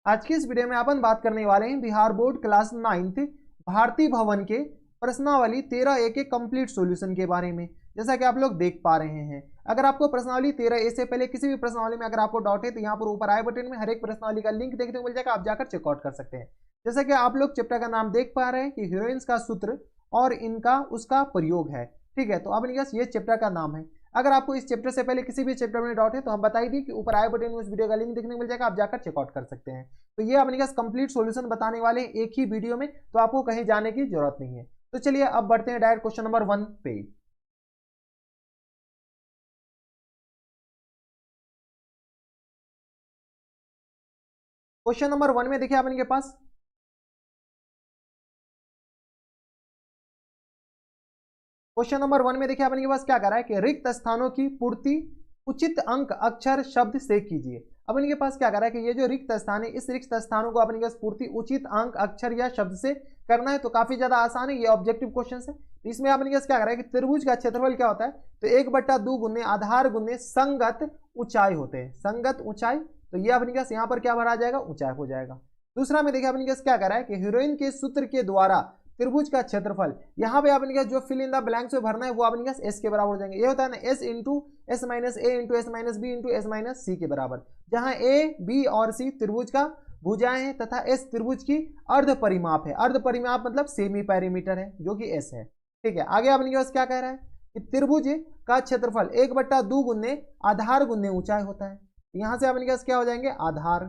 आज की इस वीडियो में अपन बात करने वाले हैं Bihar board class 9th Bharti भवन के प्रश्नावली 13A के कंप्लीट सॉल्यूशन के बारे में। जैसा कि आप लोग देख पा रहे हैं, अगर आपको प्रश्नावली 13A से पहले किसी भी प्रश्नावली में अगर आपको डाउट है तो यहाँ पर ऊपर आई बटन में हर एक प्रश्नावली का लिंक देखने को मिल जाएगा, आप जाकर चेकआउट कर सकते हैं। जैसा कि आप लोग चैप्टर का नाम देख पा रहे हैं कि हीरोइंस का सूत्र और इनका उसका प्रयोग है। ठीक है, तो अब ये चैप्टर का नाम है। अगर आपको इस चैप्टर से पहले किसी भी चैप्टर में डाउट है तो हम बताई दी कि ऊपर आई बटन में उस वीडियो का लिंक देखने को मिल जाएगा, आप जाकर चेकआउट कर सकते हैं। तो ये अपने पास कंप्लीट सॉल्यूशन बताने वाले हैं एक ही वीडियो में, तो आपको कहीं जाने की जरूरत नहीं है। तो चलिए अब बढ़ते हैं डायरेक्ट क्वेश्चन नंबर 1 पे। क्वेश्चन नंबर 1 में देखिए अपने के पास क्वेश्चन नंबर 1 में देखिए अपने के पास क्या कर रहा है कि रिक्त स्थानों की पूर्ति उचित अंक अक्षर शब्द से कीजिए। अब इनके पास क्या कर रहा है कि ये जो रिक्त स्थान है, इस रिक्त स्थानों को अपने पास पूर्ति उचित अंक अक्षर या शब्द से करना है। तो काफी ज्यादा आसान है, ये ऑब्जेक्टिव क्वेश्चन है। इसमें अपने पास क्या कर रहा है कि त्रिभुज का क्षेत्रफल क्या होता है, तो 1/2 गुने आधार गुने संगत ऊंचाई होते हैं, संगत ऊंचाई। तो ये अपने पास यहाँ पर क्या भरा जाएगा, ऊंचाई हो जाएगा। दूसरा में देखिए अपने पास क्या कर रहा है कि हीरोइन के सूत्र के द्वारा त्रिभुज का क्षेत्रफल, यहाँ पे आपने जो फिल इन द ब्लैंक्स में भरना है वो आपने एस के बराबर हो जाएंगे। ये होता है ना S into S minus A into S minus B into S minus C के बराबर, जहां ए बी और सी त्रिभुज का भुजाएं हैं तथा एस त्रिभुज की अर्ध परिमाप है। अर्ध परिमाप मतलब सेमी पैरीमीटर है, जो कि एस है। ठीक है, आगे आपने क्या कह रहा है कि त्रिभुज का क्षेत्रफल 1/2 गुने आधार गुने ऊंचाई होता है। यहां से अपने क्या हो जाएंगे, आधार।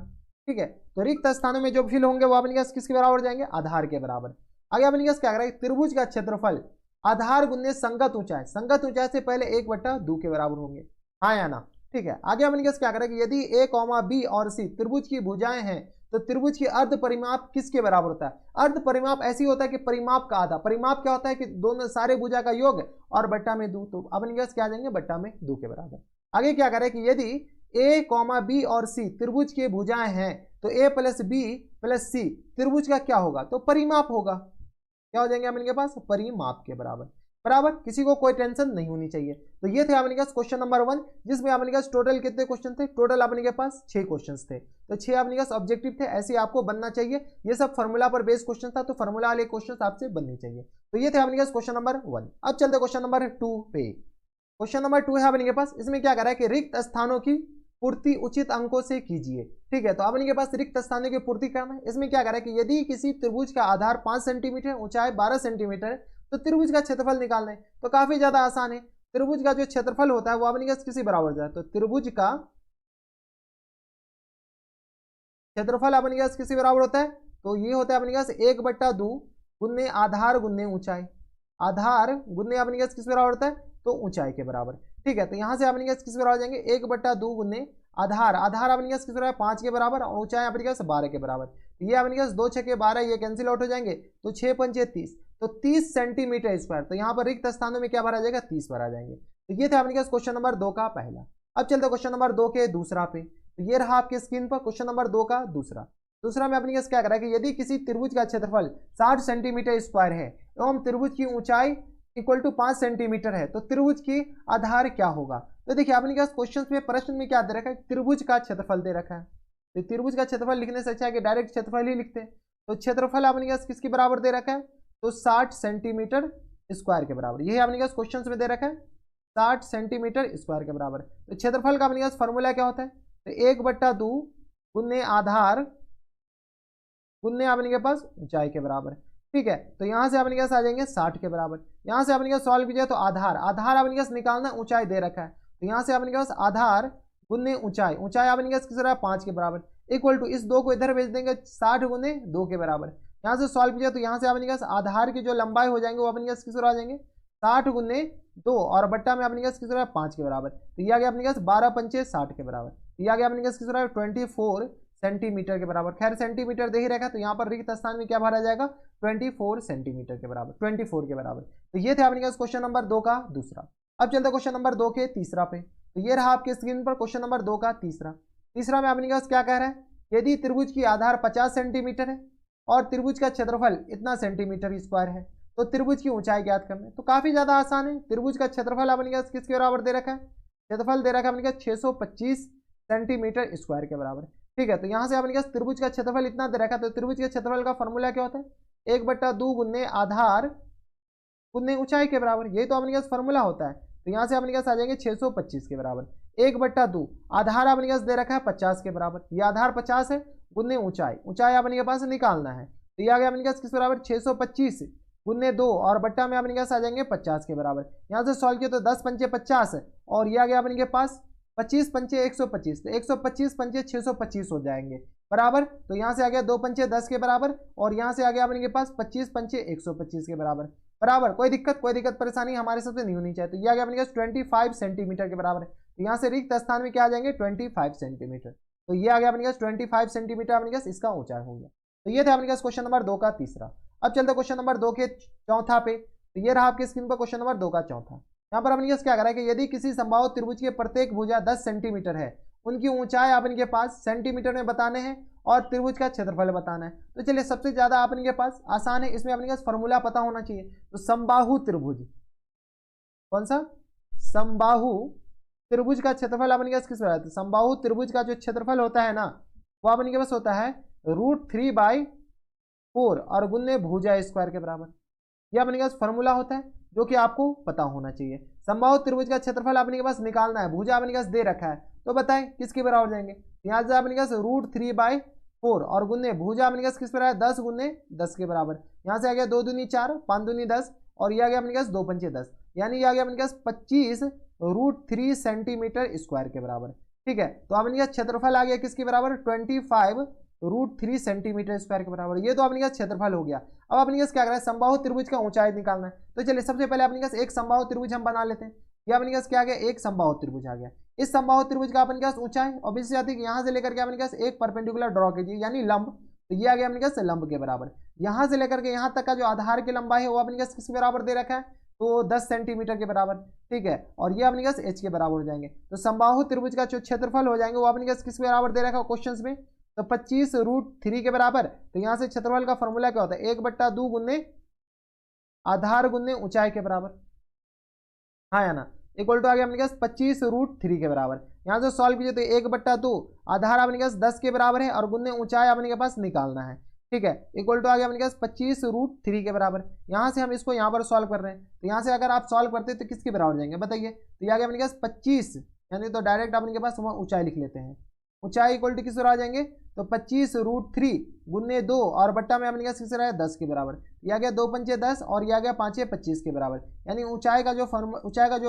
ठीक है, तो रिक्त स्थानों में जो फिल होंगे वो अपने किसके बराबर हो जाएंगे, आधार के बराबर। आगे अपने क्या कर रहा है, त्रिभुज का क्षेत्रफल आधार गुने संगत ऊंचाई, संगत ऊंचाई से पहले 1/2 के बराबर होंगे, हाँ या ना। ठीक है, आगे अपने क्या कर रहा है कि यदि ए कॉमा बी और सी त्रिभुज की भुजाएं हैं तो त्रिभुज की अर्ध परिमाप किसके बराबर होता है। अर्ध परिमाप ऐसी होता है कि परिमाप का आधा। परिमाप क्या होता है कि दोनों सारे भुजा का योग और बट्टा में 2, तो अपने क्या आ जाएंगे, बट्टा में 2 के बराबर। आगे क्या कर रहा है कि यदि ए कॉमा बी और सी त्रिभुज के भुजाएं हैं तो ए प्लस बी प्लस सी त्रिभुज का क्या होगा, तो परिमाप होगा। क्या हो जाएंगे अपने पास, परिमाप के बराबर। बराबर, किसी को कोई टेंशन नहीं होनी चाहिए। तो ये थे अपने पास क्वेश्चन नंबर 1, जिसमें अपने पास टोटल कितने क्वेश्चन थे, टोटल अपने के पास 6 क्वेश्चन थे। तो 6 अपने पास ऑब्जेक्टिव थे, ऐसे आपको बनना चाहिए। ये सब फॉर्मूला पर बेस्ड क्वेश्चन था, तो फॉर्मूला वाले क्वेश्चन आपसे बनने चाहिए। तो ये थे अपने पास क्वेश्चन नंबर 1। अब चलते क्वेश्चन नंबर 2 पे। क्वेश्चन नंबर 2 है अपने के पास, इसमें क्या कर रहा है कि रिक्त स्थानों की पूर्ति उचित अंकों से कीजिए। ठीक है, तो अपने के पास रिक्त स्थानों की पूर्ति करना है। इसमें क्या कर रहा है कि यदि किसी त्रिभुज का आधार 5 सेंटीमीटर, ऊंचाई 12 सेंटीमीटर है, तो त्रिभुज का क्षेत्रफल निकालना है। तो काफी ज्यादा आसान है। त्रिभुज का जो क्षेत्रफल होता है वो अपने पास किसी बराबर जाए, तो त्रिभुज का क्षेत्रफल अपने पास किसी बराबर होता है, तो ये होता है अपने पास 1/2 गुने आधार गुने ऊंचाई। आधार गुने अपने पास किस बराबर होता है, तो ऊंचाई के बराबर। ठीक है, तो यहां से अपने पास किस बराबर हो जाएंगे, 1/2 गुने आधार, आधार अपने पास किस बराबर, 5 के बराबर, और ऊंचाई अपने पास 12 के बराबर। ये अपने पास 2 6 12, ये कैंसिल आउट हो जाएंगे, तो 6 5 30, तो 30 सेंटीमीटर स्क्वायर। तो यहाँ पर रिक्त स्थानों में क्या भरा जाएगा, 30 भरा जाएंगे। तो ये थे अपने पास क्वेश्चन नंबर 2 का पहला। अब चलते क्वेश्चन नंबर 2 के दूसरा पे। तो ये रहा आपके स्क्रीन पर क्वेश्चन नंबर 2 का दूसरा। दूसरा में अपने पास क्या कर रहा है कि यदि किसी त्रिभुज का क्षेत्रफल 60 सेंटीमीटर स्क्वायर है एवं त्रिभुज की ऊंचाई इक्वल टू 5 सेंटीमीटर है, तो त्रिभुज की आधार क्या होगा। तो देखिए अपने पास क्वेश्चन में प्रश्न में क्या दे रखा है, त्रिभुज का क्षेत्रफल दे रखा है। तो त्रिभुज का क्षेत्रफल लिखने से अच्छा है कि डायरेक्ट क्षेत्रफल ही लिखते हैं। तो क्षेत्रफल अपने पास किसके बराबर दे रखा है, तो 60 सेंटीमीटर स्क्वायर के बराबर। यही अपने पास क्वेश्चन में दे रखा है, 60 सेंटीमीटर स्क्वायर के बराबर। तो क्षेत्रफल का अपने पास फॉर्मूला क्या होता है, तो 1/2 गुने आधार गुने अपने के पास ऊंचाई के बराबर। ठीक है, तो यहां से अपने पास आ जाएंगे 60 के बराबर। यहां से अपने पास सॉल्व कीजिए तो आधार, आधार अपने पास निकालना, ऊंचाई दे रखा है। तो यहां से अपने पास आधार गुने ऊंचाई, ऊंचाई अपने पास किस तरह 5 के बराबर, इक्वल टू इस 2 को इधर भेज देंगे 60 गुने 2 के बराबर। यहाँ से सॉल्व कीजिए तो यहाँ से अपने पास आधार की जो लंबाई हो जाएंगे वो अपने पास किस तरह आ जाएंगे, 60 गुने 2, और बट्टा में अपने पास किस तरह 5 के बराबर। तो ये आ गया अपने पास 12 पंचे 60 के बराबर। ये आ गया अपने पास किस तरह 24 सेंटीमीटर के बराबर। खैर सेंटीमीटर दे ही रखा, तो यहाँ पर रिक्त स्थान में क्या भरा जाएगा, 24 सेंटीमीटर के बराबर, 24 के बराबर। तो ये थे अपने पास क्वेश्चन नंबर 2 का दूसरा। अब चलते क्वेश्चन नंबर 2 के तीसरा पे। तो ये रहा आपके स्क्रीन पर क्वेश्चन नंबर 2 का तीसरा। तीसरा में अपने पास क्या कह रहा है, यदि त्रिभुज की आधार 50 सेंटीमीटर है और त्रिभुज का क्षेत्रफल इतना सेंटीमीटर स्क्वायर है, तो त्रिभुज की ऊंचाई ज्ञात करना है। तो काफी ज्यादा आसान है। त्रिभुज का क्षेत्रफल अपने पास किसके बराबर दे रखा है, क्षेत्रफल दे रखा है अपने पास 625 सेंटीमीटर स्क्वायर के बराबर। ठीक है, तो यहाँ से अपने पास त्रिभुज का क्षेत्रफल इतना दे रखा है, तो त्रिभुज के क्षेत्रफल का फॉर्मूला क्या होता है, 1/2 गुने आधार गुने ऊंचाई के बराबर, यही तो अपने पास फॉर्मूला होता है। तो यहाँ से अपने पास आ जाएंगे 625 के बराबर, 1/2 आधार अपने पास दे रखा है 50 के बराबर, ये आधार 50 है, गुने ऊंचाई, ऊंचाई अपने पास निकालना है, तो ये आ गया अपने पास किस बराबर 625 गुने 2 और बट्टा में अपने पास आ जाएंगे 50 के बराबर। यहाँ से सॉल्व किया तो 10 पंचे 50 और ये आ गया अपने पास 25 पंचे 125, तो 125 पंचे 625 हो जाएंगे बराबर। तो यहाँ से आ गया 2 पंचे 10 के बराबर और यहाँ से आ गया अपने पास 25 पंचे 125 के बराबर बराबर। कोई दिक्कत परेशानी हमारे सबसे नहीं होनी चाहिए। तो ये आ गया अपने पास 25 सेंटीमीटर के बराबर है। तो यहाँ से रिक्त स्थान में क्या आ जाएंगे 25 सेंटीमीटर। तो ये आ गया अपने पास 25 सेंटीमीटर अपने पास इसका ऊंचाई हो गया। तो ये था अपने पास क्वेश्चन नंबर 2 का तीसरा। अब चलते क्वेश्चन नंबर 2 के चौथा पे। तो ये रहा आपके स्क्रीन पर क्वेश्चन नंबर 2 का चौथा। यहाँ पर अपने पास क्या कर रहा है कि यदि किसी संभावित त्रिभुज के प्रत्येक भुजा 10 सेंटीमीटर है, उनकी ऊंचाई अपन के पास सेंटीमीटर में बताने हैं और त्रिभुज का क्षेत्रफल बताना है। तो चलिए सबसे ज्यादा अपन के पास आसान है, इसमें अपने पास फॉर्मूला पता होना चाहिए। तो समबाहु त्रिभुज, कौन सा समबाहु त्रिभुज का क्षेत्रफल अपने पास किस है, समबाहु त्रिभुज का जो क्षेत्रफल होता है ना वो अपने के पास होता है √3/4 और गुने भुजा स्क्वायर के बराबर। यह अपने पास फॉर्मूला होता है जो कि आपको पता होना चाहिए। समबाहु त्रिभुज का क्षेत्रफल अपने के पास निकालना है, भुजा अपने पास दे रखा है, तो बताएं किसके बराबर जाएंगे। यहाँ से अपने पास √3/4 और गुने भुजा अपने पास किस बराबर है 10 गुने 10 के बराबर। यहाँ से आ गया 2 दूनी 4, 5 दूनी 10 और ये आ गया अपने पास 2 पंचे 10, यानी ये आ गया अपने पास 25 √3 सेंटीमीटर स्क्वायर के बराबर। ठीक है, तो अपने पास क्षेत्रफल आ गया किसके बराबर 25 √3 सेंटीमीटर स्क्वायर के बराबर। ये तो अपने पास क्षेत्रफल हो गया। अब अपने पास क्या कर रहा है समबाहु त्रिभुज का ऊंचाई निकालना है। तो चलिए सबसे पहले अपने पास एक समबाहु त्रिभुज हम बना लेते हैं। ये अपने पास क्या आ गया एक समबाहु त्रिभुज आ गया। इस समबाहु त्रिभुज का अपने पास ऊंचाई ऑब्वियसली आती है, यहाँ से लेकर के अपने पास एक परपेंडिकुलर ड्रॉ कीजिए यानी लंब। तो ये आ गया अपने पास लंब के बराबर। यहाँ से लेकर के यहाँ तक का जो आधार की लंबाई है वो अपने पास किसके बराबर दे रखा है, तो 10 सेंटीमीटर के बराबर। ठीक है, और ये अपने पास h के बराबर हो जाएंगे। तो समबाहु त्रिभुज का जो क्षेत्रफल हो जाएंगे वो अपने पास किसके बराबर दे रखा है क्वेश्चन में, तो 25 √3 के बराबर। तो यहाँ से क्षेत्रफल का फॉर्मूला क्या होता है 1/2 गुने आधार गुने ऊंचाई के बराबर, हाँ या ना, इक्वल टू आ गया अपने पास 25 √3 के बराबर। यहाँ से सॉल्व कीजिए तो 1/2 आधार अपने पास 10 के बराबर है और गुने ऊंचाई अपने के पास निकालना है। ठीक है, इक्वल टू आ गया अपने पास 25 √3 के बराबर। यहाँ से हम इसको यहाँ पर सॉल्व कर रहे हैं, तो यहाँ से अगर आप सॉल्व करते तो किसके बराबर जाएंगे बताइए। तो ये आ गया अपने पास 25, यानी तो डायरेक्ट अपने के पास ऊंचाई लिख लेते हैं। ऊंचाई इक्वल टू किस आ जाएंगे, तो 25 √3 गुने 2 और बट्टा में अपने पास किस रहा है 10 के बराबर। ये आ गया 2 पंचे 10 और ये आ गया 5 25 के बराबर, यानी ऊंचाई का जो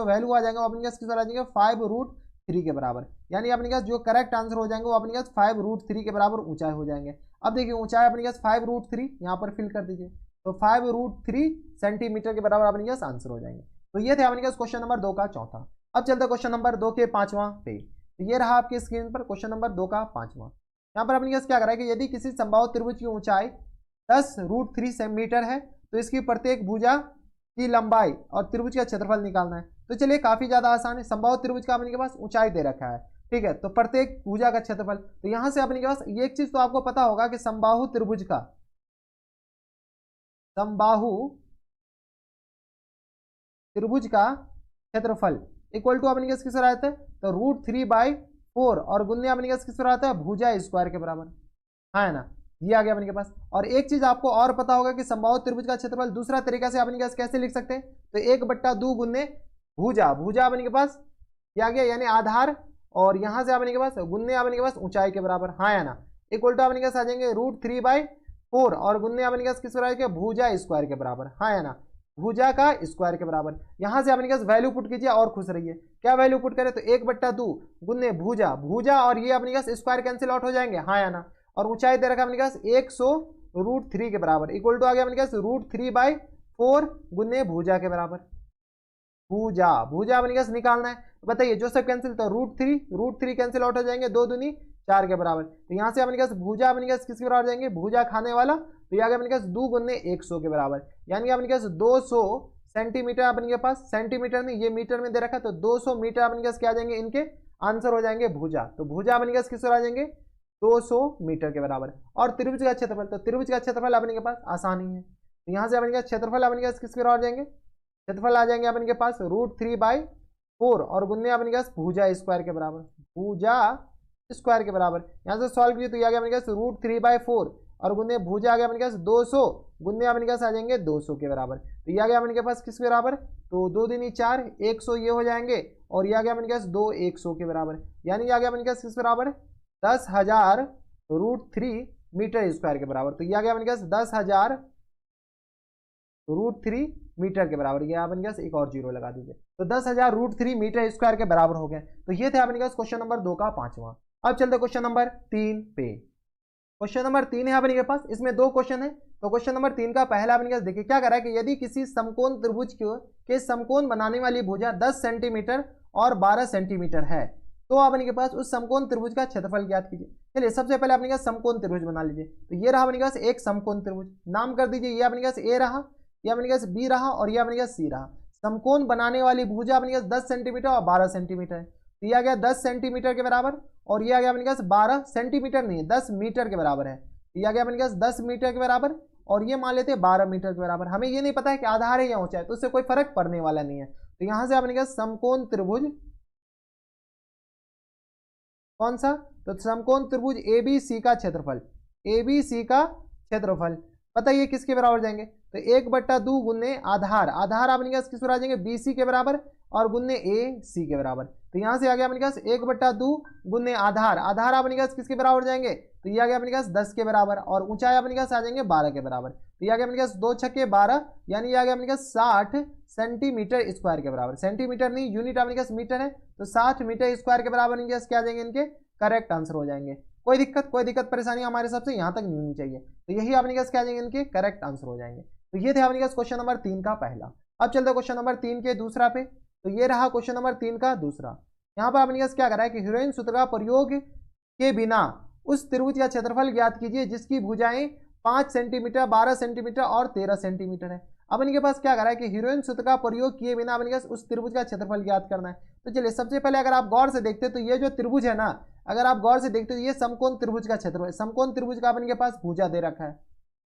वैल्यू आ जाएगा वो अपने पास किस आ जाएंगे 5 √3 के बराबर। यानी अपने पास जो करेक्ट आंसर हो जाएंगे वो अपने पास 5 √3 के बराबर ऊंचाई हो जाएंगे। अब देखिए ऊंचाई अपने पास 5 √3 यहाँ पर फिल कर दीजिए, तो 5 √3 सेंटीमीटर के बराबर अपने पास आंसर हो जाएंगे। तो ये थे अपने पास क्वेश्चन नंबर 2 का चौथा। अब चलते क्वेश्चन नंबर 2 के पांचवां पे। तो ये रहा आपकी स्क्रीन पर क्वेश्चन नंबर 2 का पांचवां। यहाँ पर अपने पास क्या कर रहा है कि यदि किसी समबाहु त्रिभुज की ऊंचाई 10 √3 सेंटीमीटर है तो इसकी प्रत्येक भुजा की लंबाई और त्रिभुज का क्षेत्रफल निकालना है। तो चलिए काफी ज्यादा आसान है, समबाहु त्रिभुज का अपने के पास ऊंचाई दे रखा है। ठीक है, तो प्रत्येक भुजा का क्षेत्रफल, तो यहाँ से अपने के पास ये एक चीज तो आपको पता होगा कि समबाहु त्रिभुज का क्षेत्रफल इक्वल टू अपने के किस रहता है, तो √3/4 और गुने अपने के किस रहता है भुजा स्क्वायर के बराबर, हाँ है ना, ये आ गया अपने के पास। और एक चीज आपको और पता होगा कि समबाहु त्रिभुज का क्षेत्रफल दूसरा तरीका से अपने के पास कैसे लिख सकते हैं, तो 1/2 गुने भुजा अपने के पास ये आ गया यानी आधार, और यहां से अपने के पास गुने अपने के पास ऊंचाई के बराबर, हाँ या ना, इक्वल टू अपने के पास आ जाएंगे √3/4 और गुने अपने के पास किस बराबर भुजा स्क्वायर के बराबर, हाँ या ना, भुजा का स्क्वायर के बराबर। यहां से अपने के पास वैल्यू पुट कीजिए और खुश रहिए। क्या वैल्यू पुट करें, तो 1/2 गुने भुजा और ये अपने के पास स्क्वायर कैंसिल आउट हो जाएंगे, हाँ या ना, और ऊंचाई दे रखा अपने के पास 100 √3 के बराबर, इक्वल टू आ गया अपने के पास √3/4 गुने भुजा के बराबर। भुजा अपने के पास निकालना है, तो बताइए जो सब कैंसिल, तो √3 कैंसिल आउट हो जाएंगे, 2 दूनी 4 के बराबर। तो यहाँ से अपने के पास भुजा अपने के पास किसके बराबर जाएंगे, भुजा खाने वाला, तो ये आ गया अपने के पास 2 गुने 100 के बराबर, यानी अपने के पास 200 सेंटीमीटर अपने के पास, सेंटीमीटर नहीं ये मीटर में दे रखा है, तो 200 मीटर अपने के पास क्या आ जाएंगे, इनके आंसर हो जाएंगे भुजा। तो भुजा अपने के पास किस आ जाएंगे 200 मीटर के बराबर। और त्रिभुज का क्षेत्रफल, तो त्रिभुज का क्षेत्रफल अपने के पास आसानी है, तो यहाँ से अपने के पास क्षेत्रफल अपने के पास किसके बराबर जाएंगे, क्षेत्रफल आ जाएंगे अपने के पास √3/4 और गुने अपने के पास भुजा स्क्वायर के बराबर, भुजा स्क्वायर के बराबर। यहाँ से सॉल्व कीजिए तो ये आ गया अपने पास √3/4 और गुने भुजा आ गया अपने पास 200 गुने अपने पास आ जाएंगे 200 के बराबर। तो ये आ गया अपने पास किसके बराबर, तो 2 दूनी 4 100 ये हो जाएंगे और ये आ गया अपने पास 2 100 के बराबर, यानी ये आ गया अपने पास किस बराबर 10,000 √3 मीटर स्क्वायर के बराबर। तो ये आ गया अपने पास 10,000 √3 मीटर के बराबर। ये अपने पास एक और जीरो लगा दीजिए, तो 10,000 √3 मीटर स्क्वायर के बराबर हो गए। तो ये थे अपने पास क्वेश्चन नंबर 2 का 5वां। अब चलते क्वेश्चन नंबर 3 पे। क्वेश्चन नंबर 3 है अपने के पास, इसमें 2 क्वेश्चन है। तो क्वेश्चन नंबर 3 का पहला अपने पास देखिए क्या कर रहा है कि यदि किसी समकोण त्रिभुज के समकोण बनाने वाली भुजा 10 सेंटीमीटर और 12 सेंटीमीटर है तो अपने के पास उस समकोण त्रिभुज का क्षेत्रफल ज्ञात कीजिए। चलिए सबसे पहले अपने पास समकोण त्रिभुज बना लीजिए। तो ये रहा अपने पास एक समकोण त्रिभुज, नाम कर दीजिए, ये अपने पास ए रहा, ये अपने पास बी रहा और ये अपने पास सी रहा। समकोण बनाने वाली भुजा अपने पास 10 सेंटीमीटर और 12 सेंटीमीटर है। तो ये आ गया 10 सेंटीमीटर के बराबर और ये आ गया अपने पास 12 सेंटीमीटर नहीं है 10 मीटर के बराबर है। तो ये आ गया अपने पास 10 मीटर के बराबर और ये मान लेते हैं 12 मीटर के बराबर। हमें ये नहीं पता है कि आधार है या ऊंचाई, तो उससे कोई फर्क पड़ने वाला नहीं है। तो यहां से अपने पास समकोण त्रिभुज कौन सा, तो समकोण त्रिभुज ABC का क्षेत्रफल, ABC का क्षेत्रफल पता ये किसके बराबर जाएंगे, तो 1/2 गुने आधार, आधार अपने पास किस बराबर आ जाएंगे BC के बराबर और गुने AC के बराबर। तो यहां से आ गया अपने पास 1/2 गुने आधार, आधार अपने पास किसके बराबर जाएंगे, तो ये आ गया अपने पास 10 के बराबर और ऊंचाई अपने पास आ जाएंगे 12 के बराबर। तो ये आ गया अपने पास 2 छक्के 12 यानी ये आ गया अपने पास 60 सेंटीमीटर स्क्वायर के बराबर। सेंटीमीटर नहीं यूनिट अपने पास मीटर है, तो 60 मीटर स्क्वायर के बराबर इनके क्या आ जाएंगे, इनके करेक्ट आंसर हो जाएंगे। कोई दिक्कत परेशानी हमारे सबसे यहाँ तक नहीं होनी चाहिए। तो यही अपने पास क्या आ जाएंगे, इनके करेक्ट आंसर हो जाएंगे। तो ये थे अपने पास क्वेश्चन नंबर 3 का पहला। अब चलते क्वेश्चन नंबर 3 के दूसरा पे। तो ये रहा क्वेश्चन नंबर 3 का दूसरा। यहाँ पर अपने पास क्या कर रहा है कि हीरोइन सूत्र का प्रयोग के बिना उस त्रिभुज का क्षेत्रफल ज्ञात कीजिए जिसकी भुजाएं 5 सेंटीमीटर 12 सेंटीमीटर और 13 सेंटीमीटर है। अब इनके पास क्या कर रहा है कि हीरोइन सूत्र का प्रयोग किए बिना अपने पास उस त्रिभुज का क्षेत्रफल ज्ञात करना है। तो चलिए सबसे पहले अगर आप गौर से देखते तो ये जो त्रिभुज है ना, अगर आप गौर से देखते तो ये समकोण त्रिभुज का क्षेत्रफल, समकोण त्रिभुज का अपने पास भुजा दे रखा है,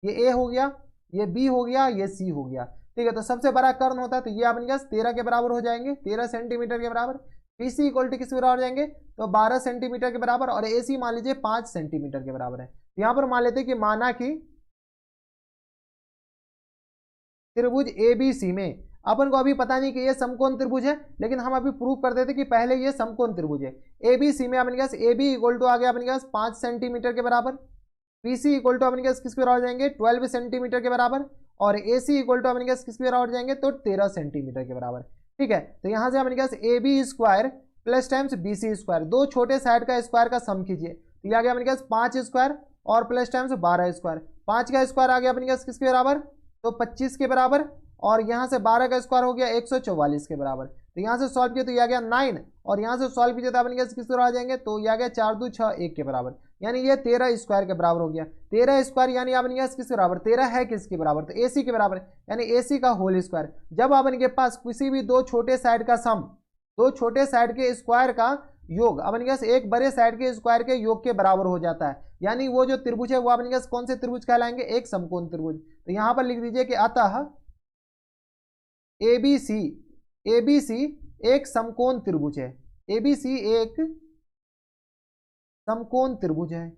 ये ए हो गया, ये बी हो गया, ये सी हो गया, ठीक है। तो सबसे बड़ा कर्ण होता है तो ये अपने पास 13 के बराबर हो जाएंगे, 13 सेंटीमीटर के बराबर। BC इक्वल टू किस बराबर जाएंगे, तो 12 सेंटीमीटर के बराबर और AC मान लीजिए 5 सेंटीमीटर के बराबर है। तो यहाँ पर मान लेते कि माना कि त्रिभुज ABC में अपन को अभी पता नहीं कि ये समकोण त्रिभुज है, लेकिन हम अभी प्रूव कर देते कि पहले ये समकोण त्रिभुज है। ABC में अपने पास AB इक्वल टू आ गया अपने पास 5 सेंटीमीटर के बराबर, BC इक्वल टू अपने पास किसके बराबर जाएंगे 12 सेंटीमीटर के बराबर और AC इक्वल टू अपने पास किसके बराबर जाएंगे तो 13 सेंटीमीटर के बराबर, ठीक है। तो यहाँ से अपने पास AB square plus times BC square, दो छोटे साइड का स्क्वायर का सम कीजिए। तो ये आ गया अपने पास 5 स्क्वायर और प्लस टाइम्स 12 स्क्वायर, 5 का स्क्वायर आ गया अपने पास किसके बराबर तो 25 के बराबर और यहाँ से 12 का स्क्वायर हो गया 144 के बराबर। तो यहाँ से सॉल्व किया तो ये आ गया 9 और यहाँ से सॉल्व कीजिए तो अपने पास किस बराबर आ जाएंगे, तो ये आ गया 4 2 6 1 के बराबर, यानी ये 13 स्क्वायर के बराबर हो गया। 13 स्क्वायर यानी अपने पास किसके बराबर, 13 है किसके बराबर, तो AC के बराबर, यानी AC का होल स्क्वायर। जब अपने पास किसी भी दो छोटे साइड का सम, दो छोटे साइड के स्क्वायर का योग अपने पास एक बड़े साइड के स्क्वायर के योग के बराबर हो जाता है, यानी वो जो त्रिभुज है वो अपने पास कौन से त्रिभुज कहलाएंगे, एक समकोण त्रिभुज। तो यहाँ पर लिख दीजिए कि अतः ABC एक समकोण त्रिभुज है, ABC एक समकोण त्रिभुज है,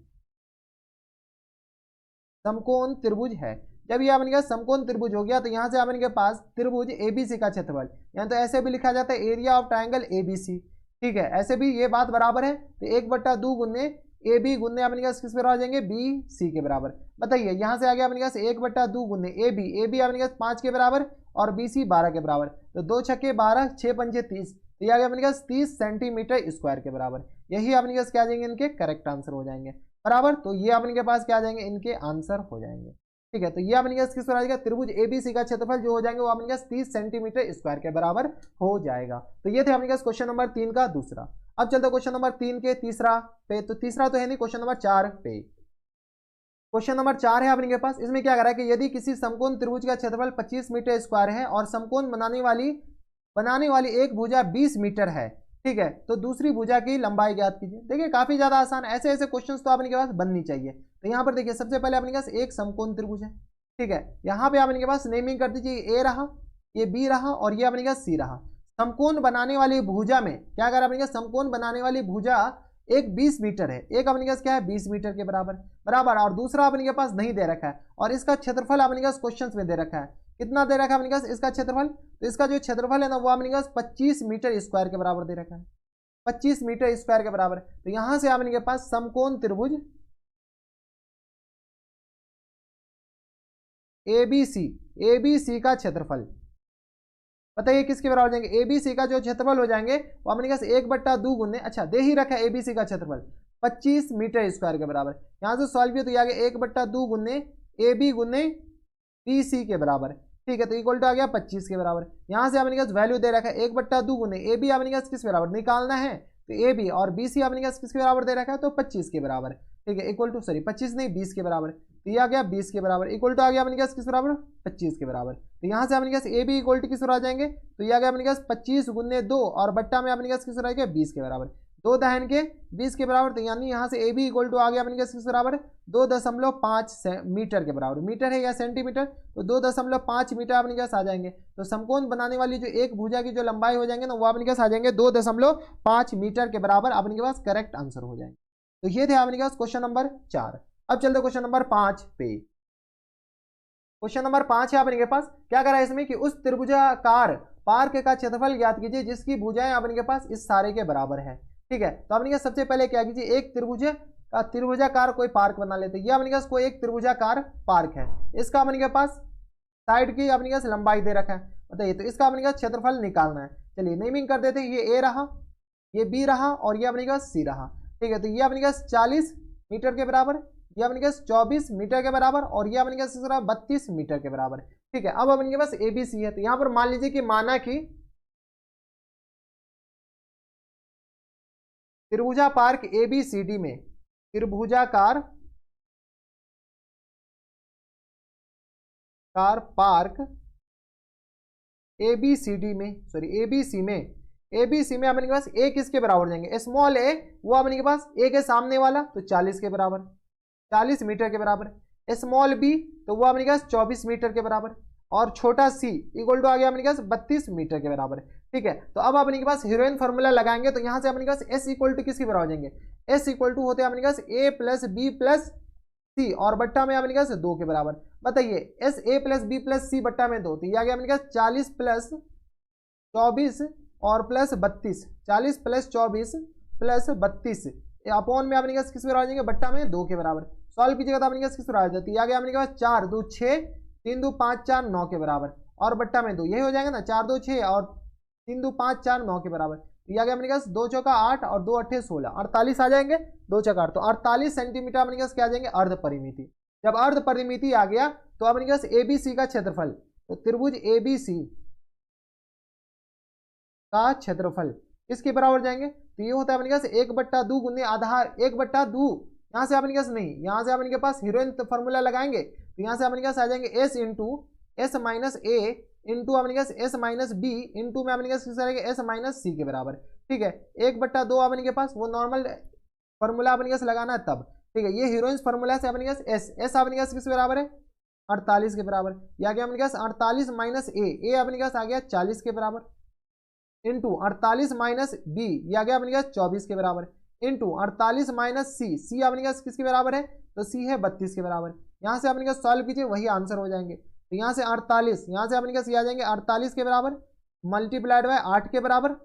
समकोण त्रिभुज है। जब ये अपने पास समकोण त्रिभुज हो गया तो यहाँ से अपने के पास त्रिभुज ABC का क्षेत्रफल, यहाँ तो ऐसे भी लिखा जाता है एरिया ऑफ ट्राइंगल ABC, ठीक है। ऐसे भी ये बात बराबर है तो 1/2 गुने AB गुने अपने पास किस बराबर आ जाएंगे BC के बराबर। बताइए यहाँ से आ गया अपने पास 1/2 गुने AB अपने पास 5 के बराबर और BC 12 के बराबर, तो 2 छक्के 12 6 पंजे 30, तो ये आ गया अपने पास 30 सेंटीमीटर स्क्वायर के बराबर। यही अपने पास क्या आ जाएंगे, इनके करेक्ट आंसर हो जाएंगे बराबर। तो ये अपने के पास क्या आ जाएंगे, इनके आंसर हो जाएंगे, ठीक है। तो ये अपने पास किस पर आ जाएगा, त्रिभुज ABC का क्षेत्रफल जो हो जाएंगे वो अपने पास 30 सेंटीमीटर स्क्वायर के बराबर हो जाएगा। तो ये थे अपने पास क्वेश्चन नंबर 3 का दूसरा। अब चलते क्वेश्चन नंबर 3 के तीसरा पे, तो तीसरा तो है नहीं, क्वेश्चन नंबर 4 पे। क्वेश्चन नंबर 4 है अपने के पास, इसमें क्या कर रहा है कि यदि किसी समकोण त्रिभुज का क्षेत्रफल 25 मीटर स्क्वायर है और समकोण बनाने वाली एक भुजा 20 मीटर है, ठीक है, तो दूसरी भुजा की लंबाई ज्ञात कीजिए। देखिए काफी ज्यादा आसान, ऐसे ऐसे क्वेश्चंस तो अपने के पास बननी चाहिए। तो यहाँ पर देखिए सबसे पहले अपने पास एक समकोण त्रिभुज है, ठीक है। यहाँ पे अपने के पास नेमिंग कर दीजिए, A रहा, ये B रहा और ये अपने पास C रहा। समकोण बनाने वाली भुजा में क्या कर अपने पास, समकोण बनाने वाली भुजा एक 20 मीटर है, एक अपने पास क्या है 20 मीटर के बराबर बराबर, और दूसरा अपने के पास नहीं दे रखा है, और इसका क्षेत्रफल अपने पास क्वेश्चन में दे रखा है, कितना दे रखा है अपने पास इसका क्षेत्रफल, तो इसका जो क्षेत्रफल है ना वो अपने पास 25 मीटर स्क्वायर के बराबर दे रखा है, 25 मीटर स्क्वायर के बराबर। तो यहां से अपने के पास समकोण त्रिभुज एबीसी का क्षेत्रफल बताइए किसके बराबर जाएंगे, एबीसी का जो क्षेत्रफल हो जाएंगे वो अपने पास 1/2 गुने, अच्छा दे ही रखा है एबीसी का क्षेत्रफल 25 मीटर स्क्वायर के बराबर। यहां से सॉल्व किया तो ये आ गया 1/2 गुने AB गुने BC के बराबर, ठीक है, तो इक्वल टू आ गया 25 के बराबर। यहां से अपने पास वैल्यू दे रखा है 1/2 गुने AB अपने पास किस बराबर निकालना है, तो AB और BC अपने पास किसके बराबर दे रखा है, तो 25 के बराबर, ठीक है, इक्वल टू 25 नहीं 20 के बराबर, तो ये आ गया 20 के बराबर, इक्वल टू आ गया अपने पास किस बराबर 25 के बराबर। तो यहाँ से अपने पास ए बी इक्वल टू किस आ जाएंगे, तो ये आ गया अपने पास 25 गुने 2 और बट्टा में अपने पास किस आ गया 20 के बराबर, 2 दहन के 20 के बराबर। तो यानी यहाँ से ए बी इक्वल टू आ गया अपने पास किस बराबर 2.5 मीटर के बराबर, मीटर है या सेंटीमीटर, तो 2.5 मीटर अपने पास आ जाएंगे। तो समकोण बनाने वाली जो एक भुजा की जो लंबाई हो जाएंगे ना वो अपने पास आ जाएंगे 2.5 मीटर के बराबर, अपने पास करेक्ट आंसर हो जाएंगे। तो ये थे अपने पास क्वेश्चन नंबर 4। अब चलते क्वेश्चन नंबर 5 पे। क्वेश्चन नंबर 5 है आपके पास, क्या करा है इसमें कि उस त्रिभुजाकार पार्क का क्षेत्रफल ज्ञात कीजिए जिसकी भुजाएं आपके पास इस सारे के बराबर है, ठीक है। तो आपने सबसे पहले क्या कीजिए, एक त्रिभुजाकार कोई पार्क बना लेते हैं। ये अपने पास कोई एक त्रिभुजाकार पार्क है, इसका अपने पास साइड की अपने पास लंबाई दे रखा है, बताइए, तो इसका अपने पास क्षेत्रफल निकालना है। चलिए नेमिंग कर देते हैं, ये ए रहा, ये बी रहा और ये अपने पास सी रहा, ठीक है। तो ये अपने पास 40 मीटर के बराबर, ये अपने पास 24 मीटर के बराबर और ये अपने पास 32 मीटर के बराबर, ठीक है। अब अपने पास एबीसी है, तो यहां पर मान लीजिए कि माना कि त्रिभुजा पार्क एबीसीडी में, त्रिभुजाकार पार्क एबीसीडी में, सॉरी एबीसी में अपने पास ए किसके बराबर जाएंगे, स्मॉल ए, वो अपने के पास ए के सामने वाला तो 40 के बराबर, 40 मीटर के बराबर, स्मॉल बी तो वो अपने पास 24 मीटर के बराबर, और छोटा सी इक्वल टू आ गया अपने पास 32 मीटर के बराबर, ठीक है। तो अब अपने के पास हीरोइन फॉर्मूला लगाएंगे, तो यहां से अपने पास एस इक्वल टू किसके बराबर जाएंगे, एस इक्वल टू होते हैं अपने पास A plus B plus C और बट्टा में अपने पास 2 के बराबर। बताइए S A plus B plus C बट्टा में 2, तो ये आ गया अपने पास 40 प्लस 24 और प्लस 32, 40 प्लस 24 प्लस 32 अपॉन में अपने पास किस बराबर आ जाएंगे, बट्टा में 2 के बराबर। सॉल्व कीजिएगा तो अपने पास किस बराबर आ जाती है, आ गया अपने पास 4 2 6 3 2 5 4 9 के बराबर और बट्टा में 2, यही हो जाएगा ना, 4 2 6 और 3 2 5 4 9 के बराबर। तो आ गया अपने पास 2 चौका 8 और 2 अट्ठे 16, 48 आ जाएंगे, 2 चौका 8, तो 48 सेंटीमीटर अपने पास क्या आ जाएंगे, अर्ध परिमिति। जब अर्ध परिमिति आ गया तो अपने पास एबीसी का क्षेत्रफल, तो त्रिभुज एबीसी का क्षेत्रफल इसके बराबर जाएंगे, तो ये होता है अपने पास 1/2 गुने आधार 1/2, यहाँ से अपने पास नहीं, यहाँ से अपने के पास हीरोइन फॉर्मूला लगाएंगे, तो यहाँ से अपने पास आ जाएंगे S into S minus A into अपने पास एस माइनस बी इंटू में अपने पास किस रहेगा एस माइनस सी के बराबर, ठीक है। 1/2 अपने के पास वो नॉर्मल फॉर्मूला अपने पास लगाना है तब, ठीक है। ये हीरोइन फॉर्मूला से अपने पास एस अपने पास किस बराबर है 48 के बराबर, यह आ गया अपने पास 48 माइनस ए अपने पास आ गया 40 के बराबर इंटू 48 माइनस बी, यह आ गया अपने पास 24 के बराबर इंटू 48 माइनस सी अपने पास किसके बराबर है, तो सी है 32 के बराबर। यहाँ से अपने पास सॉल्व कीजिए वही आंसर हो जाएंगे, तो यहाँ से 48, यहाँ से अपने पास ये आ जाएंगे 48 के बराबर मल्टीप्लाइड बाय 8 के बराबर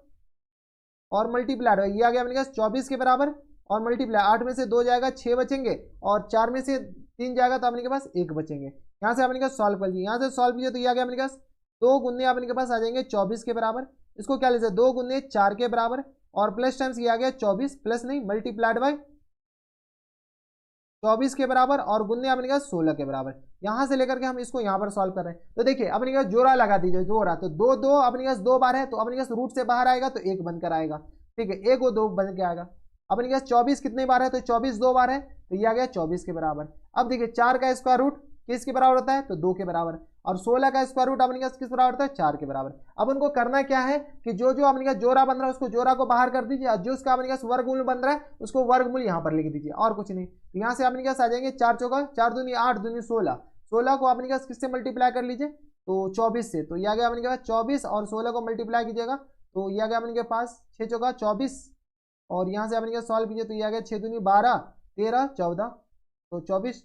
और मल्टीप्लाइड बाय ये आ गया अपने पास 24 के बराबर और मल्टीप्लाई 8 में से 2 जाएगा 6 बचेंगे और 4 में से 3 जाएगा तो अपने के पास 1 बचेंगे। यहाँ से अपने पास सॉल्व कर लीजिए, यहाँ से सॉल्व कीजिए तो ये आ गया अपने पास 2 गुने अपने के पास आ जाएंगे 24 के बराबर, इसको क्या लीजिए 2 गुने 4 के बराबर और प्लस टाइम्स ये आ गया 24 प्लस नहीं मल्टीप्लाइड बाय 24 के बराबर और गुन्ने अपने का 16 के बराबर। यहां से लेकर के हम इसको यहां पर सॉल्व कर रहे हैं, तो देखिए अपने का जोड़ा लगा दीजिए, जोड़ा तो 2 2 अपने पास 2 बार है तो अपने पास रूट से बाहर आएगा तो 1 बनकर आएगा, ठीक है, 1 और 2 बन के आएगा। अपने पास 24 कितने बार है, तो 24 2 बार है तो ये आ गया 24 के बराबर। अब देखिए 4 का स्क्वायर रूट किसके बराबर होता है, तो 2 के बराबर और 16 का स्क्वायर रूट अपने पास किस बराबर होता है 4 के बराबर। अब उनको करना क्या है कि जो जो अपने का जोड़ा बन रहा है उसको जोड़ा को बाहर कर दीजिए और जो उसका अपने पास वर्गमूल बन रहा है उसको वर्गमूल यहाँ पर लिख दीजिए और कुछ नहीं। तो यहाँ से अपने पास आ जाएंगे 4 चौका 4 दूनी 8 दूनी 16, 16 को अपने पास किससे मल्टीप्लाई कर लीजिए तो 24 से, तो ये आ गया अपने के पास 24 और 16 को मल्टीप्लाई कीजिएगा तो ये आ गया अपने के पास 6 चौका 24 और यहाँ से अपने सॉल्व कीजिए तो ये आ गया 6 दूनी 12 13 14, तो 24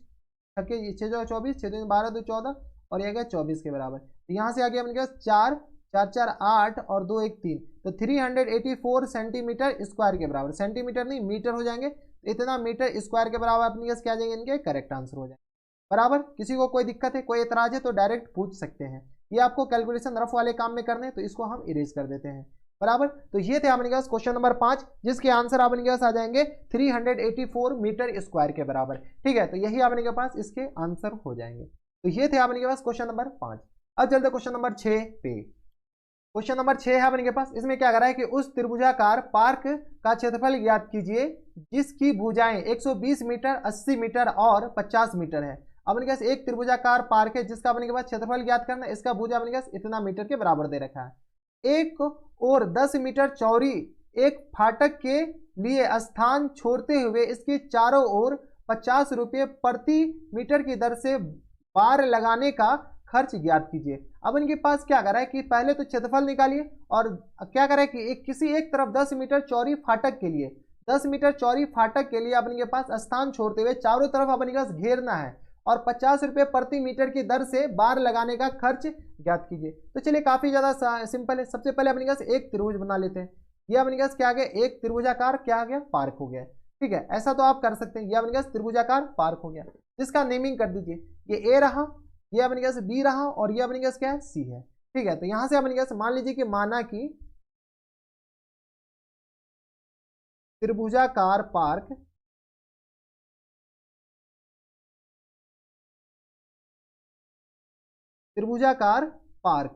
छक्के 6 जो 24, 6 दूनी 12 2 14 और ये आ गया 24 के बराबर। तो यहाँ से आ गया अपने पास 4 4 4 8 और 2 1 3, तो 384 सेंटीमीटर स्क्वायर के बराबर, सेंटीमीटर नहीं मीटर हो जाएंगे, तो इतना मीटर स्क्वायर के बराबर अपने पास क्या आ जाएंगे, इनके करेक्ट आंसर हो जाएंगे बराबर। किसी को कोई दिक्कत है, कोई एतराज है तो डायरेक्ट पूछ सकते हैं। ये आपको कैलकुलेशन रफ वाले काम में करने, तो इसको हम इरेज कर देते हैं बराबर। तो ये थे अपने पास क्वेश्चन नंबर 5, जिसके आंसर अपने पास आ जाएंगे 384 मीटर स्क्वायर के बराबर। ठीक है, तो यही अपने पास इसके आंसर हो जाएंगे। तो ये थे अपने पास क्वेश्चन नंबर 5। अब चलते क्वेश्चन नंबर 6 पे। क्वेश्चन नंबर 6 है अपने पास, इसमें क्या कर रहा है कि उस त्रिभुजाकार पार्क का क्षेत्रफल ज्ञात कीजिए जिसकी भुजाएं 120 मीटर, 80 मीटर और 50 मीटर है। अपने पास एक त्रिभुजाकार पार्क है जिसका अपने के पास क्षेत्रफल ज्ञात करना है, इसका भुजा अपने पास इतना मीटर के बराबर दे रखा है। एक और 10 मीटर चौड़ी एक फाटक के लिए स्थान छोड़ते हुए इसके चारों ओर 50 रुपये प्रति मीटर की दर से बार लगाने का खर्च ज्ञात कीजिए। अब इनके पास क्या कर रहा है कि पहले तो क्षेत्रफल निकालिए और क्या कर रहा है कि किसी एक तरफ 10 मीटर चौड़ी फाटक के लिए, 10 मीटर चौड़ी फाटक के लिए अपने के पास स्थान छोड़ते हुए चारों तरफ अपने पास घेरना है और 50 रुपये प्रति मीटर की दर से बार लगाने का खर्च ज्ञात कीजिए। तो चलिए काफी ज्यादा सिंपल है। सबसे पहले अपने पास एक त्रिभुज बना लेते हैं। ये अपने पास क्या आ गया, एक त्रिभुजाकार क्या आ गया, पार्क हो गया। ठीक है, ऐसा तो आप कर सकते हैं। ये अपने पास त्रिभुजाकार पार्क हो गया, जिसका नेमिंग कर दीजिए। ये ए रहा, ये अपने पास बी रहा और ये अपने पास क्या है, सी है। ठीक है, तो यहां से अपने पास मान लीजिए कि माना कि त्रिभुजाकार पार्क त्रिभुजाकार पार्क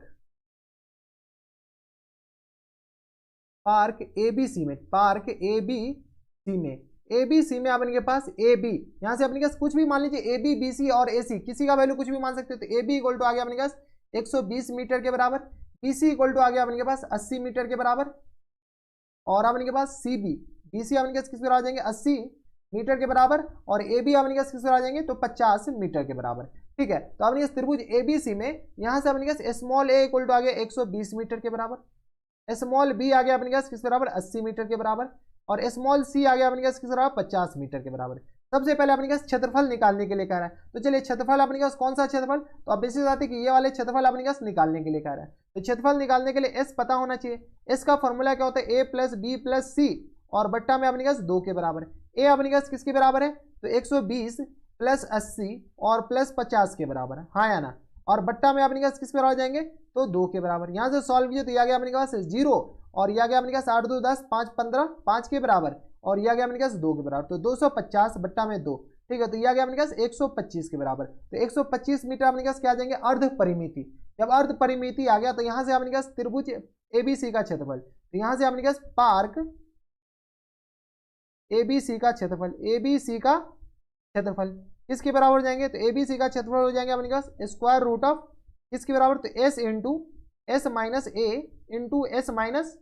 पार्क एबीसी में, पार्क एबीसी में, एबीसी में अपने के पास ए बी, यहां से अपने पास कुछ भी मान लीजिए ए बी बी सी और ए सी, किसी का वैल्यू कुछ भी मान सकते हो। तो ए बी इक्वल टू आ गया अपने पास 120 मीटर के बराबर, बी सी इक्वल टू आ गया अपने के पास 80 मीटर के बराबर, और अपने के पास सी बी, बी सी अपने पास किस पर आ जाएंगे 80 मीटर के बराबर, और ए बी अपने पास किस पर आ जाएंगे तो 50 मीटर के बराबर। ठीक है, तो अपने इस त्रिभुज एबीसी में यहां से अपने पास स्मॉल ए इक्वल टू आ गया 120 मीटर के बराबर, स्मॉल बी आ गया अपने पास किस बराबर 80 मीटर के बराबर, और स्मॉल सी आ गया अपने पास किस बराबर 50 मीटर के बराबर। सबसे पहले अपने पास क्षेत्रफल निकालने के लिए कह रहा है, तो चलिए क्षेत्रफल अपने पास कौन सा क्षेत्रफल, तो अब बेसिस आती है कि ये वाले क्षेत्रफल अपने पास निकालने के लिए कह रहा है। तो क्षेत्रफल निकालने के लिए एस पता होना चाहिए। एस का फॉर्मूला क्या होता है, ए प्लस बी प्लस सी और बट्टा में अपने पास 2 के बराबर। ए अपने पास किसके बराबर है, तो 120 प्लस 80 और प्लस 50 के बराबर है, हाँ या ना, और बट्टा में अपने पास किस पर आ जाएंगे तो 2 के बराबर। यहाँ से सॉल्व कीजिए तो यह आ गया अपने पास 0 और यह आ गया अपने पास 8 2 10 5 15 5 के बराबर, और यह आ गया अपने पास 2 के बराबर, तो 250 बट्टा में 2। ठीक है, तो यह आ गया अपने पास 125 के बराबर। तो 125 मीटर अपने पास क्या आ जाएंगे, अर्ध परिमिति। जब अर्ध परिमिति आ गया तो यहाँ से अपने पास त्रिभुज एबीसी का क्षेत्रफल, तो यहाँ से अपने पास पार्क एबीसी का क्षेत्रफल, एबीसी का क्षेत्रफल किसके बराबर हो जाएंगे, तो एबीसी का क्षेत्रफल हो जाएंगे अपने पास स्क्वायर रूट ऑफ किसके बराबर, तो S into S minus A into S minus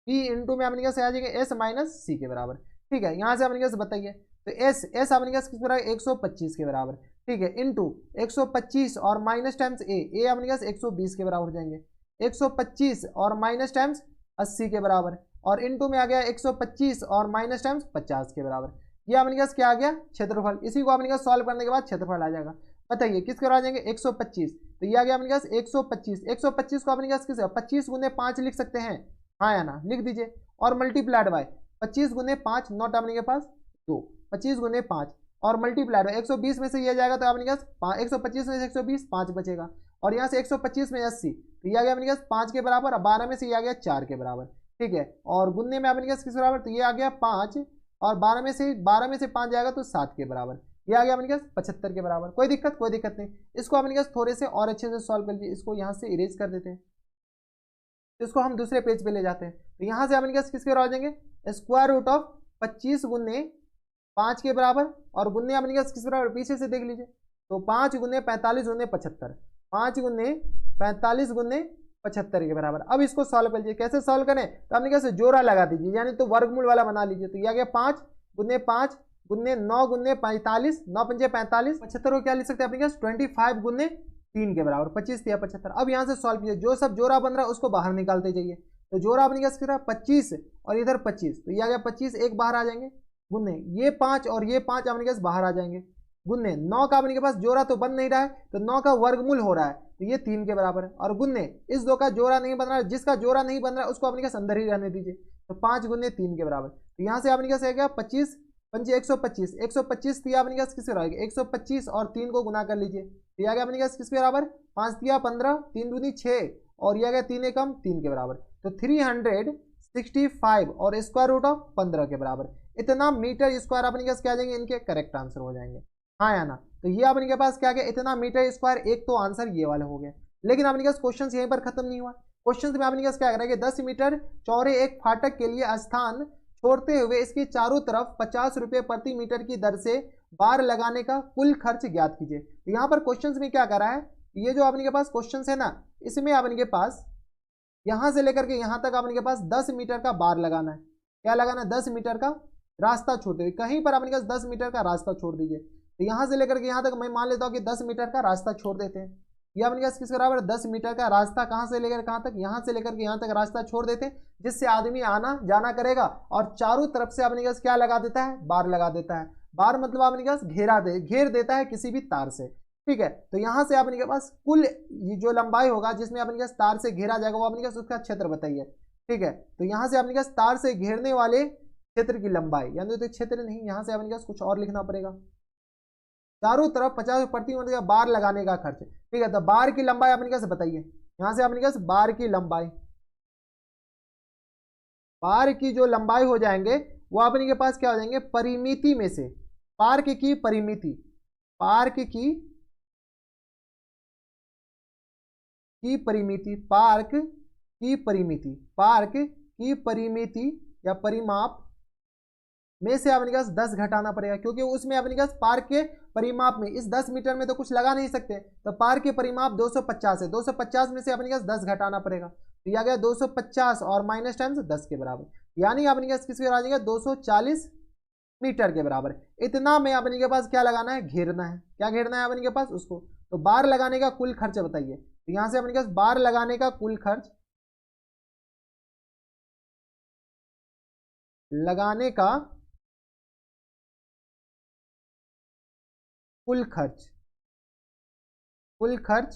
B into में अपने पास आ जाएंगे एस माइनस सी के बराबर। ठीक है, यहाँ से अपने पास बताइए तो एस एस अपने पास किस बराबर 125 के बराबर। ठीक है, इंटू 125 और माइनस टाइम्स ए अपने पास 120 के बराबर हो जाएंगे, 125 और माइनस टाइम्स 80 के बराबर, और इंटू में आ गया 125 और माइनस टाइम्स 50 के बराबर। ये अपने पास क्या आ गया, क्षेत्रफल। इसी को अपने पास सॉल्व करने के बाद क्षेत्रफल आ जाएगा। बताइए किसके बराबर आ जाएंगे 125, तो ये आ गया अपने पास 125। 125 को अपने पास किस 25 गुने 5 लिख सकते हैं, हाँ या ना, लिख दीजिए, और मल्टीप्लाइड बाय 25 गुने 5 नॉट अपने के पास 2, 25 गुने 5 और मल्टीप्लाइड बाय 120 में से ये जाएगा तो अपने पास 125 में से 120 5 बचेगा, और यहाँ से 125 में 80, तो ये आ गया अपने पास 5 के बराबर, और 12 में से ये आ गया 4 के बराबर। ठीक है, और गुन्ने में अपने पास किस बराबर, तो ये आ गया 5 और 12 में से 5 जाएगा तो 7 के बराबर, ये आ गया अपने पास 75 के बराबर। कोई दिक्कत नहीं। इसको अपने पास थोड़े से और अच्छे से सॉल्व कर लीजिए। इसको यहाँ से इरेज कर देते हैं, इसको हम दूसरे पेज पे ले जाते हैं। तो यहाँ से अपने पास किसके बराबर आ जाएंगे स्क्वायर रूट ऑफ 25 गुने 5 के बराबर, और गुन्ने अपने पास किस बराबर पीछे से देख लीजिए, तो 5 गुने 45 गुने 75, 5 गुने 45 गुने 75 के बराबर। अब इसको सॉल्व कर लीजिए। कैसे सॉल्व करें, तो अपने कैसे जोड़ा लगा दीजिए, यानी तो वर्गमूल वाला बना लीजिए। तो ये आ गया 5 गुने 5 गुने 9 गुने 45, 9 पंजे 45, 75 को क्या लिख सकते हैं अपने पास 25 गुने 3 के बराबर, 25 या 75। अब यहाँ से सॉल्व कीजिए, जो सब जोड़ा बन रहा है उसको बाहर निकालते जाइए। तो जोड़ा अपने पास कितना 25 और इधर 25, तो ये आ गया 25, एक बाहर आ जाएंगे गुन्ने, ये 5 और ये 5 अपने पास बाहर आ जाएंगे गुन्ने, 9 का अपने के पास जोड़ा तो बन नहीं रहा है, तो 9 का वर्गमूल हो रहा है, तो ये 3 के बराबर है, और गुन्ने इस 2 का जोड़ा नहीं बन रहा है, जिसका जोड़ा नहीं बन रहा है उसको अपने पास अंदर ही रहने दीजिए, तो 5 गुन्ने 3 के बराबर। तो यहाँ से अपने पास है क्या 25 पंचे 125, 125 दिया अपने पास किसके बराबर, 125 और 3 को गुना कर लीजिए, तो आ गया अपने पास किसके बराबर, 5 दिया 15, 3 दूनी 6 और ये आ गया 3 एकम 3 के बराबर, तो 365 और स्क्वायर रूट ऑफ 15 के बराबर, इतना मीटर स्क्वायर अपने पास क्या आ जाएंगे, इनके करेक्ट आंसर हो जाएंगे, हाँ या ना। तो ये अपने के पास क्या गया, इतना मीटर स्क्वायर, एक तो आंसर ये वाला हो गया। लेकिन अपने पास क्वेश्चन यहीं पर खत्म नहीं हुआ, क्वेश्चन में अपने पास क्या करेंगे, 10 मीटर चौड़े एक फाटक के लिए स्थान छोड़ते हुए इसके चारों तरफ 50 रुपये प्रति मीटर की दर से बार लगाने का कुल खर्च ज्ञात कीजिए। तो यहाँ पर क्वेश्चन में क्या करा है, ये जो अपने के पास क्वेश्चन है ना, इसमें अपने के पास यहाँ से लेकर के यहाँ तक अपने के पास 10 मीटर का बार लगाना है, क्या लगाना है, 10 मीटर का रास्ता छोड़ते हुए, कहीं पर अपने पास 10 मीटर का रास्ता छोड़ दीजिए, तो यहाँ से लेकर के यहाँ तक मैं मान लेता हूँ कि 10 मीटर का रास्ता छोड़ देते हैं, ये अपने पास किसके बराबर, 10 मीटर का रास्ता कहाँ से लेकर कहाँ तक, यहाँ से लेकर के यहाँ तक रास्ता छोड़ देते हैं, जिससे आदमी आना जाना करेगा, और चारों तरफ से अपने पास क्या लगा देता है, बार लगा देता है, बार मतलब अपने पास घेर देता है किसी भी तार से, ठीक है। तो यहाँ से अपने के पास कुल ये जो लंबाई होगा जिसमें अपने पास तार से घेरा जाएगा, वो अपने पास उसका क्षेत्र बताइए, ठीक है। तो यहाँ से अपने पास तार से घेरने वाले क्षेत्र की लंबाई, यानी तो क्षेत्र नहीं, यहाँ से अपने पास कुछ और लिखना पड़ेगा, चारों तरफ 50 प्रति मीटर का बार लगाने का खर्च, ठीक है। तो बार की लंबाई अपने पास बताइए, यहाँ से अपने पास बार की लंबाई, बार की जो लंबाई हो जाएंगे वो अपने के पास क्या हो जाएंगे, परिमिति में से, पार्क की परिमिति, पार्क की परिमिति, पार्क की परिमिति, पार्क की परिमिति या परिमाप में से अपने पास 10 घटाना पड़ेगा, क्योंकि उसमें अपने पास पार्क के परिमाप में इस 10 मीटर में तो कुछ लगा नहीं सकते, तो पार्क के परिमाप 250 है, 250 में से अपने पास 10 घटाना पड़ेगा, तो यह आ गया 250 और माइनस टाइम्स 10 के बराबर, यानी अपने पास किसके बराबर आ जाएगा, 240 मीटर के बराबर। इतना में अपने के पास क्या लगाना है, घेरना है, क्या घेरना है अपने के पास उसको, तो बार लगाने का कुल खर्च बताइए, तो यहां से अपने पास बार लगाने का कुल खर्च, लगाने का कुल खर्च, कुल खर्च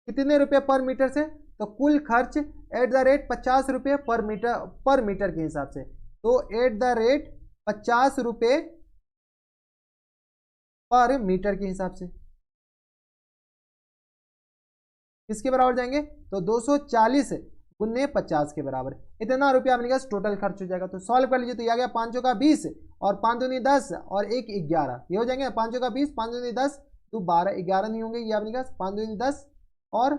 कितने रुपए पर मीटर से, तो कुल खर्च एट द रेट 50 रुपये पर मीटर के हिसाब से, तो एट द रेट 50 रुपये पर मीटर के हिसाब से किसके बराबर जाएंगे, तो 240 गुने 50 के बराबर, इतना रुपया अपने पास टोटल खर्च हो जाएगा। तो सॉल्व कर लीजिए, तो ये आ गया 5 का 20 और 5 दूनी 10 और 1 11, ये हो जाएंगे 5 का 20, 5 दूनी 10 2 12, 11 नहीं होंगे, ये अपने पास 5 दूनी 10 और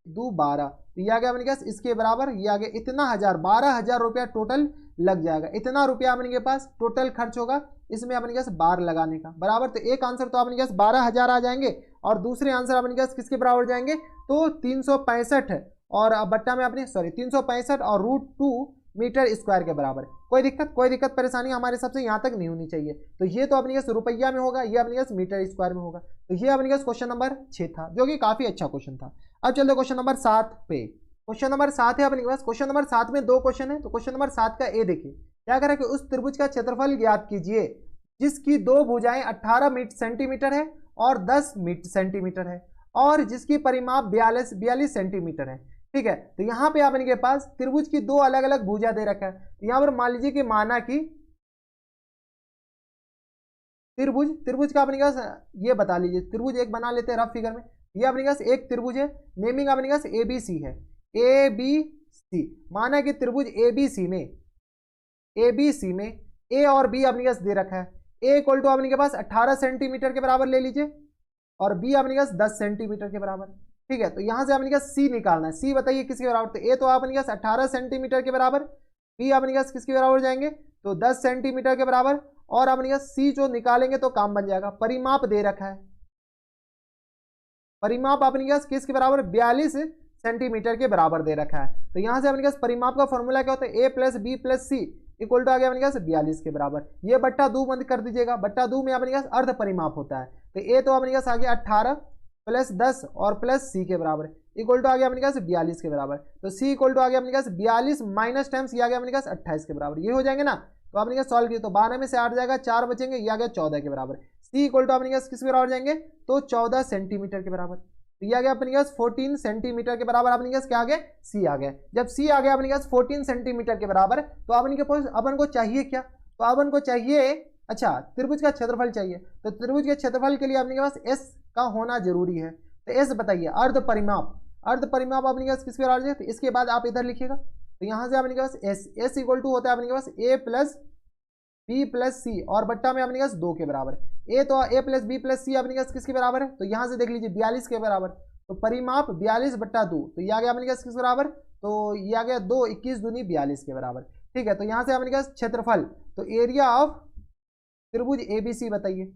2 12, तो ये आ गया अपने पास इसके बराबर, ये आ गया इतना 12,000 रुपया टोटल लग जाएगा, इतना रुपया अपने के पास टोटल खर्च होगा इसमें अपने पास बार लगाने का बराबर। तो एक आंसर तो अपने पास 12,000 आ जाएंगे और दूसरे आंसर अपने पास किसके बराबर जाएंगे, तो 365 और बट्टा में अपने 365 और √2 मीटर स्क्वायर के बराबर। कोई दिक्कत परेशानी हमारे हिसाब से यहाँ तक नहीं होनी चाहिए। तो ये तो अपने पास रुपया में होगा, ये अपने पास मीटर स्क्वायर में होगा। तो ये अपने पास क्वेश्चन नंबर 6 था, जो कि काफी अच्छा क्वेश्चन था। अब चलते क्वेश्चन नंबर 7 पे। क्वेश्चन नंबर 7 है अपने पास। क्वेश्चन नंबर 7 में 2 क्वेश्चन है। तो क्वेश्चन नंबर 7 का ए देखिए, क्या करें कि उस त्रिभुज का क्षेत्रफल ज्ञात कीजिए जिसकी 2 भुजाएं 18 सेंटीमीटर है और 10 सेंटीमीटर है और जिसकी परिमाप 42 सेंटीमीटर है। ठीक है, तो यहाँ पे आप इनके पास त्रिभुज की 2 अलग अलग भुजा दे रखा है। तो यहाँ पर मान लीजिए कि माना कि त्रिभुज का अपने पास ये बता लीजिए, त्रिभुज एक बना लेते हैं रफ फिगर में। ये अपने पास एक त्रिभुज है, नेमिंग अपने पास ABC है, ABC। माना कि त्रिभुज ABC में A और B अपने पास दे रखा है। A इक्वल टू अपने के पास 18 सेंटीमीटर के बराबर ले लीजिए और B अपने पास 10 सेंटीमीटर के बराबर। ठीक है, तो यहां से अपने पास C निकालना है। C बताइए किसके बराबर, तो A तो अपने पास 18 सेंटीमीटर के बराबर, B अपने पास किसके बराबर जाएंगे, तो 10 सेंटीमीटर के बराबर, और अपने पास C जो निकालेंगे तो काम बन जाएगा। परिमाप दे रखा है, परिमाप अपने पास किसके बराबर, 42 सेंटीमीटर के बराबर दे रखा है। तो यहां से अपने पास परिमाप का फॉर्मूला क्या होता है, A plus B plus C equal to आ गया अपने पास 42 के बराबर। ये बट्टा 2 बंद कर दीजिएगा, बट्टा 2 में अपने पास अर्ध परिमाप होता है। तो A तो अपने पास आ गया 18 प्लस 10 और प्लस C के बराबर। इक्वल टू आ गया अपने पास 42 के बराबर। तो सी इक्वल टू आ गया अपने पास 42 माइनस टाइम्स ये आ गया अपने पास 28 के बराबर। ये हो जाएंगे ना, तो आपने क्या सॉल्व किया तो 12 में से 8 जाएगा, 4 बचेंगे, ये आ गया 14 के बराबर। सी इक्वल टू अपने पास किस बराबर जाएंगे तो 14 सेंटीमीटर के बराबर। तो ये आ गया अपने पास 14 सेंटीमीटर के बराबर। अपने पास क्या आ गया सी आ गया। जब सी आ गया अपने पास 14 सेंटीमीटर के बराबर, तो अपन को चाहिए क्या, तो अपन को चाहिए अच्छा त्रिभुज का क्षेत्रफल चाहिए। तो त्रिभुज के क्षेत्रफल के लिए अपने पास एस का होना जरूरी है। तो एस बताइए अर्ध परिमाप, अर्ध परिमाप अपने पास किसके बराबर है, तो इसके बाद आप इधर लिखिएगा। तो यहाँ से अपने पास एस इक्वल टू होता है अपने पास A plus B plus C और बट्टा में अपने पास 2 के बराबर। ए तो ए प्लस बी प्लस सी अपने पास किसके बराबर है, तो यहाँ से देख लीजिए 42 के बराबर। तो परिमाप 42 बट्टा 2, तो ये आ गया अपने पास किस बराबर, तो ये आ गया 2, 21 दूनी 42 के बराबर। ठीक है, तो यहाँ से अपने पास क्षेत्रफल, तो एरिया ऑफ त्रिभुज एबीसी बताइए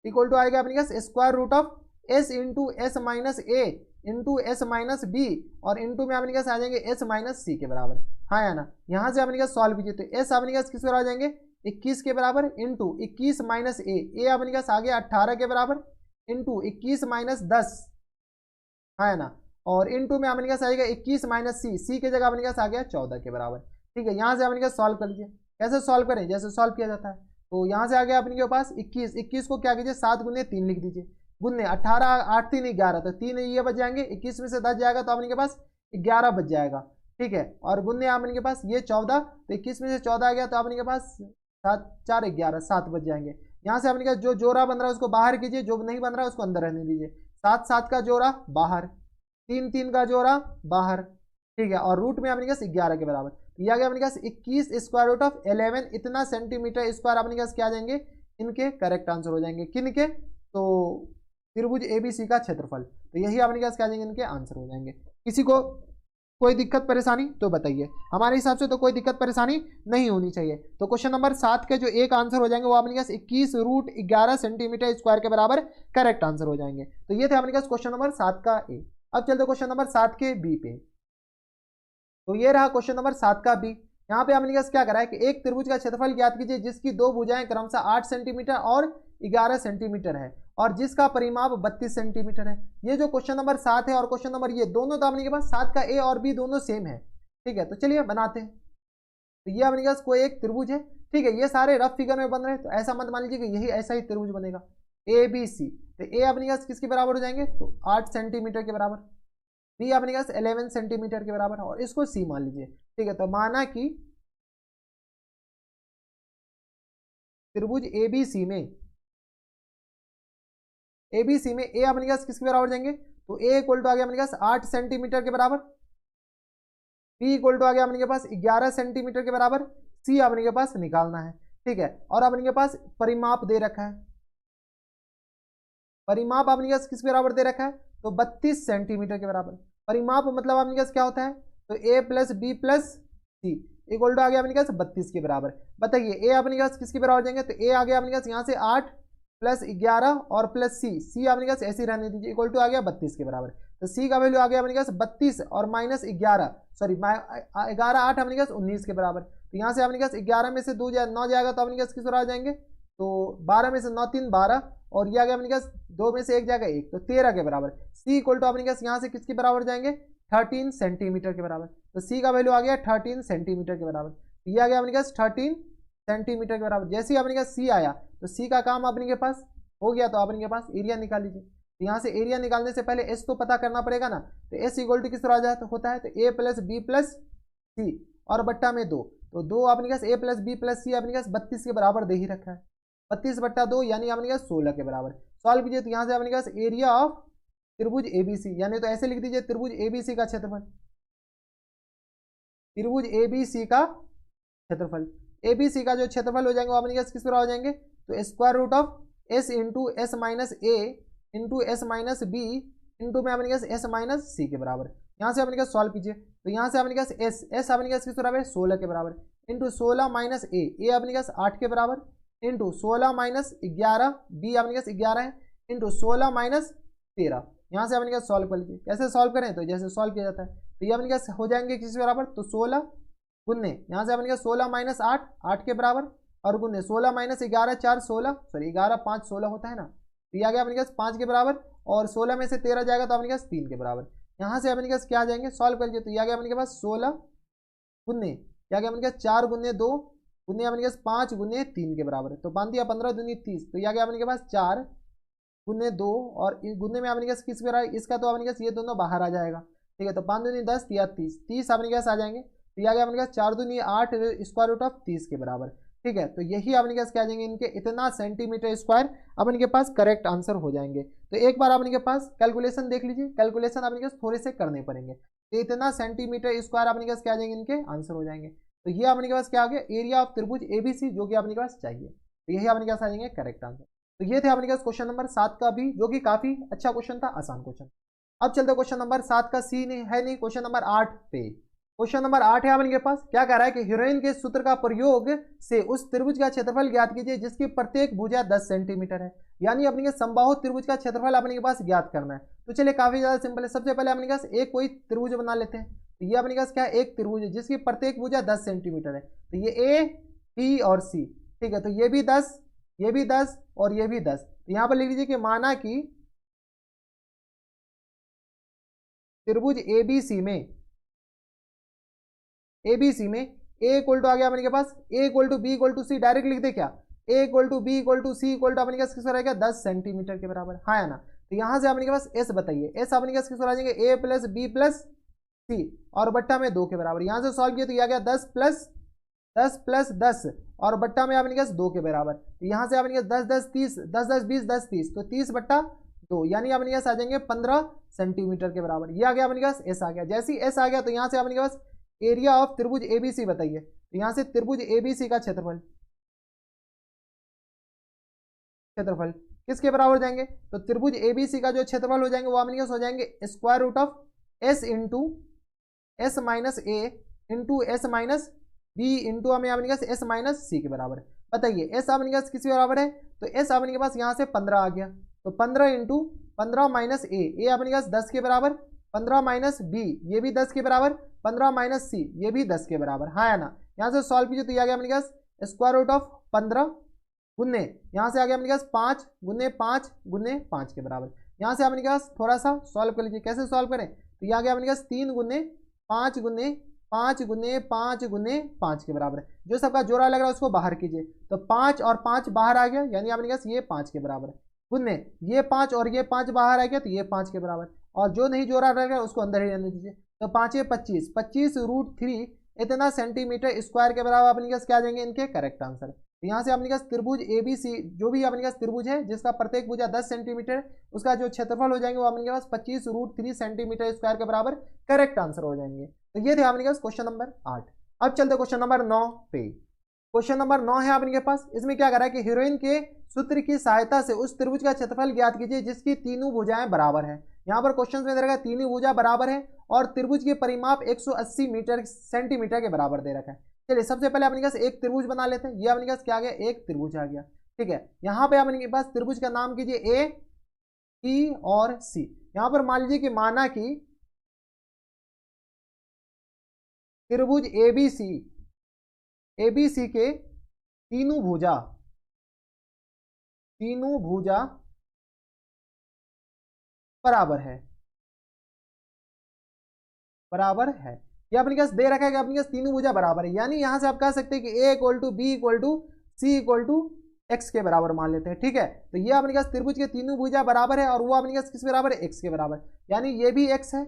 इक्वल टू आएगा अपने पास square root of S into S minus A into S minus B और इंटू में अपने पास आ जाएंगे एस माइनस सी के बराबर। हाँ या ना, यहाँ से अपने पास सॉल्व कीजिए तो एस अपने पास किस बराबर आ जाएंगे 21 के बराबर इंटू 21 माइनस ए अपने पास आ गया 18 के बराबर इंटू 21 माइनस 10, हाँ ना, और इंटू में अपने पास आएगा 21 माइनस सी के जगह अपने पास आ गया 14 के बराबर। ठीक है, यहाँ से अपने पास सॉल्व कर लीजिए। कैसे सॉल्व करें, जैसे सॉल्व किया जाता है। तो यहाँ से आ गया अपने के पास 21 को क्या कीजिए 7 गुने 3 लिख दीजिए, गुने 18 8 3 11, तो 3 ये बच जाएंगे, 21 में से 10 जाएगा तो अपने के पास 11 बच जाएगा। ठीक है, और गुन्ने अपने के पास ये 14, तो 21 में से 14 आ गया तो अपने के पास 7 4 11 7 बच जाएंगे। यहाँ से अपने के जो जोड़ा बन रहा है उसको बाहर कीजिए, जो नहीं बन रहा है उसको अंदर रहने दीजिए। 7 7 का जोड़ा बाहर, 3 3 का जोड़ा बाहर। ठीक है, और रूट में अपने पास 11 के बराबर। यह आ गया अपने पास 21 स्क्वायर रूट ऑफ 11 इतना सेंटीमीटर स्क्वायर अपने पास क्या आ जाएंगे, इनके करेक्ट आंसर हो जाएंगे। किन के, तो त्रिभुज एबीसी का क्षेत्रफल। तो यही अपने पास क्या आ जाएंगे, इनके आंसर हो जाएंगे। किसी को कोई दिक्कत परेशानी तो बताइए, हमारे हिसाब से तो कोई दिक्कत परेशानी नहीं होनी चाहिए। तो क्वेश्चन नंबर 7 के जो एक आंसर हो जाएंगे वो अपने पास 21 रूट 11 सेंटीमीटर स्क्वायर के बराबर करेक्ट आंसर हो जाएंगे। तो ये थे अपने पास क्वेश्चन नंबर 7 का ए। अब चलते क्वेश्चन नंबर 7 के बी पे। तो ये रहा क्वेश्चन नंबर 7 का बी। यहाँ पे हमने क्या करा है कि एक त्रिभुज का क्षेत्रफल ज्ञात कीजिए जिसकी दो भुजाएं क्रमशः 8 सेंटीमीटर और 11 सेंटीमीटर है और जिसका परिमाप 32 सेंटीमीटर है। ये जो क्वेश्चन नंबर 7 है और क्वेश्चन नंबर ये दोनों तो अपने के पास 7 का ए और बी दोनों सेम है। ठीक है, तो चलिए बनाते हैं। तो ये अपने पास कोई एक त्रिभुज है। ठीक है, ये सारे रफ फिगर में बन रहे हैं, तो ऐसा मत मान लीजिए कि यही ऐसा ही त्रिभुज बनेगा ए बी सी। तो ए अपने पास किसके बराबर हो जाएंगे, तो 8 सेंटीमीटर के बराबर, बी अपने पास 11 सेंटीमीटर के बराबर और इसको सी मान लीजिए। ठीक है, तो माना कि त्रिभुज एबीसी में ए अपने पास किसके बराबर जाएंगे, तो ए इक्वल टू आ गया अपने पास 8 सेंटीमीटर के बराबर, बी इक्वल टू आ गया अपने के पास 11 सेंटीमीटर के बराबर, सी अपने के पास निकालना है। ठीक है, और अपने के पास परिमाप दे रखा है, परिमाप अपने पास किस बराबर दे रखा है, तो 32 सेंटीमीटर के बराबर। परिमाप मतलब अपने पास क्या होता है, तो A plus B plus C equal to आ गया अपने पास 32 के बराबर। बताइए ए अपने पास किसके बराबर जाएंगे, तो ए आ गया अपने पास यहाँ से 8 प्लस 11 और प्लस सी अपने पास ऐसे ही रहने दीजिए, इक्वल टू आ गया 32 के बराबर। तो सी का वैल्यू आ गया अपने पास 32 और माइनस 11, सॉरी 11 8 अपने पास 19 के बराबर। तो यहाँ से अपने पास 11 में से 2 9 जाएगा तो अपने पास किस बराबर जाएंगे, तो 12 में से 9 3 12 और ये आ गया अपने पास 2 में से 1 जाएगा 1, तो 13 के बराबर। सी इक्वल टू अपने पास यहाँ से किसके बराबर जाएंगे, 13 सेंटीमीटर के बराबर। तो सी का वैल्यू आ गया 13 सेंटीमीटर के बराबर। तो ये आ गया अपने पास 13 सेंटीमीटर के बराबर। जैसे ही अपने पास सी आया तो सी का काम अपने के पास हो गया, तो अपने के पास एरिया निकाल लीजिए। तो यहाँ से एरिया निकालने से पहले एस तो पता करना पड़ेगा ना, तो एस इक्वल टू किस तरह होता है, तो A plus B plus C और बट्टा में 2, तो 2 अपने पास ए प्लस बी प्लस सी अपने पास 32 के बराबर दे ही रखा है, 32 बट्टा 2 यानी अपने पास 16 के बराबर। सॉल्व कीजिए तो यहाँ से अपने पास एरिया ऑफ त्रिभुज एबीसी, यानी तो ऐसे लिख दीजिए त्रिभुज एबीसी का क्षेत्रफल, त्रिभुज एबीसी का क्षेत्रफल। एबीसी का जो क्षेत्रफल हो जाएंगे वो अपने पास किस तरह हो जाएंगे, तो square root of S into S minus A into S minus B into में अपने पास एस माइनस सी के बराबर। यहाँ से अपने पास सॉल्व कीजिए तो यहाँ से अपने पास एस अपने पास किस बराबर है, 16 के बराबर इंटू 16 माइनस ए अपने पास 8 के बराबर इंटू 16 माइनस 11 बी अपने पास 11 है इंटू 16 माइनस 13। यहाँ से अपने पास सॉल्व कर लीजिए। कैसे सॉल्व करें, तो जैसे सॉल्व किया जाता है तो ये अपने पास हो जाएंगे किस बराबर, तो 16 गुन्ने यहाँ से अपने पास 16 माइनस 8 8 के बराबर और गुन्ने 16 माइनस 11 4 16, सॉरी 11 5 16 होता है ना, तो ये आ गया अपने पास 5 के बराबर, और 16 में से 13 जाएगा तो अपने पास 3 के बराबर। यहाँ से अपने पास क्या आ जाएंगे, सॉल्व कर लीजिए, तो ये आ गया अपने पास 16 गुन्ने, क्या गया अपने पास 4 गुन्ने 2 गुन्ने अपने पास 5 गुन्ने 3 के बराबर है, तो बांध दिया 15 दूनी 30, तो ये आ गया अपने पास 4 गुन्ने 2, और गुन्ने में अपने पास किस पर है, इसका तो अपने पास ये दोनों बाहर आ जाएगा, ठीक है, तो 5 दूनी 10 या 30, 30 अपने पास आ जाएंगे, तो ये आ गया अपने पास 4 दूनी 8 स्क्वायर रूट ऑफ 30 के बराबर, ठीक है, तो यही अपने पास क्या आ जाएंगे, इनके इतना सेंटीमीटर स्क्वायर अब इनके पास करेक्ट आंसर हो जाएंगे। तो एक बार अपने पास कैलकुलेशन देख लीजिए, कैलकुलेशन अपने पास थोड़े से करने पड़ेंगे, तो इतना सेंटीमीटर स्क्वायर अपने पास क्या आ जाएंगे, इनके आंसर हो जाएंगे। तो ये अपने पास क्या आ गया, एरिया ऑफ त्रिभुज एबीसी, जो कि अपने पास चाहिए, तो यही अपने पास आ जाएंगे करेक्ट आंसर। तो ये थे अपने पास क्वेश्चन नंबर 7 का भी, जो कि काफी अच्छा क्वेश्चन था, आसान क्वेश्चन। अब चलते क्वेश्चन नंबर 7 का सी नहीं है, नहीं, क्वेश्चन नंबर 8 पे। क्वेश्चन नंबर 8 है अपने पास, क्या कह रहा है कि हीरोइन के सूत्र का प्रयोग से उस त्रिभुज का क्षेत्रफल ज्ञात कीजिए जिसकी प्रत्येक भुजा 10 सेंटीमीटर है, यानी अपने के समबाहु त्रिभुज का क्षेत्रफल अपने के पास ज्ञात करना है। तो चलिए काफी ज्यादा सिंपल है, सबसे पहले अपने पास एक कोई त्रिभुज बना लेते हैं, तो ये अपने पास क्या है, एक त्रिभुज है जिसकी प्रत्येक भुजा 10 सेंटीमीटर है, तो ये ए बी और सी, ठीक है, तो ये भी 10, ये भी 10 और ये भी 10, तो यहां पर लिख लीजिए कि माना कि त्रिभुज एबीसी में ए इक्वल टू आ गया अपने के पास, A equal to B equal to C, direct लिख दे क्या, A equal to B equal to C equal to अपने के पास किस रहेगा 10 सेंटीमीटर के बराबर, हाँ है ना। तो यहां से अपने के पास एस बताइए, एस अपने के पास किस आ जाएंगे, A plus B plus C और बट्टा में 2 के बराबर, यहां से सॉल्व किया तो ये आ गया 10 प्लस 10 और बट्टा में अपने के पास 2 के बराबर, तो यहां से अपने के पास 10 10 30 10 10 20 10 30, तो 30 बट्टा 2, यानी अपने पास आ जाएंगे 15 सेंटीमीटर के बराबर। ये आ गया अपने पास एस आ गया, जैसे ही एस आ गया तो यहां से अपने के पास एरिया ऑफ त्रिभुज एबीसी बताइए, तो यहां से त्रिभुज एबीसी का क्षेत्रफल किसके बराबर हो जाएंगे, तो त्रिभुज एबीसी का जो क्षेत्रफल हो जाएंगे वो अपने पास हो जाएंगे square root of S into S minus A into S minus B into हमें अपने पास एस माइनस सी के बराबर। बताइए एस अपने पास किसके बराबर है, तो एस अपने के पास यहाँ से 15 आ गया, तो 15 इंटू 15 माइनस ए अपने पास 10 के बराबर, 15 माइनस बी ये भी 10 के बराबर, 15 माइनस सी ये भी 10 के बराबर, हाँ है ना। यहाँ से सॉल्व कीजिए तो ये आ गया अपने पास स्क्वायर रूट ऑफ 15 गुन्ने, यहाँ से आ गया अपने पास 5 गुन्ने 5 गुन्ने 5 के बराबर। यहाँ से अपने पास थोड़ा सा सॉल्व कर लीजिए, कैसे सॉल्व करें, तो ये आ गया अपने पास 3 गुन्ने 5 गुन्ने 5 गुन्ने 5 गुन्ने 5 के बराबर। जो सबका जोड़ा लग रहा है उसको बाहर कीजिए, तो 5 और 5 बाहर आ गया, यानी अपने पास ये 5 के बराबर है, गुन्ने ये 5 और ये 5 बाहर आ गया तो ये 5 के बराबर, और जो नहीं जोड़ा लग रहा है उसको अंदर ही रहने दीजिए, तो 5 25 25√3 इतना सेंटीमीटर स्क्वायर के बराबर अपने पास क्या आ जाएंगे इनके करेक्ट आंसर। तो यहाँ से अपने पास त्रिभुज एबीसी जो भी अपने पास त्रिभुज है जिसका प्रत्येक भुजा 10 सेंटीमीटर, उसका जो क्षेत्रफल हो जाएंगे वो अपने पास 25√3 सेंटीमीटर स्क्वायर के बराबर करेक्ट आंसर हो जाएंगे। तो ये थे अपने पास क्वेश्चन नंबर 8। अब चलते क्वेश्चन नंबर 9 पे। क्वेश्चन नंबर 9 है अपने पास, इसमें क्या कर रहा है कि हीरोइन के सूत्र की सहायता से उस त्रिभुज का क्षेत्रफल ज्ञात कीजिए जिसकी तीनों भुजाएं बराबर है। यहाँ पर क्वेश्चन में दे रखा है तीनों भुजा बराबर है और त्रिभुज के परिमाप 180 सेंटीमीटर के बराबर दे रखा है। चलिए सबसे पहले अपने पास एक त्रिभुज बना लेते हैं, ये अपने पास क्या आ गया, एक त्रिभुज आ गया, ठीक है। यहाँ पे अपने पास त्रिभुज का नाम कीजिए ए बी और सी। यहाँ पर मान लीजिए कि माना कि त्रिभुज एबीसी के तीनों भुजा बराबर है ये अपने पास दे रखा है कि अपने पास तीनों भुजा बराबर है, यानी यहां से आप कह सकते हैं कि A equal to B equal to C equal to X के बराबर मान लेते हैं, ठीक है। तो ये अपने पास त्रिभुज के तीनों भुजा बराबर है और वो अपने पास किस बराबर है, एक्स के बराबर, यानी ये भी एक्स है,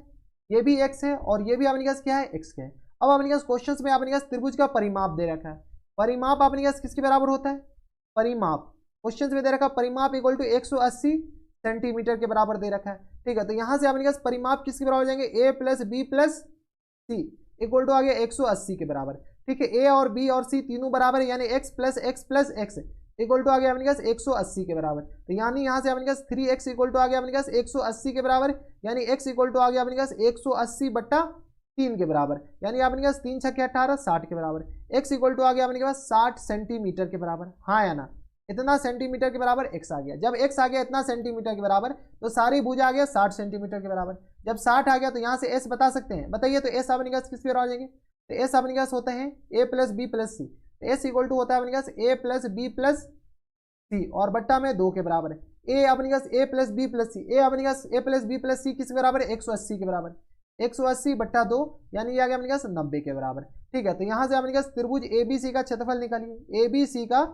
ये भी एक्स है और ये भी अपने पास क्या है, एक्स के है। अब अपने पास क्वेश्चन में अपने पास त्रिभुज का परिमाप दे रखा है, परिमाप अपने पास किसके बराबर होता है, परिमाप क्वेश्चन में दे रखा है परिमाप इक्वल टू 180 सेंटीमीटर के बराबर दे रखा है, ठीक है। तो यहां से अपने पास परिमाप किसके बराबर हो जाएंगे, A plus B plus C equal to आ गया 180 के बराबर, ठीक है। ए और बी और सी तीनों बराबर है, यानी X plus X equal to आ गया अपने पास 180 के बराबर। तो यानी यहाँ से अपने पास 3x इक्वल टू आ गया अपने पास 180 के बराबर, यानी x इक्वल टू आ गया अपने पास 180/3 के बराबर, यानी अपने पास 3 छक्के 18 60 के बराबर। x इक्वल टू आ गया अपने पास 60 सेंटीमीटर के बराबर, हाँ या ना, इतना सेंटीमीटर के बराबर x आ गया। जब x आ गया इतना सेंटीमीटर के बराबर तो सारी भुजा आ गया 60 सेंटीमीटर के बराबर। जब 60 आ गया तो यहाँ से s बता सकते हैं, बताइए। तो s अपने पास किस पे आ जाएंगे, तो s अपने पास होते हैं a plus B plus C, S equal to होता है अपने पास A plus B plus C और बट्टा में 2 के बराबर है। ए अपने पास A plus B plus C, ए अपने पास A plus B plus C किसके बराबर है 180 के बराबर, 180 बट्टा 2 यानी ये आ गया अपने पास 90 के बराबर। ठीक है, तो यहां से अपने पास त्रिभुज एबीसी का क्षेत्रफल निकालिए, एबीसी का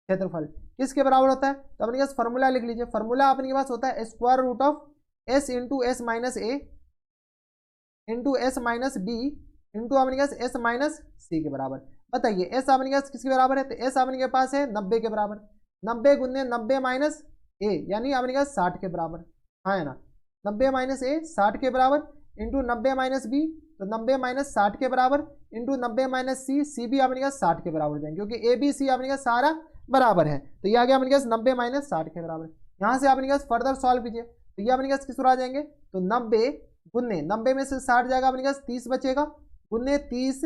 क्षेत्रफल किसके बराबर होता है, तो अपने पास फॉर्मूला लिख लीजिए, फॉर्मूला अपने पास होता है square root of S into S minus A into S minus B into अपने पास एस माइनस सी के बराबर। बताइए एस अपने पास किसके बराबर है, तो एस अपने के पास है 90 के बराबर, 90 गुने 90 माइनस ए यानी अपने पास 60 के बराबर, हाँ है ना, 90 माइनस ए 60 के बराबर इंटू 90 माइनस बी तो 90 माइनस 60 के बराबर इंटू 90 माइनस सी, सी भी अपने पास 60 के बराबर हो जाएंगे क्योंकि ए बी सी अपने पास सारा बराबर है, तो ये आ गया अपने पास 90 माइनस 60 के बराबर। यहाँ से अपने पास फर्दर सॉल्व कीजिए तो ये अपने पास किस आ जाएंगे, तो 90 गुन्ने 90 में से 60 जाएगा अपने पास 30 बचेगा, गुन्ने 30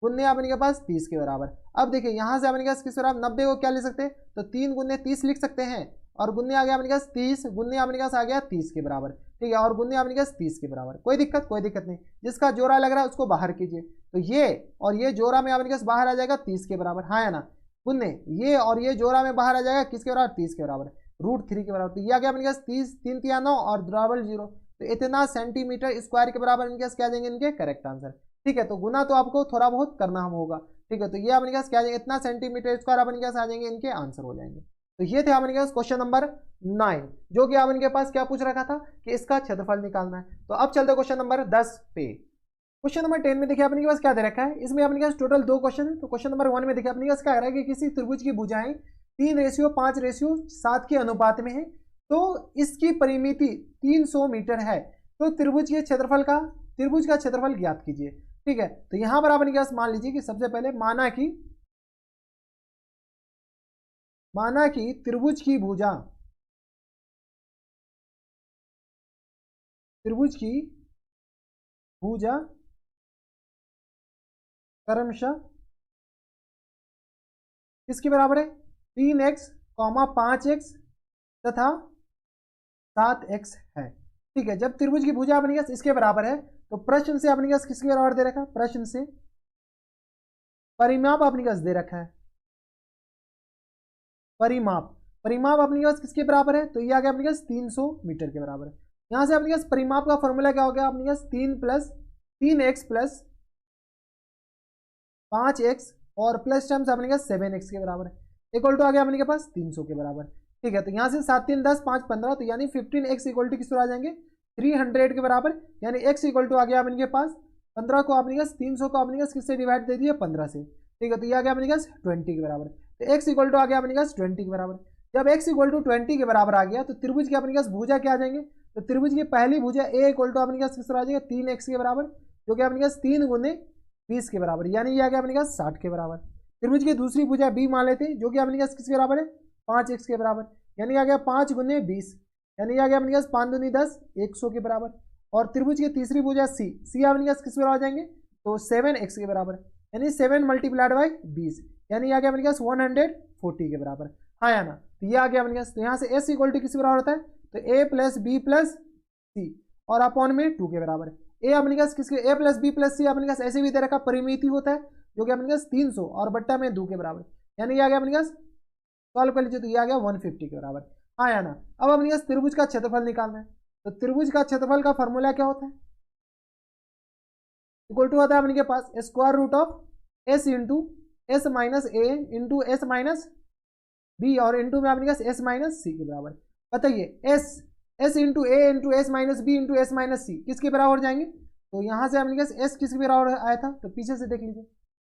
गुन्ने अपने के पास 30 के बराबर। अब देखिए यहाँ से अपने पास किस बराबर 90 को क्या लिख सकते हैं, तो 3 गुन्ने 30 लिख सकते हैं और गुन्ने आ गया अपने पास 30, गुन्ने अपने पास आ गया 30 के बराबर। ठीक है, और गुन्ने अपने पास 30 के बराबर, कोई दिक्कत नहीं, जिसका जोड़ा लग रहा है उसको बाहर कीजिए, तो ये और ये जोड़ा में अपने पास बाहर आ जाएगा 30 के बराबर, हाँ है ना, गुन्ने ये और ये जोड़ा में बाहर आ जाएगा किसके बराबर 30 के बराबर, √3 के बराबर। तो ये आ गया अपने पास 30, 3 3 9 और डबल 0, तो इतना सेंटीमीटर स्क्वायर के बराबर इनके पास क्या आ जाएंगे इनके करेक्ट आंसर। ठीक है, तो गुना तो आपको थोड़ा बहुत करना हम होगा। ठीक है, तो ये अपने पास क्या आ जाएंगे, इतना सेंटीमीटर स्क्वायर अपने पास आ जाएंगे, इनके आंसर हो जाएंगे। तो ये थे अपने पास क्वेश्चन नंबर 9 जो कि आप इनके पास क्या पूछ रखा था कि इसका क्षेत्रफल निकालना है। तो अब चलते क्वेश्चन नंबर 10 पे। क्वेश्चन नंबर 10 में देखिए अपने पास क्या दे रखा है, इसमें अपने पास टोटल 2 क्वेश्चन है। तो क्वेश्चन नंबर 1 में देखिए अपने पास क्या आ रहा है कि किसी त्रिभुज की भुजाएं 3:5:7 के अनुपात में है, तो इसकी परिमिति 300 मीटर है, तो त्रिभुज के क्षेत्रफल का त्रिभुज का क्षेत्रफल ज्ञात कीजिए। ठीक है, तो यहां पर अपने पास मान लीजिए कि सबसे पहले माना कि त्रिभुज की भुजा क्रमशः किसके बराबर है 3x, 5x तथा 7x है। ठीक है, जब त्रिभुज की भुजा अपने पास इसके बराबर है तो प्रश्न से अपने पास किसके बराबर दे रखा है, प्रश्न से परिमाप अपने पास दे रखा है, परिमाप अपने पास किसके बराबर है, तो ये आ गया अपने पास 300 मीटर के बराबर है। यहां से अपने पास परिमाप का फॉर्मूला क्या हो गया अपने पास 3x प्लस 5x और प्लस टर्म्स अपने पास 7x के बराबर है, इक्वल टू आ गया अपने पास 300 के बराबर। ठीक है, तो यहाँ से 7 3 10 5 15 तो यानी 15x इक्वल टू किस आ जाएंगे 300 के बराबर, यानी x इक्वल टू आ गया अपने पास 15 को अपने पास 300 को अपने पास किससे डिवाइड दे दिया 15 से। ठीक है, तो ये आ गया अपने पास 20 के बराबर, तो x इक्वल टू आ गया अपने पास 20 के बराबर। जब x इक्वल टू 20 के बराबर आ गया तो त्रिभुज के अपने पास भुजा क्या आ जाएंगे, तो त्रिभुज की पहली भुजा a इक्वल टू अपने पास किस आ जाएगा 3x के बराबर, जो कि अपने पास 3 गुने 20 के बराबर, यानी ये आ गया अपने पास 60 के बराबर। त्रिभुज की दूसरी भुजा b मान लेते हैं जो कि अपने पास किसके बराबर है 5x के बराबर, यानी आ गया 5 गुने 20, यानी आ गया अपने पास 5 दूनी 10 100 के बराबर। और त्रिभुज की तीसरी भुजा c अपने पास किस बराबर आ जाएंगे, तो 7x के बराबर, यानी 7 मल्टीप्लाइड बाई 20, यानी आ गया अपने पास 140 के बराबर, हाँ या ना। तो ये आ गया अपने पास, तो यहाँ से s इक्वल टू किस बराबर होता है, तो a plus B plus C और अपॉन में 2 के बराबर। a अपने पास किसके a प्लस बी प्लस सी अपने पास ऐसे भी दे रखा परिमिति होता है जो कि अपने पास 300 और बट्टा में 2 के बराबर, यानी ये आ गया अपने पास सॉल्व कर लीजिए तो ये आ गया 150 के बराबर, हाँ या ना। अब अपने पास त्रिभुज का क्षेत्रफल निकालना है, तो त्रिभुज का क्षेत्रफल का फॉर्मूला क्या होता है, इक्वल टू होता है अपने के पास square root of s into S minus A into S minus B और इंटू में अपने पास एस माइनस सी के बराबर। बताइए S into A into S minus B into S minus C किसके बराबर हो जाएंगे, तो यहाँ से अपने पास एस किसके बराबर आया था, तो पीछे से देख लीजिए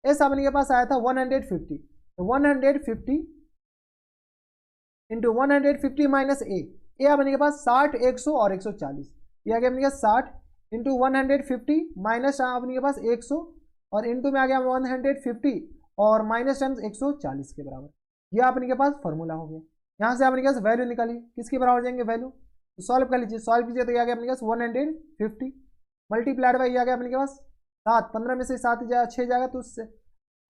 एस अपने के पास आया था 150, तो 150 इंटू 150 माइनस ए अपने के पास 60 100 और 140, ये आ गया अपने के पास 60 इंटू 150 माइनस अपने के पास 100 और इंटू में आ गया 150 और माइनस टाइम्स 140 के बराबर। ये आपने के पास फॉर्मूला हो गया। यहाँ से आपने के पास वैल्यू निकालिए किसके बराबर जाएंगे वैल्यू, तो सॉल्व कर लीजिए, सॉल्व कीजिए तो ये आ गया अपने पास 150 मल्टीप्लाइड बाई ये आ गया अपने के पास 7, 15 में से 7 जाएगा 6 जाएगा तो उससे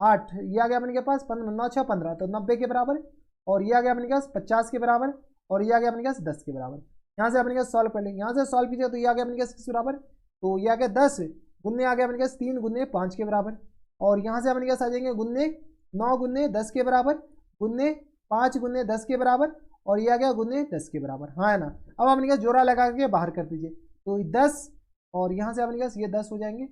8, ये आ गया अपने के पास 9 6 15 तो 90 के बराबर, और ये आ गया अपने के पास 50 के बराबर, और ये आ गया अपने के पास 10 के बराबर। यहाँ से अपने के पास सॉल्व कर लेंगे, यहाँ से सॉल्व कीजिए तो ये आ गया अपने के पास किस बराबर, तो ये आ गया 10 गुन्ने आ गया अपने के पास 3 गुन्ने 5 के बराबर, और यहाँ से अपने के पास आ जाएंगे गुन्ने 9 गुन्ने 10 के बराबर गुन्ने 5 गुने 10 के बराबर, और ये आ गया गुने 10 के बराबर, हाँ है ना। अब आपने कहा जोड़ा लगा के बाहर कर दीजिए, तो 10 और यहाँ से आपने कहा ये 10 हो जाएंगे,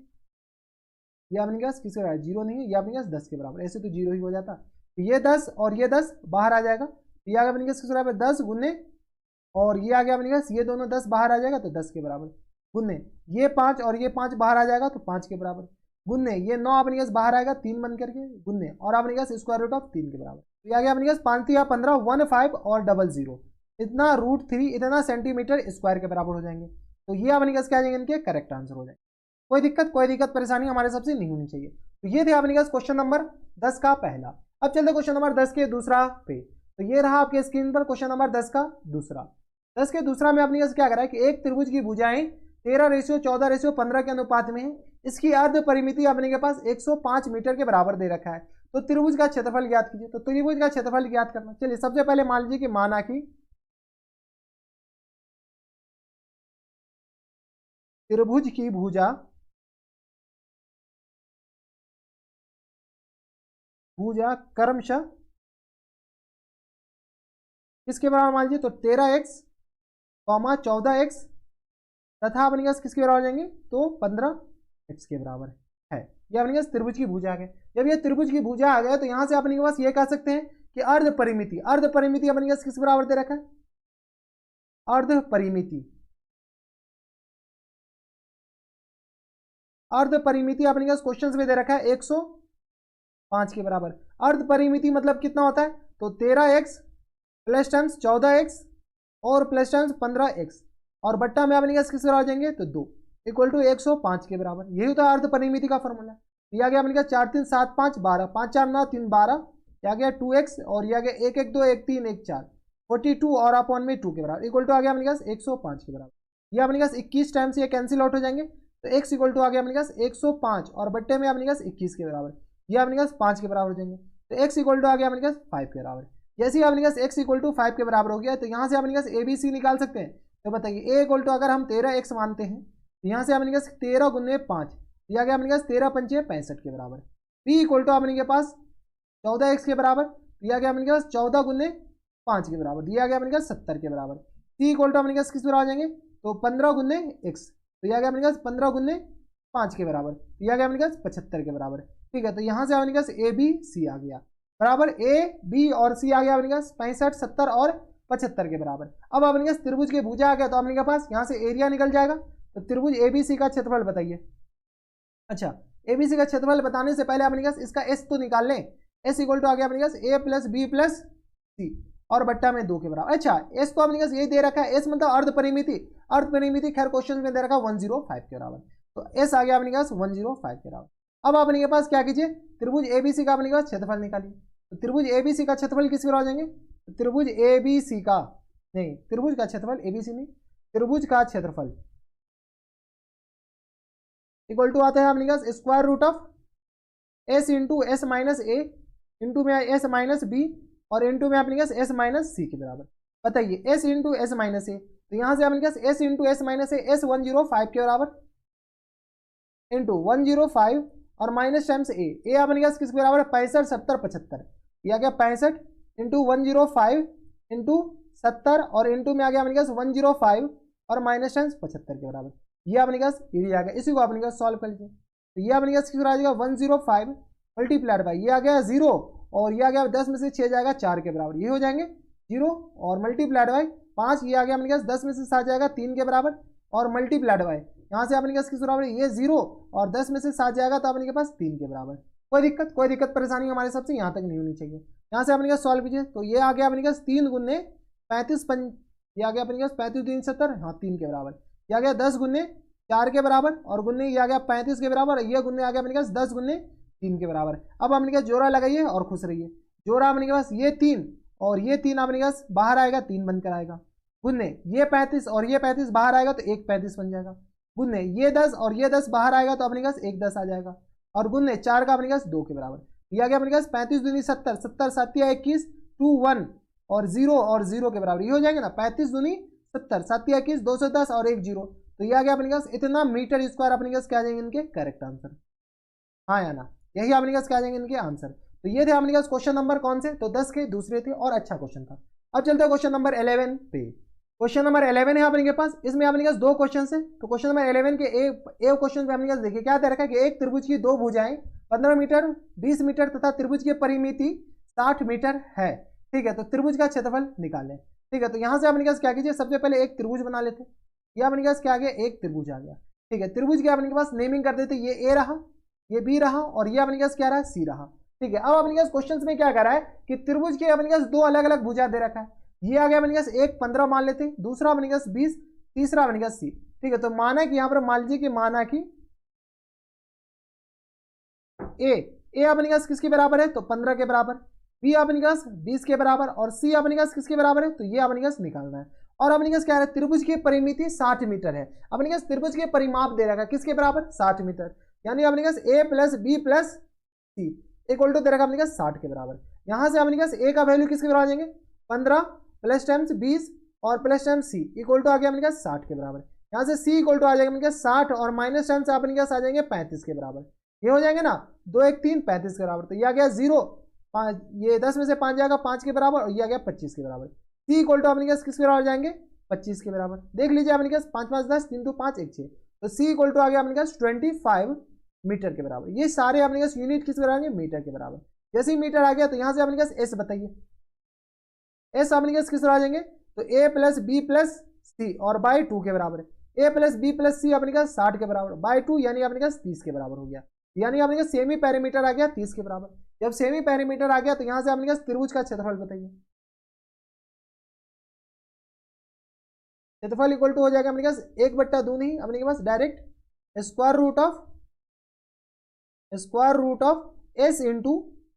ये आपने कहा किसके बराबर, जीरो नहीं है, ये आपने कहा 10 के बराबर, ऐसे तो जीरो ही हो जाता। तो ये 10 और ये 10 बाहर आ जाएगा, ये आ गया अपने किसके बराबर 10 गुने, और ये आ गया अपने पास ये दोनों 10 बाहर आ जाएगा तो 10 के बराबर, गुने ये 5 और ये 5 बाहर आ जाएगा तो 5 के बराबर, गुन्ने ये 9 अपने पास बाहर आएगा 3 बन करके, गुन्ने और अपने पास स्क्वायर रूट ऑफ 3 के बराबर। तो ये आ गया अपने पास 5 या 15 15 और 00 इतना √3 इतना सेंटीमीटर स्क्वायर के बराबर हो जाएंगे। तो ये अपने पास क्या आ जाएंगे, इनके करेक्ट आंसर हो जाएंगे। कोई दिक्कत परेशानी हमारे सबसे नहीं होनी चाहिए। तो ये थे अपने पास क्वेश्चन नंबर 10 का पहला। अब चलते क्वेश्चन नंबर 10 के दूसरा पे। तो ये रहा आपके स्क्रीन पर क्वेश्चन नंबर 10 का दूसरा। 10 के दूसरा में अपने पास क्या करा है कि एक त्रिभुज की भुजाएं 13:14:15 के अनुपात में है। इसकी अर्ध परिमिति अपने के पास 105 मीटर के बराबर दे रखा है। तो त्रिभुज का क्षेत्रफल ज्ञात कीजिए। तो त्रिभुज का क्षेत्रफल ज्ञात करना, चलिए सबसे पहले मान लीजिए कि माना कि त्रिभुज की भुजा क्रमशः किसके बराबर मान लीजिए, तो 13x, 14x तथा अपने पास किसके बराबर हो जाएंगे, तो 15x के बराबर है। ये अपने पास त्रिभुज की भुजा आ गए। जब ये त्रिभुज की भुजा आ गया तो यहां से अपने पास ये कह सकते हैं कि अर्ध परिमिति अपने पास किस बराबर दे रखा है, अर्ध परिमिति अपने पास क्वेश्चन में दे रखा है 105 के बराबर। अर्ध परिमिति मतलब कितना होता है, तो 13x प्लस टाइम्स 14x और प्लस टाइम्स 15x और बट्टा में अपने किस बराबर आ जाएंगे, तो 2 इक्वल टू 105 के बराबर। यही होता है अर्ध परिमिति का फॉर्मूला। ये आ गया अपने 4 3 7 5 12, 5 4 9 3 12, ये आ गया 2x और ये आ गया 1 1 2 1 3 1 4 42 और अपॉन में 2 के बराबर इक्वल टू आ गया अपने पास 105 के बराबर। ये अपने पास 21 टाइम्स ये कैंसिल आउट हो जाएंगे, तो x इक्वल टू आ गया अपने पास 105 और बट्टे में अपने पास 21 के बराबर, ये अपने पास 5 के बराबर हो जाएंगे। तो x इक्वल टू आ गया अपने पास 5 के बराबर। जैसे ही अपने पास x इक्वल टू 5 के बराबर हो गया तो यहाँ से अपने पास ABC निकाल सकते हैं। तो बताइए a इक्वल टू अगर हम 13x मानते हैं तो यहाँ से अपने पास 13 गुने 5, ये आ गया अपने पास 13 पंचे 65 के बराबर। p इक्वल टू अपने के पास 14x के बराबर, ये आ गया अपने पास 14 गुने 5 के बराबर, ये आ गया अपने पास 70 के बराबर। c इक्वल टू अपने पास किस बराबर आ जाएंगे, तो 15 गुने x, तो ये आ गया अपने पास 15 गुने 5 के बराबर, ये आ गया अपने पास 75 के बराबर। ठीक है, तो यहाँ से अपने पास ABC आ गया बराबर, A B और C आ गया अपने पास 65 70 और 75 के बराबर। अब अपने पास त्रिभुज के भुजा आ गया तो अपने के पास यहाँ से एरिया निकल जाएगा। तो त्रिभुज ABC का क्षेत्रफल बताइए। अच्छा, ABC का क्षेत्रफल बताने से पहले अपने पास इसका S तो निकाल लें। S इक्वल टू आ गया अपने पास A plus B plus C और बट्टा में 2 के बराबर। अच्छा, S तो अपने पास ये दे रखा है, S मतलब अर्ध परिमिति खैर क्वेश्चन में दे रखा है 105 के बराबर, तो S आ गया अपने पास 105 के बराबर। अब अपने के पास क्या कीजिए, त्रिभुज ABC का अपने के पास क्षेत्रफल निकालिए। तो त्रिभुज ABC का क्षेत्रफल किस बराबर हो जाएंगे, त्रिभुज ABC का नहीं, त्रिभुज का क्षेत्रफल ABC नहीं, त्रिभुज का क्षेत्रफल इक्वल टू आता है अपने पास square root of S into S minus A into में S माइनस B और इंटू में अपने पास S माइनस C के बराबर। बताइए S into S minus A, तो यहाँ से अपने पास S into S minus A S 105 के बराबर इंटू 105 और माइनस टाइम्स A अपने पास किसके बराबर है, 65 70 75, ये आ गया 65 इंटू 105 इंटू 70 और इंटू में आ गया अपने पास 105 और माइनस टाइम्स 75 के बराबर, ये अपने पास एरिया आ गया। इसी को अपने पास सॉल्व कर लीजिए। तो ये अपने पास किस आ जाएगा 105 मल्टीप्लाइड बाई ये आ गया 0 और ये आ गया 10 में से 6 जाएगा 4 के बराबर, ये हो जाएंगे 0 और मल्टीप्लाइड बाई 5, ये आ गया अपने पास 10 में से 7 जाएगा 3 के बराबर और मल्टीप्लाइड बाई यहाँ से अपने पास किस बराबर ये 0 और 10 में से 7 जाएगा तो अपने के पास 3 के बराबर। कोई दिक्कत परेशानी हमारे सबसे यहाँ तक नहीं होनी चाहिए। यहाँ से अपने पास सॉल्व कीजिए। तो ये आ गया अपने पास 3 गुने 35 ये आ गया अपने पास 35 3 70, हाँ 3 के बराबर, ये आ गया 10 गुने 4 के बराबर और गुन्ने ये आ गया 35 के बराबर, ये गुन्ने आ गया अपने पास 10 गुने 3 के बराबर। अब अपने पास जोड़ा लगाइए और खुश रहिए। जोड़ा अपने के पास ये 3 और ये 3 अपने पास बाहर आएगा 3 बनकर आएगा, गुन्ने ये 35 और ये 35 बाहर आएगा तो 1 35 बन जाएगा, गुन्ने ये 10 और ये 10 बाहर आएगा तो अपने पास 1 10 आ जाएगा और गुन्ने 4 का अपने पास 2 के बराबर, ये आ गया अपने पास 35 दूनी 70 70 7 या 21 2 1 और 0 के बराबर, ये हो जाएंगे ना 35 दूनी 70 7 या 21 210 और 1 0, तो ये आ गया अपने पास इतना मीटर स्क्वायर अपने पास क्या आ जाएंगे इनके करेक्ट आंसर, हाँ या ना, यही अपने पास क्या आ जाएंगे इनके आंसर। तो ये थे अपने पास क्वेश्चन नंबर कौन से, तो 10 के दूसरे थे और अच्छा क्वेश्चन था। अब चलते हैं क्वेश्चन नंबर 11 पे। क्वेश्चन नंबर 11 है अपने पास, इसमें अपने पास दो क्वेश्चन है। तो क्वेश्चन नंबर 11 के ए क्वेश्चन पे अपने पास देखिए क्या दे रखा है कि एक त्रिभुज की दो भुजाएं 15 मीटर 20 मीटर तथा त्रिभुज की परिमिति 60 मीटर है। ठीक है, तो त्रिभुज का क्षेत्रफल निकालें। ठीक है, तो यहाँ से अपने पास क्या कीजिए, सबसे पहले एक त्रिभुज बना लेते। ये अपने पास क्या आ गया, एक त्रिभुज आ गया। ठीक है, त्रिभुज के अपने पास नेमिंग कर देते, ये ए रहा, ये बी रहा और ये अपने पास क्या रहा, सी रहा। ठीक है, अब अपने पास क्वेश्चन में क्या कर रहा है कि त्रिभुज के अपने पास दो अलग अलग भुजा दे रखा है। ये आ गया अपने पास एक 15 मान लेते हैं, दूसरा अपने पास 20, तीसरा अपने पास सी। ठीक है, तो माना कि यहां पर मान लीजिए कि माना कि ए अपने पास किसके बराबर है, तो 15 के बराबर, बी अपने पास 20 के बराबर और सी अपने पास किसके बराबर है, तो ये अपने पास निकालना है। और अपने पास क्या है, त्रिभुज की परिमिति 60 मीटर है। अपने पास त्रिभुज के परिमाप दे रखा है किसके बराबर, 60 मीटर, यानी अपने पास A plus B plus C equal to दे रखा अपने पास 60 के बराबर। यहां से अपने पास ए का वैल्यू किसके बराबर आ जाएंगे, 15 प्लस टाइम्स 20 और plus times C equal to आ गया अपने पास 60 के बराबर। यहाँ से सी इक्वल टू आ जाएगा अपने पास 60 और माइनस टाइम्स अपने पास आ जाएंगे 35 के बराबर। ये हो जाएंगे ना, 2 1 3 35 के बराबर। तो ये आ गया 0, 5, ये 10 में से 5 जाएगा 5 के बराबर और ये आ गया 25 के बराबर। सी इक्वल टू अपने पास किसके बराबर जाएंगे, 25 के बराबर। देख लीजिए अपने पास 5 5 10 3 2 5 1 6, तो सी इक्वल टू आ गया अपने पास 25 मीटर के बराबर। ये सारे अपने पास यूनिट किसके बराबर, मीटर के बराबर। जैसे ही मीटर आ गया तो यहाँ से अपने पास एस बताइए, एस अपने पास किस तरह आ जाएंगे, तो A plus B plus C और बाई 2 के बराबर है। ए प्लस बी प्लस सी अपने पास 60 के बराबर बाई 2 यानी अपने पास 30 के बराबर हो गया। यानी अपने पास सेमी पैरामीटर आ गया 30 के बराबर। जब सेमी पैरामीटर आ गया तो यहाँ से अपने पास त्रिभुज का क्षेत्रफल बताइए। क्षेत्रफल इक्वल टू हो जाएगा अपने पास 1/2 नहीं, अपने पास direct square root of S into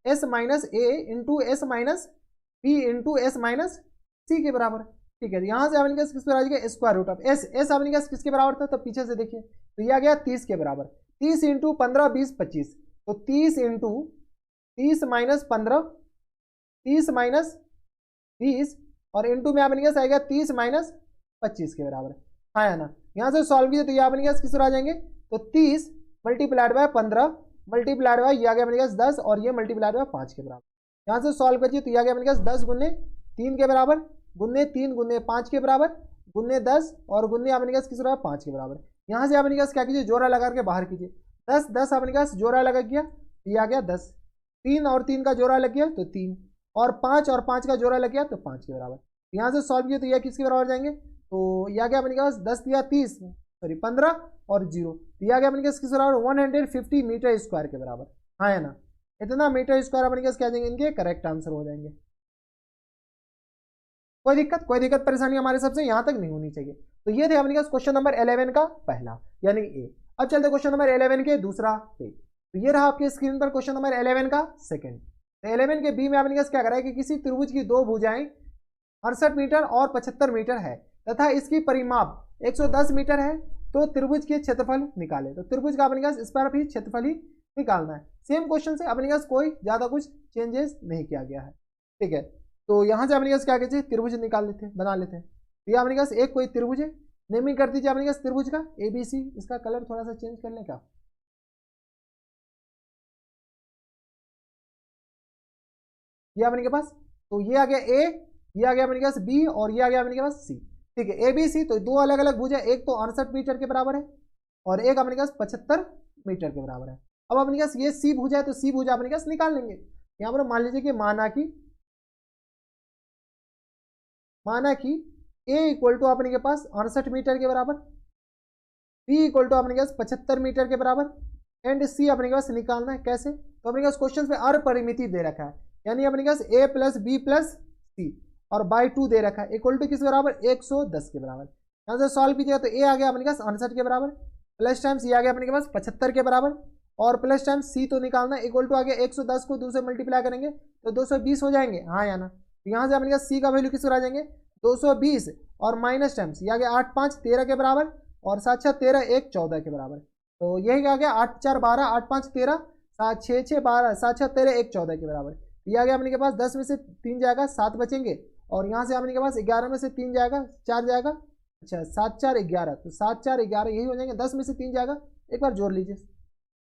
S minus A into S minus B into S minus C के बराबर। ठीक है, यहाँ से अपने पास किस पर आ जाएगा, square root of S. S अपने पास किसके बराबर था, तो पीछे से देखिए तो ये आ गया 30 के बराबर। 30 इंटू 15 20 25, तो 30 इंटू 30 माइनस 15 30 माइनस 20 और इंटू में अपने पास आएगा 30 माइनस 25 के बराबर। हाँ है ना, यहाँ से सॉल्व कीजिए तो ये अपने पास किस पर आ जाएंगे, तो 30 मल्टीप्लाइड बाय 15 मल्टीप्लाइड बाय ये आ गया अपने पास 10 और ये मल्टीप्लाइड बाय 5 के बराबर। यहाँ से सॉल्व करिए तो ये आ गया अपने पास 10 गुने 3 के बराबर गुने 3 गुने 5 के बराबर गुने 10 और गुने अपने पास किस बराबर 5 के बराबर। यहाँ से अपने पास क्या कीजिए, जोड़ा लगा के बाहर कीजिए। 10 10 अपने पास जोड़ा लगा गया, ये आ गया 10, 3 और 3 का जोड़ा लग गया तो 3 और 5 का जोड़ा लग गया तो 5 के बराबर। यहाँ से सॉल्व किए तो यह किसके बराबर जाएंगे, तो यह आ गया अपने पास 10 या 30 सॉरी 15 और 0, तो यह आ गया अपने पास किसके बराबर 150 मीटर स्क्वायर के बराबर। हाँ है ना, इतना मीटर स्क्वायर अपने पास क्या जाएंगे, इनके करेक्ट आंसर हो जाएंगे। कोई दिक्कत परेशानी हमारे सबसे यहाँ तक नहीं होनी चाहिए। तो ये थे अपने पास क्वेश्चन नंबर 11 का पहला यानी ए। अब चलते क्वेश्चन नंबर 11 के दूसरा पे। तो ये रहा आपके स्क्रीन पर क्वेश्चन नंबर 11 का सेकंड। तो 11 के बी में अपने पास क्या करा है कि किसी त्रिभुज की दो भुजाएं 68 मीटर और 75 मीटर है तथा इसकी परिमाप 110 मीटर है, तो त्रिभुज के क्षेत्रफल निकाले। तो त्रिभुज का अपने पास इस पर भी क्षेत्रफल ही निकालना है। सेम क्वेश्चन से अपने पास कोई ज्यादा कुछ चेंजेस नहीं किया गया है। ठीक है, तो यहाँ से अपने पास क्या कीजिए, त्रिभुज निकाल लेते हैं, बना लेते हैं। तो ये अपने पास एक कोई त्रिभुज है, नेमिंग कर दीजिए अपने पास त्रिभुज का ABC। इसका कलर थोड़ा सा चेंज कर लें क्या, ये अपने के पास, तो ये आ गया A, ये आ गया अपने पास B और ये आ गया अपने पास C। ठीक है, ABC तो दो अलग अलग भुजा, एक तो 68 मीटर के बराबर है और एक अपने पास 75 मीटर के बराबर है। अब अपने पास ये C भुजा है तो C भुजा अपने पास निकाल लेंगे। यहाँ पर मान लीजिए कि माना कि A इक्वल टू अपने के पास 68 मीटर के बराबर, B इक्वल टू अपने के पास 75 मीटर के बराबर एंड C अपने के पास निकालना है। कैसे, तो अपने पास क्वेश्चन पे अपरिमिति दे रखा है, यानी अपने पास A plus B plus C और बाई 2 दे रखा है इक्वल टू किस बराबर 110 के बराबर। यहाँ से सॉल्व कीजिएगा तो A आ गया अपने पास 68 के बराबर प्लस टाइम्स ये आ गया अपने के पास 75 के बराबर और प्लस टाइम्स C तो निकालना इक्वल टू आ गया 110 को 2 से मल्टीप्लाई करेंगे तो 220 हो जाएंगे। हाँ या ना, तो यहाँ से अपने पास C का वैल्यू किस आ जाएंगे 220 और माइनस टाइम्स ये आ गया 8 5 13 के बराबर और 7 6 13 1 14 के बराबर। तो यही आ गया 8 4 12 8 5 13 7 6 6 12 7 6 13 1 14 के बराबर। ये आ गया अपने के पास 10 में से 3 जाएगा 7 बचेंगे और यहाँ से अपने के पास 11 में से 3 जाएगा 4 जाएगा, अच्छा 7 4 11, तो 7 4 11 यही हो जाएंगे। 10 में से 3 जाएगा, एक बार जोड़ लीजिए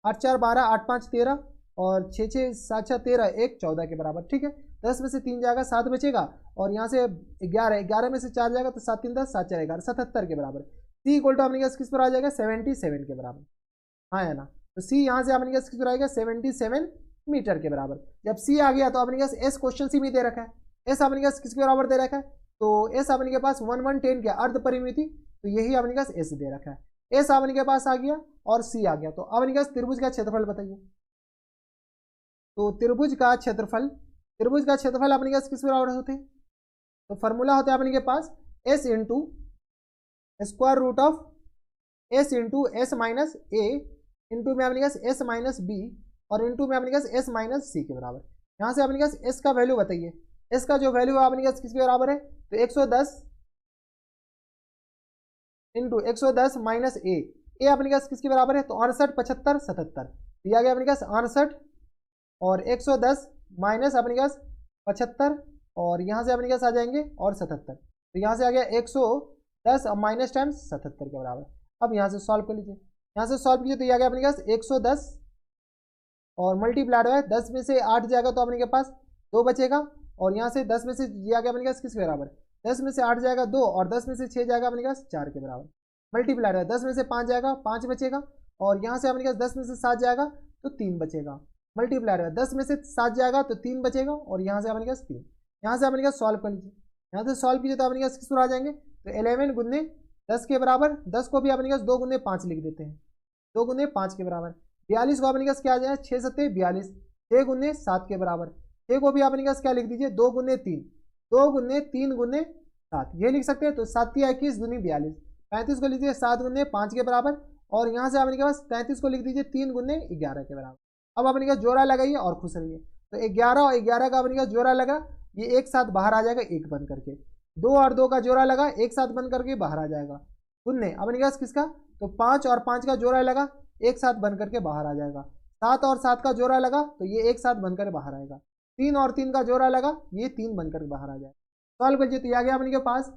8 4 12 8 5 13 और 6 6 7 6 13, 1 14 के बराबर। ठीक है, 10 में से 3 जाएगा 7 बचेगा, और यहाँ से 11, 11 में से 4 जाएगा तो 7 3 10, 7 4 11, 77 के बराबर। सी इक्वल टू अपने पास किस पर आ जाएगा, 77 के बराबर। हाँ है ना, तो सी यहाँ से अपने पास किस पर आएगा, 77 मीटर के बराबर। जब सी आ गया तो अपने पास एस क्वेश्चन सी में दे रखा है, एस अपने पास किसके बराबर दे रखा है, तो एस अपने के पास 1 1 10 के अर्ध परिमिति, तो यही अपने पास एस दे रखा है। एस अपने के पास आ गया और सी आ गया, तो अपने पास त्रिभुज का क्षेत्रफल बताइए। तो त्रिभुज का क्षेत्रफल अपने पास किस बराबर होते हैं, तो फॉर्मूला होता है अपने के पास S into square root of S into S minus A into में अपने पास एस माइनस बी और इंटू में अपने पास एस माइनस सी के बराबर। यहाँ से अपने पास एस का वैल्यू बताइए, एस का जो वैल्यू है अपने पास किसके बराबर है, तो 110 इंटू 110 माइनस ए अपने पास किसके बराबर है, तो 68 75 77, दिया गया अपने पास 68 और 110 माइनस अपने पास 75, और यहाँ से अपने पास आ जाएंगे और 77, तो यहाँ से आ गया 110 माइनस टाइम्स 77 के बराबर। अब यहाँ से सॉल्व कर लीजिए, यहाँ से सॉल्व कीजिए तो यह आ गया अपने पास 110 और मल्टीप्लाइड है 10 में से 8 जाएगा तो अपने के पास 2 बचेगा, और यहाँ से 10 में से ये आ गया अपने पास किसके बराबर, 10 में से 8 जाएगा 2 और 10 में से 6 जाएगा अपने पास 4 के बराबर। मल्टीप्लाइड है 10 में से 5 जाएगा 5 बचेगा, और यहाँ से अपने पास 10 में से 7 जाएगा तो 3 बचेगा। मल्टीप्लाइड है 10 में से 7 जाएगा तो 3 बचेगा, और यहाँ से अपने पास 3। यहाँ से अपने पास सॉल्व कर लीजिए, यहाँ से सॉल्व कीजिए तो अपने पास किस पर आ जाएंगे, तो 11 गुने 10 के बराबर, 10 को भी अपने पास 2 गुने 5 लिख देते हैं, 2 गुने 5 के बराबर। 42 को अपने पास क्या आ जाए, 6 7 42, 6 गुने 7 के बराबर। 6 को भी अपने पास क्या लिख दीजिए, 2 गुने 3, 2 गुने 3 गुने 7, ये लिख सकते हैं। तो 7 21 दूनी 42, 35 को लिख दीजिए 7 गुने 5 के बराबर, और यहाँ से अपने पास 33 को लिख दीजिए 3 गुने 11 के बराबर। अब अपने पास जोड़ा लगाइए और खुश रहिए, तो 11 और 11 का अपने पास जोड़ा लगा, ये एक साथ बाहर आ जाएगा एक बन करके, 2 और 2 का जोड़ा लगा एक साथ बन करके बाहर आ जाएगा। गुन्ने अपने पास किसका, तो 5 और 5 का जोड़ा लगा एक साथ बन करके बाहर आ जाएगा। 7 और 7 का जोड़ा लगा तो ये एक साथ बनकर बाहर आएगा। 3 और 3 का जोड़ा लगा, ये 3 बनकर बाहर आ जाएगा। सॉल्व करिए तो ये आ गया अपने के पास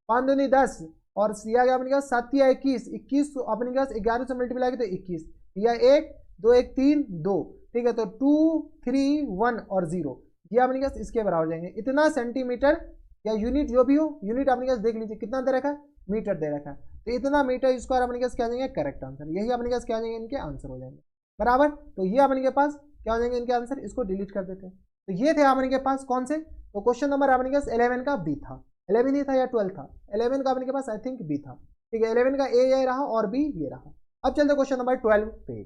5 दूनी 10, और सी आ गया अपने पास 7 या 21, 21 अपने पास 11 से मल्टीप्लाई किया तो 21, या 1 2 1 3 2, ठीक है, तो 2 3 1 और 0, ये अपने पास इसके बराबर जाएंगे। इतना सेंटीमीटर या यूनिट जो भी हो, यूनिट अपने पास देख लीजिए कितना दे रखा है, मीटर दे रखा है, तो इतना मीटर स्क्वायर अपने पास क्या आ जाएंगे, करेक्ट आंसर। यही अपने पास क्या आ जाएंगे, इनके आंसर हो जाएंगे बराबर। तो ये अपने के पास क्या हो जाएंगे इनके आंसर, इसको डिलीट कर देते हैं। तो ये थे अपने के पास कौन से, तो क्वेश्चन नंबर अपने के पास 11 का बी था, 11 ही था या 12 था, 11 का अपने के पास आई थिंक बी था, ठीक है। 11 का ए ये रहा और बी ये रहा। अब चलते क्वेश्चन नंबर 12 पे।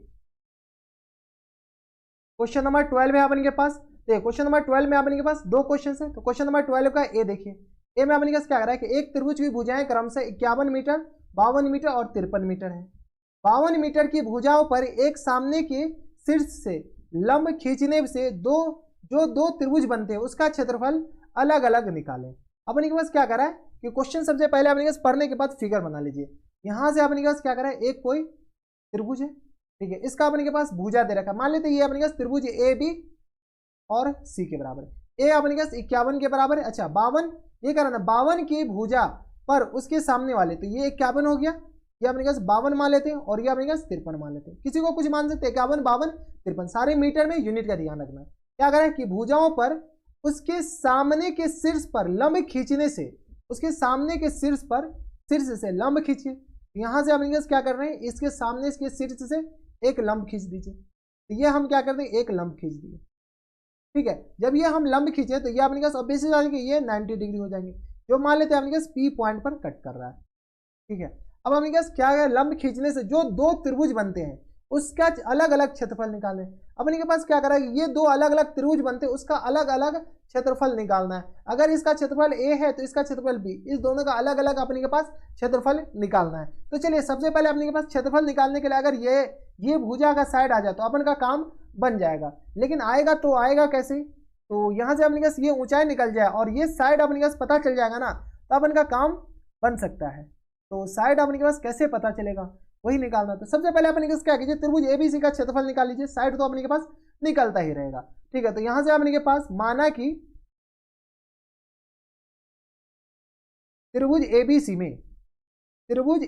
क्वेश्चन नंबर 12 है अपने के पास, देखिए क्वेश्चन नंबर 12 में अपने के पास 2 क्वेश्चन है। तो क्वेश्चन नंबर 12 का ए देखिए, ए में अपने के पास क्या कर रहा है कि एक त्रिभुज की भुजाएं क्रमशः 51 मीटर 52 मीटर और 53 मीटर है। 52 मीटर की भुजाओं पर एक सामने के शीर्ष से लंब खींचने से दो त्रिभुज बनते हैं उसका क्षेत्रफल अलग अलग निकालें। अपने के पास क्या कर रहा है कि क्वेश्चन सबसे पहले अपने के पास पढ़ने के बाद फिगर बना लीजिए। यहाँ से अपने के पास क्या कर रहा है, एक कोई त्रिभुज है, ठीक है, इसका अपने के पास भुजा दे रखा है। मान लेते ये अपने के पास त्रिभुज ए बी और सी के बराबर है। ए अपने के पास 51 के बराबर है, अच्छा 52, ये कह रहा ना 52 की भुजा पर उसके सामने वाले, तो ये 51 हो गया, ये अपने पास 52 मान लेते हैं, और ये अपने पास 53 मान लेते हैं। किसी को कुछ मान सकते हैं, 51 52 53, सारे मीटर में यूनिट का ध्यान रखना है। क्या करें कि भुजाओं पर उसके सामने के शीर्ष पर लंब खींचने से, उसके सामने के शीर्ष पर शीर्ष से लंब खींचिए। यहाँ से अपने पास क्या कर रहे हैं, इसके सामने इसके शीर्ष से एक लंब खींच दीजिए। तो ये हम क्या करते हैं, एक लंब खींच दिए, ठीक है। जब ये हम लंब खींचे तो ये अपने पास ऑब्वियसली जाएंगे, ये 90 डिग्री हो जाएंगे, जो मान लेते हैं अपने पास पी पॉइंट पर कट कर रहा है, ठीक है। अब अपने पास क्या है, लंब खींचने से जो 2 त्रिभुज बनते हैं उसका अलग अलग क्षेत्रफल निकालें। अपने के पास क्या करा है, ये 2 अलग अलग त्रिभुज बनते हैं उसका अलग अलग क्षेत्रफल निकालना है। अगर इसका क्षेत्रफल ए है तो इसका क्षेत्रफल बी, इस दोनों का अलग अलग अपने के पास क्षेत्रफल निकालना है। तो चलिए सबसे पहले अपने के पास क्षेत्रफल निकालने के लिए अगर ये भुजा का साइड आ जाए तो अपन का काम बन जाएगा। लेकिन आएगा तो आएगा कैसे, तो यहाँ से अपने पास ये ऊंचाई निकल जाए और ये साइड अपने पास पता चल जाएगा ना, तो अपन का काम बन सकता है। तो साइड अपने के पास कैसे पता चलेगा, वही निकालना। तो सबसे पहले अपने के पास क्या कीजिए, त्रिभुज एबीसी का क्षेत्रफल निकाल लीजिए, साइड तो अपने के पास निकलता ही रहेगा, ठीक है। तो यहां से अपने के पास माना कि त्रिभुज एबीसी में, त्रिभुज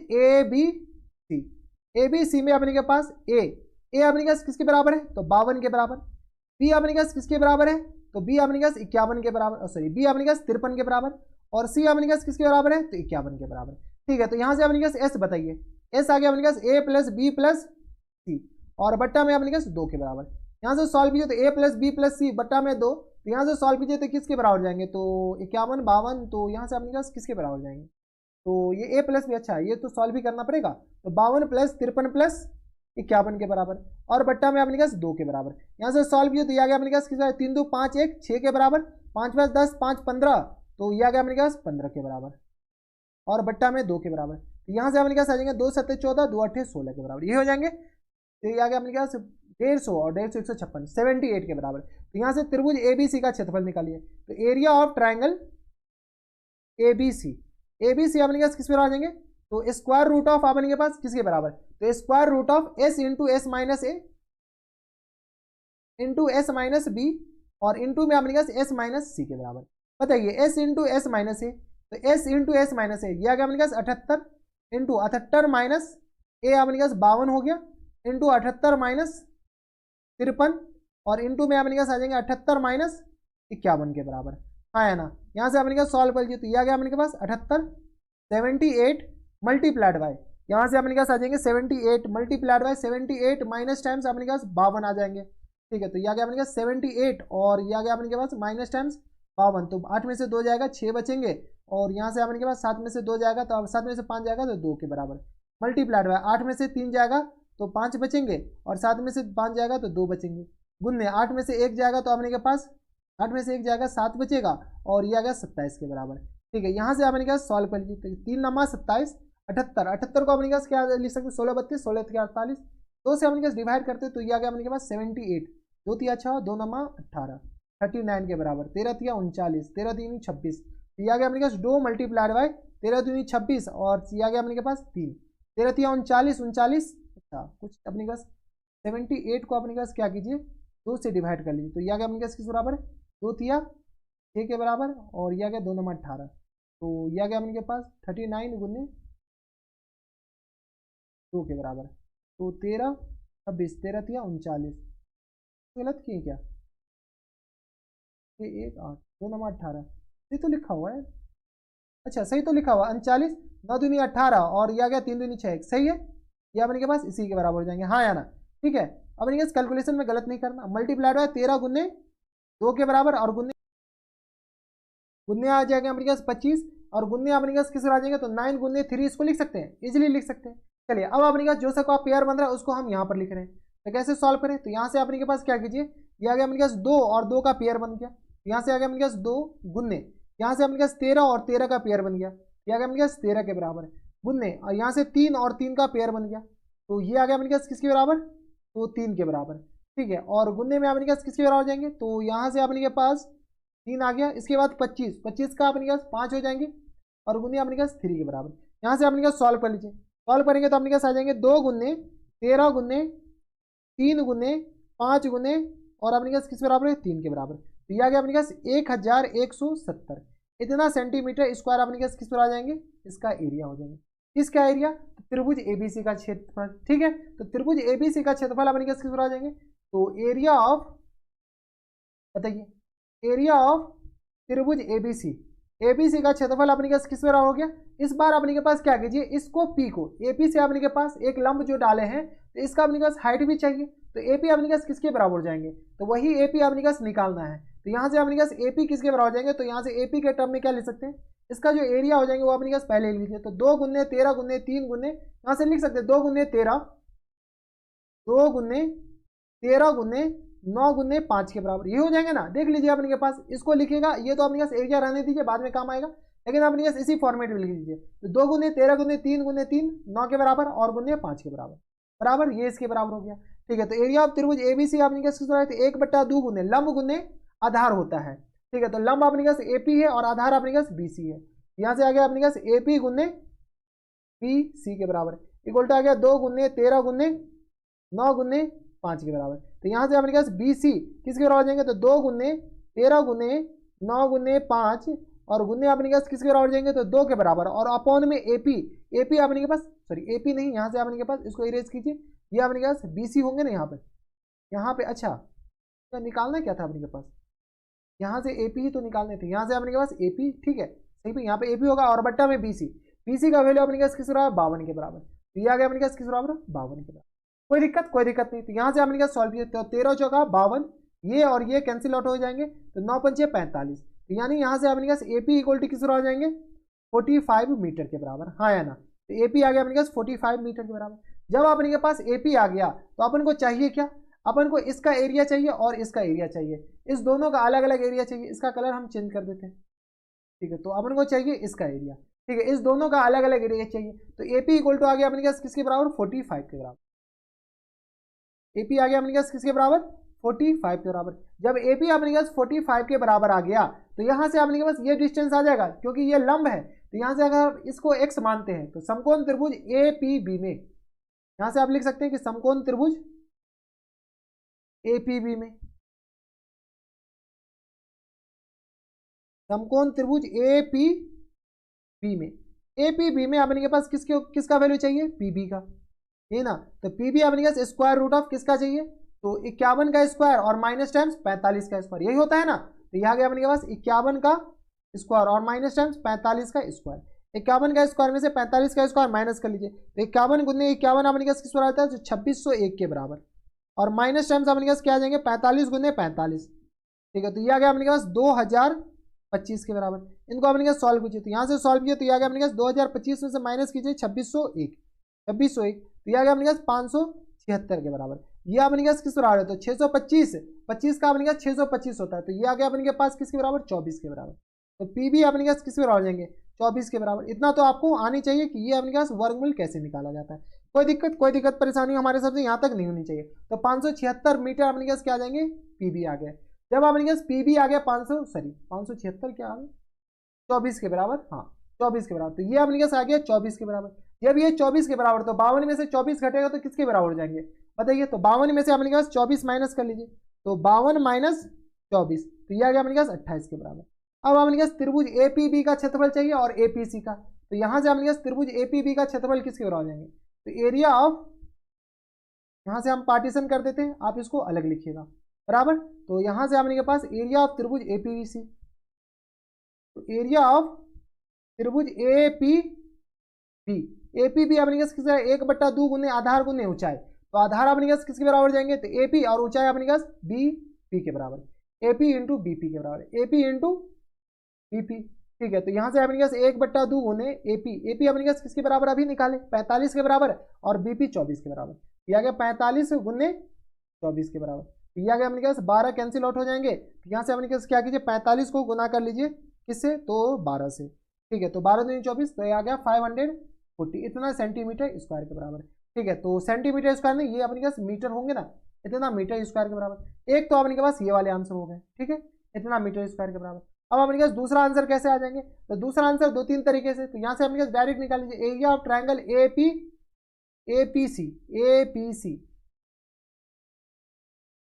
एबीसी में अपने के पास ए अपने के पास किसके बराबर है, तो 52 के बराबर। बी अपने पास किसके बराबर है, तो बी अपने पास 51 के बराबर, सॉरी बी अपने पास 53 के बराबर, और सी अपने पास किसके बराबर है, तो 51 के बराबर। ठीक है, तो यहाँ से अपने पास एस बताइए, एस आ गया अपने पास A plus B plus C, और बट्टा में अपने पास 2 के बराबर। यहाँ से सॉल्व कीजिए तो A plus B plus C बट्टा में 2, तो यहाँ से सॉल्व कीजिए तो किसके बराबर जाएंगे, तो 51 52, तो यहाँ से अपने पास किसके बराबर जाएंगे, तो ये ए प्लस भी, अच्छा ये तो सॉल्व भी करना पड़ेगा, तो 52 प्लस 53 प्लस 51 के बराबर, और बट्टा में अपने पास 2 के बराबर। यहाँ से सॉल्व कीजिए तो ये आ गया अपने पास कितना, 3 2 5 1 6 के बराबर, 5 5 10 5 15, तो ये आ गया अपने पास 15 के बराबर, और बट्टा में 2 के बराबर। तो यहाँ से अपने पास आ जाएंगे 2 7 14 2 8 16 के बराबर, ये हो जाएंगे। तो ये आ गया अपने पास 150 और 150 156 78 के बराबर। तो यहाँ से त्रिभुज एबीसी का क्षेत्रफल निकालिए, तो area of triangle ABC, ABC अपने पास किस पर आ जाएंगे, तो स्क्वायर रूट ऑफ अपने के पास किसके बराबर, तो square root of S into S minus A into S minus B, और इंटू में अपने पास एस माइनस सी के बराबर। बताइए S into S minus A, तो S into S minus A यह आ गया अपने पास 78 इंटू 78 माइनस ए अपने पास 52 हो गया, इंटू 78 माइनस 53, और इंटू में अपने पास आ जाएंगे 78 माइनस 51 के बराबर। हाँ है ना, यहाँ से अपने पास सॉल्व कर लीजिए, तो यह आ गया अपने के पास 78 78 मल्टीप्लाइड बाय, यहाँ से अपने पास आ जाएंगे 78 मल्टीप्लाइड बाय 78 माइनस टाइम्स अपने पास 52 आ जाएंगे। ठीक है, तो यह आ गया अपने पास 78, और यह आ गया अपने के पास माइनस टाइम्स 52, तो 8 में से 2 जाएगा 6 बचेंगे, और यहाँ से अपने के पास 7 में से 2 जाएगा, तो अब 7 में से 5 जाएगा तो 2 के बराबर, मल्टीप्लाइड बाय 8 में से 3 जाएगा तो 5 बचेंगे, और 7 में से 5 जाएगा तो 2 बचेंगे, गुन्ने 8 में से 1 जाएगा तो अपने के पास 8 में से 1 जाएगा 7 बचेगा, और यह आ गया 27 के बराबर। ठीक है, यहाँ से अपने के पास सॉल्व कर लीजिए, 3 नमा 27 78, 78 को अपने पास क्या लिख सकते हैं, 16 32 16 48, 2 से अपने पास डिवाइड करते तो ये आ गया अपने के पास 78, 2 तिया 6 2 नमा 18 39 के बराबर, 13 तिया 39 13 3 26, ये आ गया अपने पास 2 मल्टीप्लाइड बाय 13 दूनी 26, और ये आ गया अपने के पास 3 13 तिया 39 39, अच्छा कुछ अपने पास 78 को अपने पास क्या कीजिए 2 से डिवाइड कर लीजिए, तो ये आ गया अपने पास किस बराबर, 2 तिया 6 के बराबर, और ये आ गया 2 नमा 18, तो ये आ गया अपने के पास 39 गुने 2 के बराबर, तो 13 26 13 तिया 39, गलत किए क्या, ये 1 8 2 नमा 18, ये तो लिखा हुआ है, अच्छा सही तो लिखा हुआ 39 9 दूनी 18, और ये आ गया 3 दूनी 6 सही है, ये अपने के पास इसी के बराबर हो जाएंगे। हाँ या ना, ठीक है, अब इनके कैलकुलेशन में गलत नहीं करना, मल्टीप्लाइड है 13 गुने 2 के बराबर, और गुन्ने गुन्ने आ जाएगा अपने पास 25, और गुन्ने अपने पास किस आ जाएंगे, तो 9 गुन्ने 3 इसको लिख सकते हैं, इजिली लिख सकते हैं। चलिए अब अपने पास जो सबका पेयर बन रहा है उसको हम यहाँ पर लिख रहे हैं, तो कैसे सॉल्व करें, तो यहाँ से अपने के पास क्या कीजिए, ये आ गया अपने पास 2 और 2 का पेयर बन गया, यहाँ से आ गया अपने पास 2 गुन्ने, यहाँ से अपने पास 13 और 13 का पेयर बन गया, ये आ गया अपने पास 13 के बराबर गुन्ने, और यहाँ से 3 और 3 का पेयर बन गया, तो ये आ गया अपने पास किसके बराबर, तो 3 के बराबर। ठीक है, और गुन्ने में अपने पास किसके बराबर हो जाएंगे, तो यहाँ से अपने के पास 3 आ गया, इसके बाद 25 25 का अपने पास 5 हो जाएंगे, और गुन्ने अपने पास 3 के बराबर। यहाँ से अपने पास सॉल्व कर लीजिए, सॉल्व करेंगे तो अपने पास आ जाएंगे 2 गुन्ने 13 गुन्ने 3 गुन्ने 5 गुन्ने, और अपने पास किस बराबर है, 3 के बराबर, तो ये आ गया अपने पास 1170, इतना सेंटीमीटर स्क्वायर अपने पास किस पर आ जाएंगे, इसका एरिया हो जाएंगे, किसका एरिया, तो त्रिभुज एबीसी का क्षेत्रफल। ठीक है, तो त्रिभुज एबीसी का क्षेत्रफल अपने पास किस पर आ जाएंगे, तो एरिया ऑफ, बताइए एरिया ऑफ त्रिभुज एबीसी, एबीसी का क्षेत्रफल अपने पास किस बराबर हो गया। इस बार अपने के पास क्या कीजिए, इसको पी को एपी से अपने के पास एक लंब जो डाले हैं, तो इसका अपने पास हाइट भी चाहिए, तो एपी अपने पास किसके बराबर हो जाएंगे, तो वही एपी अपने पास निकालना है, तो यहाँ से अपने पास एपी किसके बराबर हो जाएंगे, तो यहाँ से एपी के टर्म में क्या लिख सकते हैं, इसका जो एरिया हो जाएंगे वो अपने पास पहले लिख लीजिए, तो 2 गुन्ने 13 गुन्ने 3 गुन्ने, यहाँ से लिख सकते हैं 2 गुन्ने 13 2 गुन्ने 13 गुन्ने 9 गुन्ने 5 के बराबर, ये हो जाएंगे ना, देख लीजिए अपने के पास, इसको लिखिएगा, ये तो अपने पास एरिया रहने दीजिए, बाद में काम आएगा, लेकिन अपने पास इसी फॉर्मेट में लिख दीजिए, तो 2 गुन्ने 13 गुन्ने 3 गुन्ने 3 9 के बराबर, और गुन्ने 5 के बराबर, बराबर ये इसके बराबर हो गया। ठीक है, तो एरिया ऑफ त्रिभुज एबीसी अपने पास किस तरह है, 1/2 गुन्ने लंब गुन्ने आधार होता है। ठीक है, तो लंब अपने पास एपी है और आधार अपने पास बीसी है, यहाँ से आ गया अपने पास एपी गुन्ने बी सी के बराबर, इक्वल टू आ गया 2 गुन्ने 13 गुन्ने 9 गुन्ने 5 के बराबर, तो यहाँ से अपने पास बी सी किसके बराबर जाएंगे, तो 2 गुन्ने 13 गुन्ने 9 गुन्ने 5, और गुन्ने अपने पास किसके बराबर जाएंगे, तो 2 के बराबर, और अपॉन में एपी, एपी अपने के पास, सॉरी एपी नहीं, यहाँ से अपने के पास इसको इरेज कीजिए, ये अपने पास बीसी होंगे ना यहाँ पे, अच्छा क्या निकालना क्या था अपने के पास, यहाँ से एपी ही तो निकालने थे, यहाँ से अपने के पास एपी, ठीक है सही पे यहाँ पे एपी होगा और बट्टा में बीसी, बीसी का वैल्यू अपने पास किस बराबर 52 के बराबर, तो ये आ गया अपने पास किस बराबर 52 के बराबर। कोई दिक्कत नहीं, तो यहाँ से अपने पास सॉल्व किया तो 13 चौका 52, ये और ये कैंसिल आउट हो जाएंगे तो 9 पंचे 45, तो यानी यहाँ से अपने पास एपी इक्वल टू किस बराबर हो जाएंगे 45 मीटर के बराबर, हाँ या ना, तो एपी आ गया अपने पास 45 मीटर के बराबर। जब अपने के पास एपी आ गया तो अपन को चाहिए क्या, अपन को इसका एरिया चाहिए और इसका एरिया चाहिए, इस दोनों का अलग अलग एरिया चाहिए, इसका कलर हम चेंज कर देते हैं, ठीक है, तो अपन को चाहिए इसका एरिया, ठीक है, इस दोनों का अलग अलग एरिया चाहिए, तो एपी इक्वल टू आ गया अपने पास किसके बराबर 45 के बराबर, एपी आ गया अपने पास किसके बराबर 45 के बराबर। जब एपी अपने पास 45 के बराबर आ गया तो यहाँ से अपने के पास ये डिस्टेंस आ जाएगा, क्योंकि ये लंब है, तो यहाँ से अगर इसको x मानते हैं तो समकोण त्रिभुज एपीबी में, यहाँ से आप लिख सकते हैं कि समकोण त्रिभुज एपीबी में, समकोण त्रिभुज एपीबी में, एपीबी में अपने के पास किसका वैल्यू चाहिए पीबी का, ये ना, तो पीबी अपने के पास स्क्वायर रूट ऑफ किसका चाहिए, तो 51 का स्क्वायर और माइनस टाइम्स 45 का स्क्वायर, यही होता है ना, तो यहाँ गया अपने के पास 51 का स्क्वायर और माइनस टाइम्स 45 का स्क्वायर, 51 का स्क्वायर में से 45 का स्क्वायर माइनस कर लीजिए, तो 51 गुने 51 अपने के पास किस बराबर आता है, 2601 के बराबर, और माइनस टाइम्स अपने के पास क्या आ जाएंगे 45 गुने 45, ठीक है, तो ये आ गया अपने के पास 2025 के बराबर। इनको अपने के पास सॉल्व कीजिए, तो यहाँ से सॉल्व किया तो ये आ गया अपने के पास 2025 में से माइनस कीजिए 2601, तो ये आ गया अपने पास 576 के बराबर, ये अपने पास किस बराबर है, तो 625, 25 का अपने पास 625 होता है, तो ये आ गया अपने के पास किसके बराबर 24 के बराबर, तो पीबी अपने पास किसके बराबर जाएंगे 24 के बराबर। इतना तो आपको आनी चाहिए कि ये अपने पास वर्गमूल कैसे निकाला जाता है, कोई दिक्कत परेशानी हमारे सबसे यहाँ तक नहीं होनी चाहिए। तो 576 मीटर अपने पास क्या आ जाएंगे पीबी आ गया, जब अपने पास पीबी आ गया 576 क्या आ गया 24 के बराबर, हाँ 24 के बराबर, तो ये अपने पास आ गया 24 के बराबर। जब ये 24 के बराबर तो 52 में से 24 घटेगा तो किसके बराबर हो जाएंगे बताइए, तो 52 में से अपने पास 24 माइनस कर लीजिए, तो 52 माइनस 24, तो ये आ गया अपने पास 28 के बराबर। अब अपने पास त्रिभुज एपीबी का क्षेत्रफल चाहिए और एपीसी का, तो यहाँ से अपने पास त्रिभुज एपीबी का क्षेत्रफल किसके बराबर हो जाएंगे, तो एरिया ऑफ, यहाँ से हम पार्टीशन कर देते हैं, आप इसको अलग लिखिएगा बराबर, तो यहाँ से अपने पास एरिया ऑफ त्रिभुज एपीसी, तो एरिया ऑफ त्रिभुज एपीबी, एपीबी अपने पास किसका 1/2 गुने आधार गुने ऊंचाई, तो आधार अपने पास किसके बराबर जाएंगे, तो एपी और ऊंचाई अपने पास बीपी के बराबर, एपी इंटू बीपी के बराबर, एपी इंटू बीपी, ठीक है, तो यहाँ से अपने पास 1/2 गुने एपी अपने पास किसके बराबर अभी निकाले 45 के बराबर और बीपी 24 के बराबर, ये आ गया 45 गुने 24 के बराबर, तो ये आ गया अपने पास 12 कैंसिल आउट हो जाएंगे, तो यहाँ से अपने पास क्या कीजिए 45 को गुना कर लीजिए किससे, तो 12 से, ठीक है, तो 12 दूनी 24, तो ये आ गया 540, इतना सेंटीमीटर स्क्वायर के बराबर, ठीक है, तो सेंटीमीटर स्क्वायर में ये अपने पास मीटर होंगे ना, इतना मीटर स्क्वायर के बराबर। एक तो अपने के पास ये वाले आंसर हो गए, ठीक है, इतना मीटर स्क्वायर के बराबर। अब अपने पास दूसरा आंसर कैसे आ जाएंगे, तो दूसरा आंसर 2-3 तरीके से, तो यहाँ से अपने पास डायरेक्ट निकाल लीजिए एरिया ऑफ ट्रायंगल एपीसी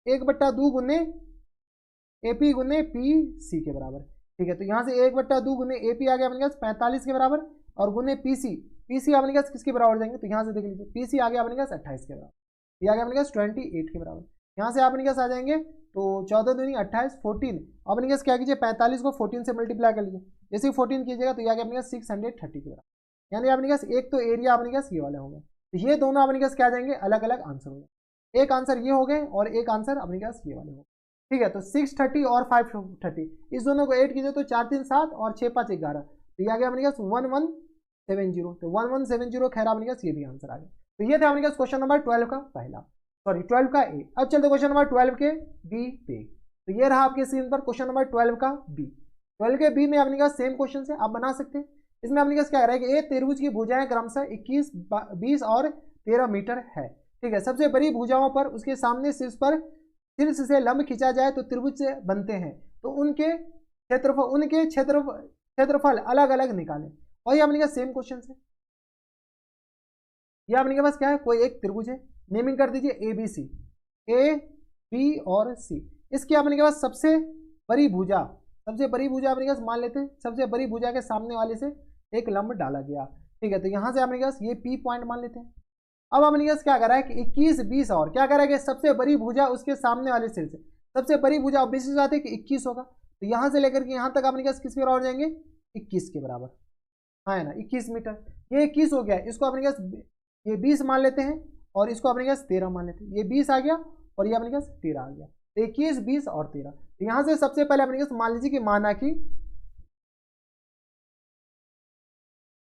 1/2 गुने एपी गुने पीसी के बराबर, ठीक है, तो यहाँ से 1/2 गुने एपी आ गया अपने पास 45 के बराबर और गुने पीसी अपने पास किसके बराबर जाएंगे, तो यहाँ से देख लीजिए पीसी आ गया अपने पास 28 के बराबर, ये आ गया अपने पास 28 के बराबर। यहाँ से अपने पास आ जाएंगे तो 14 दूनी 28 14, अपने पास क्या कीजिए 45 को 14 से मल्टीप्लाई कर लीजिए, जैसे ही 14 कीजिएगा तो ये आ गया अपने पास 630 के बराबर, यानी अपने पास एक तो एरिया अपने पास ये वाले हो गए, तो ये दोनों अपने पास क्या जाएंगे अलग अलग आंसर हो गए, एक आंसर ये हो गए और एक आंसर अपने पास ये वाले हो, ठीक है, तो 630 और 530 इस दोनों को ऐड कीजिए तो 4 3 7 और 6 5 11, तो ये आ गया अपने पास 1170, तो 1170 खैर अपने पास ये भी आंसर आ गया। तो ये था अपने पास क्वेश्चन नंबर 12 का पहला, सॉरी 12 का ए। अब चलते क्वेश्चन नंबर 12 के बी पे, तो ये रहा आपके स्क्रीन पर क्वेश्चन नंबर 12 का बी। 12 के बी में अपने पास सेम क्वेश्चन है, आप बना सकते हैं। इसमें अपने पास क्या कह रहा है कि एक त्रिभुज की भुजाएं क्रमशः 21 20 और 13 मीटर है, ठीक है, सबसे बड़ी भुजाओं पर उसके सामने शीर्ष से लंब खींचा जाए तो त्रिभुज से बनते हैं, तो उनके क्षेत्रफल अलग अलग निकालें। वही अपने पास सेम क्वेश्चन है, ये अपने के पास क्या है, कोई एक त्रिभुज है, नेमिंग कर दीजिए A B C, A B और सी। इसकी अपने के पास सबसे बड़ी भुजा अपने के पास मान लेते हैं, सबसे बड़ी भुजा के सामने वाले से एक लंब डाला गया, ठीक है, तो यहाँ से अपने के पास ये पी पॉइंट मान लेते हैं। अब अपने के पास क्या कर रहा है कि 21 20 और क्या कर रहा है कि सबसे बड़ी भुजा उसके सामने वाले सिर से, सबसे बड़ी भुजा ऑब्वियसली बात है कि 21 होगा, तो यहाँ से लेकर के यहाँ तक अपने पास किसके बराबर जाएंगे, 21 के बराबर, हाँ है ना, 21 मीटर। ये 21 हो गया, इसको अपने पास ये 20 मान लेते हैं और इसको अपने पास 13 मान लेते हैं। ये 20 आ गया और ये अपने पास 13 आ गया, तो 21, 20 और 13। तो यहाँ से सबसे पहले अपने पास मान लीजिए कि माना कि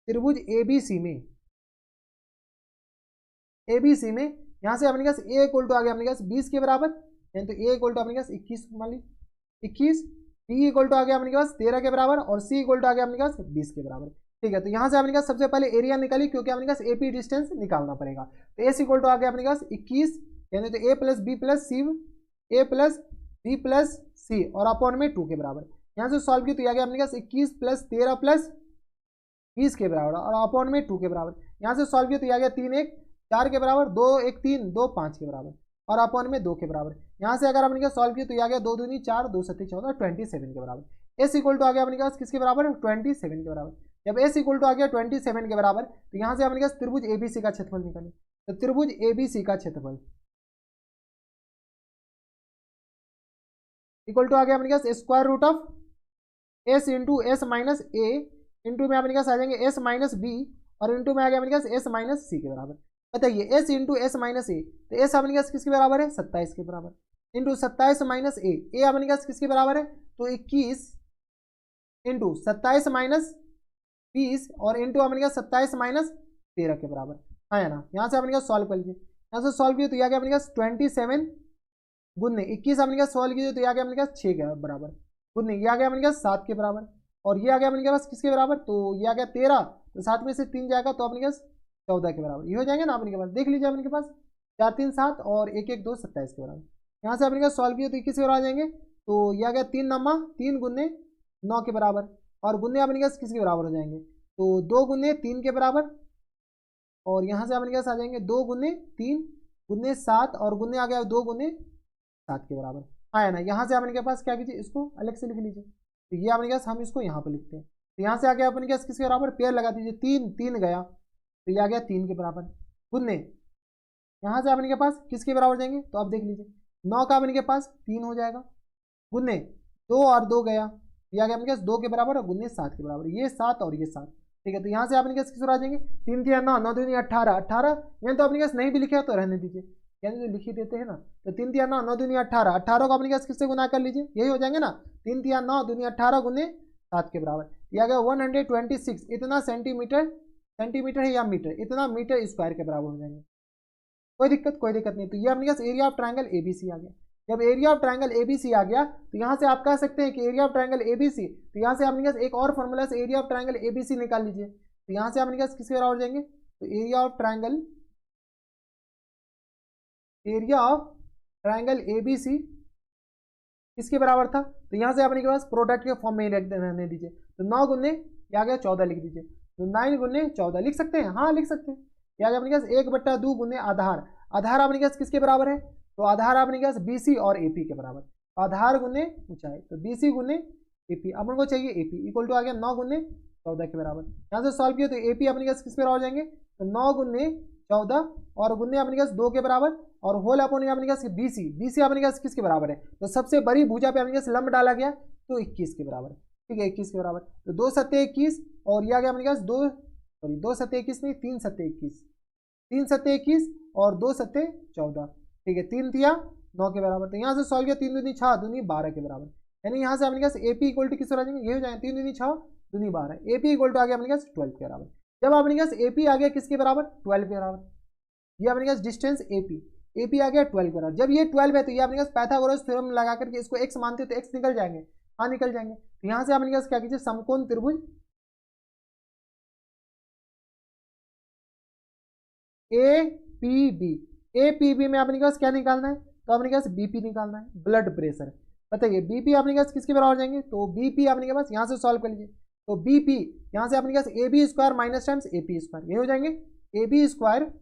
त्रिभुज एबीसी में यहाँ से अपने पास ए इक्वल टू आ गया अपने पास 20 के बराबर, यानी तो ए इक्वल टू अपने पास 21 मान लीजिए 21, बी इक्वल टू आ गया अपने पास 13 के बराबर और सी इक्वल टू आ गया अपने पास 20 के बराबर। ठीक है, तो यहाँ से अपने पास सबसे पहले एरिया निकाली, क्योंकि अपने पास एपी डिस्टेंस निकालना पड़ेगा। तो एस इक्वल टू आ गया अपने पास 21, यानी तो A plus B plus C, A plus B plus C और अपॉन में 2 के बराबर। यहाँ से सॉल्व की तो आ गया अपने पास 21 प्लस 13 प्लस 20 के बराबर और अपॉन में 2 के बराबर। यहाँ से सॉल्व की तो आ गया 3 1 4 के बराबर, 2 1 3 2 5 के बराबर और अपॉन में 2 के बराबर। यहाँ से अगर अपने सॉल्व किया तो आ गया 2 दूनी 4 2 सत्ती 14 27 के बराबर। एस इक्वल टू आ गया अपने पास किसके बराबर, 27 के बराबर। जब एस इक्वल टू आ गया 27 के बराबर, तो यहाँ से अपने पास त्रिभुज एबीसी का क्षेत्रफल निकालें। तो त्रिभुज एबीसी का क्षेत्रफल इक्वल टू आ गया अपने पास square root of S into S minus A into में अपने पास आ जाएंगे एस माइनस बी और इंटू में आ गया अपने पास एस माइनस सी के बराबर। बताइए S into S minus A, तो एस अपने पास किसके बराबर है, 27 के बराबर, इंटू 27 माइनस ए अपने पास किसके बराबर है, तो 21 इंटू 27 माइनस 20 और इंटू अपने पास 27 माइनस 13 के बराबर, हाँ है ना। यहाँ से अपने पास सॉल्व कर लीजिए, यहाँ से सॉल्व किया तो यह आ गया अपने पास 27 गुन्ने 21 अपने पास सॉल्व कीजिए तो यह आ गया अपने पास 6 के बराबर, गुन्ने ये आ गया अपने पास 7 के बराबर और ये आ गया अपने पास किसके बराबर, तो ये आ गया 13, तो 7 में से 3 जाएगा तो अपने पास 14 के बराबर। ये हो जाएंगे ना अपने के पास, देख लीजिए अपने के पास 4 3 7 और 1 1 2 27 के बराबर। यहाँ से अपने पास सॉल्व किया तो किसके बराबर आ जाएंगे, तो ये आ गया 3 नमा 3 गुन्ने 9 के बराबर और गुन्ने अपने पास किसके बराबर हो जाएंगे, तो 2 गुन्ने 3 के बराबर और यहाँ से अपने पास आ जाएंगे 2 गुन्ने 3 गुन्ने 7 और गुन्ने आ गया 2 गुन्ने 7 के बराबर, हाँ है ना। यहाँ से अपने के पास क्या कीजिए, इसको अलग से लिख लीजिए, तो ये अपने पास हम इसको यहाँ पर लिखते हैं। तो यहाँ से आ गया अपने पास किसके बराबर, पेयर लगा दीजिए 3 3 गया तो ये आ गया 3 के बराबर, गुन्ने यहाँ से अपने के पास किसके बराबर जाएंगे, तो आप देख लीजिए 9 का अपने के पास 3 हो जाएगा, गुन्ने 2 और 2 गया ये आ गया अपने पास 2 के बराबर और गुन्ने 7 के बराबर, ये 7 और ये 7। ठीक है, तो यहाँ से अपने पास किस आ जाएंगे 3 3 9 9 2 18 18, यानी तो अपने पास नहीं भी लिखे तो रहने दीजिए, यानी तो लिख ही देते हैं ना। तो 3 3 9 9 2 18 18 को अपने पास किससे गुना कर लीजिए, यही हो जाएंगे ना, 3 3 9 2 18 गुन्ने 7 के बराबर, ये आ गया 126 इतना सेंटीमीटर है या मीटर, इतना मीटर स्क्वायर के बराबर हो जाएंगे। कोई दिक्कत नहीं। तो ये अपने पास एरिया ऑफ ट्रायंगल एबीसी आ गया। जब एरिया ऑफ ट्रायंगल एबीसी आ गया तो यहाँ से आप कह सकते हैं कि एरिया ऑफ ट्रायंगल एबीसी, तो यहाँ से अपने पास एक और फॉर्मूला से एरिया ऑफ ट्रायंगल एबीसी निकाल लीजिए। तो यहाँ से अपने पास किसके बराबर जाएंगे, तो एरिया ऑफ ट्रायंगल एबीसी किसके बराबर था, तो यहाँ से अपने के पास प्रोडक्ट के फॉर्म में रहने दीजिए। तो 9 गुन्ने ये आ गया 14 लिख दीजिए, तो 9 गुन्ने 14 लिख सकते हैं, हाँ लिख सकते हैं। ये आ गया अपने पास 1/2 गुन्ने आधार, आधार अपने पास किसके बराबर है, तो आधार अपने पास बीसी और एपी के बराबर, आधार गुन्ने ऊंचाई, तो बीसी गुन्ने एपी, अपन को चाहिए एपी इक्वल टू आ गया 9 गुन्ने 14 के बराबर। यहाँ से सॉल्व किया तो एपी अपने पास किसके बराबर जाएंगे, तो 9 गुन्ने 14 और गुन्ने अपने पास 2 के बराबर और होल अपने अपने पास बीसी अपने पास किसके बराबर है, तो सबसे बड़ी भुजा पे अपने पास लंब डाला गया तो 21 के बराबर, ठीक है 21 के बराबर। तो 2 सत्ते 21 और यह आ गया अपने पास 2 सत्ते 21 नहीं 3 सत्ते 21, 3 सत्ते 21 और 2 सत्ते 14, ठीक है 3 तिया 9 के बराबर। तो यहाँ से सॉल्व किया 3 दूनी 6 दूनी 12 के बराबर, यानी यहाँ से अपने पास एपी इक्वल टू किस हो जाएंगे, ये हो जाएंगे 3 दूनी 6 दूनी 12, एपी इक्वल टू आ गया अपने पास 12 के बराबर। जब अपने पास एपी आ गया किसके बराबर, 12 के बराबर, ये अपने पास डिस्टेंस एपी आ गया 12 के बराबर। जब ये 12 है तो ये अपने पास पाइथागोरस थ्योरम लगा करके इसको x मानते हो तो x निकल जाएंगे, हाँ निकल जाएंगे। तो यहाँ से अपने पास क्या कीजिए, समकोण त्रिभुज एपीबी में अपने पास क्या निकालना है, तो अपने पास बीपी निकालना है, ब्लड प्रेशर। बताइए बीपी अपने पास किसके बराबर जाएंगे, तो बीपी अपने के पास यहाँ से सॉल्व कर लीजिए, तो बीपी यहाँ से अपने पास A B square minus times AP square, ये हो जाएंगे A B square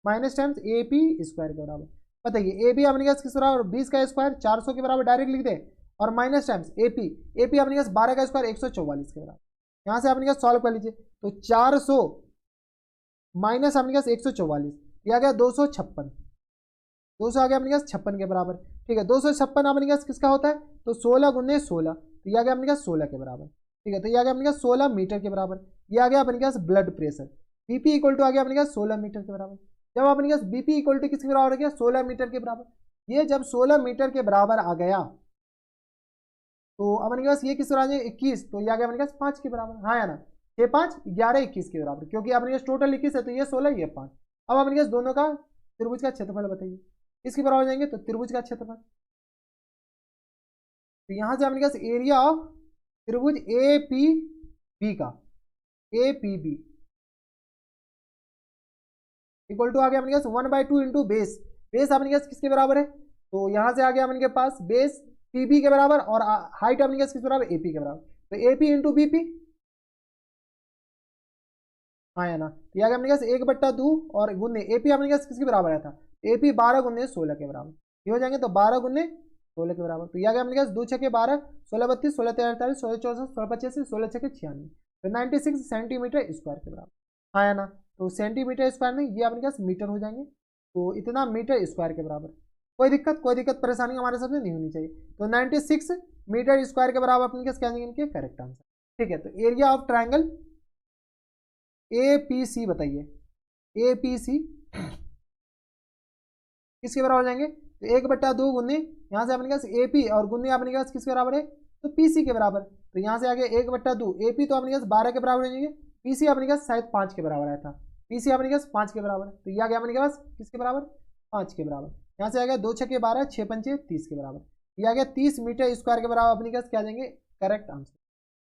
minus times AP square के बराबर। बताइए ए बी अपने पास किस बराबर, 20 का स्क्वायर 400 के बराबर डायरेक्ट लिख दे और माइनस टाइम्स एपी अपने पास 12 का स्क्वायर 144 के बराबर। यहाँ से अपने पास सॉल्व कर लीजिए, तो 400 माइनस अपने पास 144 ये आ गया 256, 200 आ गया अपने पास 56 के बराबर। ठीक है, 256 अपने पास किसका होता है, तो 16 गुने 16, तो ये आ गया अपने पास 16 के बराबर। ठीक है, तो ये आ गया अपने पास 16 मीटर के बराबर। ये आ गया अपने पास blood pressure, BP equal to आ गया अपने पास 16 मीटर के बराबर। जब अपने पास बीपी इक्वल टू किसके बराबर आ गया, 16 मीटर के बराबर। ये जब 16 मीटर के बराबर आ गया तो अपने पास ये किस बराबर 21, तो ये आ गया अपने पास 5 के बराबर। हाँ या ना, 6 5 11 21 के बराबर, क्योंकि अपने पास टोटल 21 है तो ये 16 ये 5। अब अपने पास दोनों का त्रिभुज का क्षेत्रफल बताइए, इसके बराबर हो जाएंगे, तो त्रिभुज का क्षेत्रफल, तो यहां से अपने पास एरिया ऑफ त्रिभुज ए पी बी का, A P B equal to आ गया अपने पास 1/2 इंटू बेस। बेस अपने पास किसके बराबर है, तो यहां से आ गया अपने पास बेस पीबी के बराबर, और हाइट अपने पास किसके बराबर, एपी के बराबर, तो एपी इंटू बीपी। हाँ या ना, तो आ गया अपने पास 1/2 और गुने एपी अपने पास किसके बराबर आया था, एपी 12 गुने 16 के बराबर। ये हो जाएंगे तो 12 गुने 16 के बराबर, तो ये आ गया अपने पास 2 6 12, 16 32, 16 43, 48, 16 64, 16 85, 16 6 96, तो 96 सेंटीमीटर स्क्वायर के बराबर। हाँ या ना, तो सेंटीमीटर स्क्वायर नहीं, ये अपने पास मीटर हो जाएंगे, तो इतना मीटर स्क्वायर के बराबर। कोई दिक्कत परेशानी हमारे सबसे नहीं होनी चाहिए। तो 96 मीटर स्क्वायर के बराबर अपने पास क्या जाएंगे इनके करेक्ट आंसर। ठीक है, तो area of triangle A P C बताइए, ए पी सी किसके बराबर हो जाएंगे, तो 1/2 गुने यहाँ से अपने पास ए पी और गुने अपने पास किसके बराबर है, तो पी सी के बराबर। तो यहाँ से आगे 1/2 ए पी तो अपने पास 12 के बराबर हो जाएंगे, पी सी अपने पास शायद 5 के बराबर आया था, पी सी अपने पास 5 के बराबर, तो ये आ गया अपने पास किसके बराबर, 5 के बराबर। यहाँ से आ गया 2 6 12, 6 5 30 के बराबर, ये आ गया 30 मीटर स्क्वायर के बराबर अपने पास क्या जाएंगे करेक्ट आंसर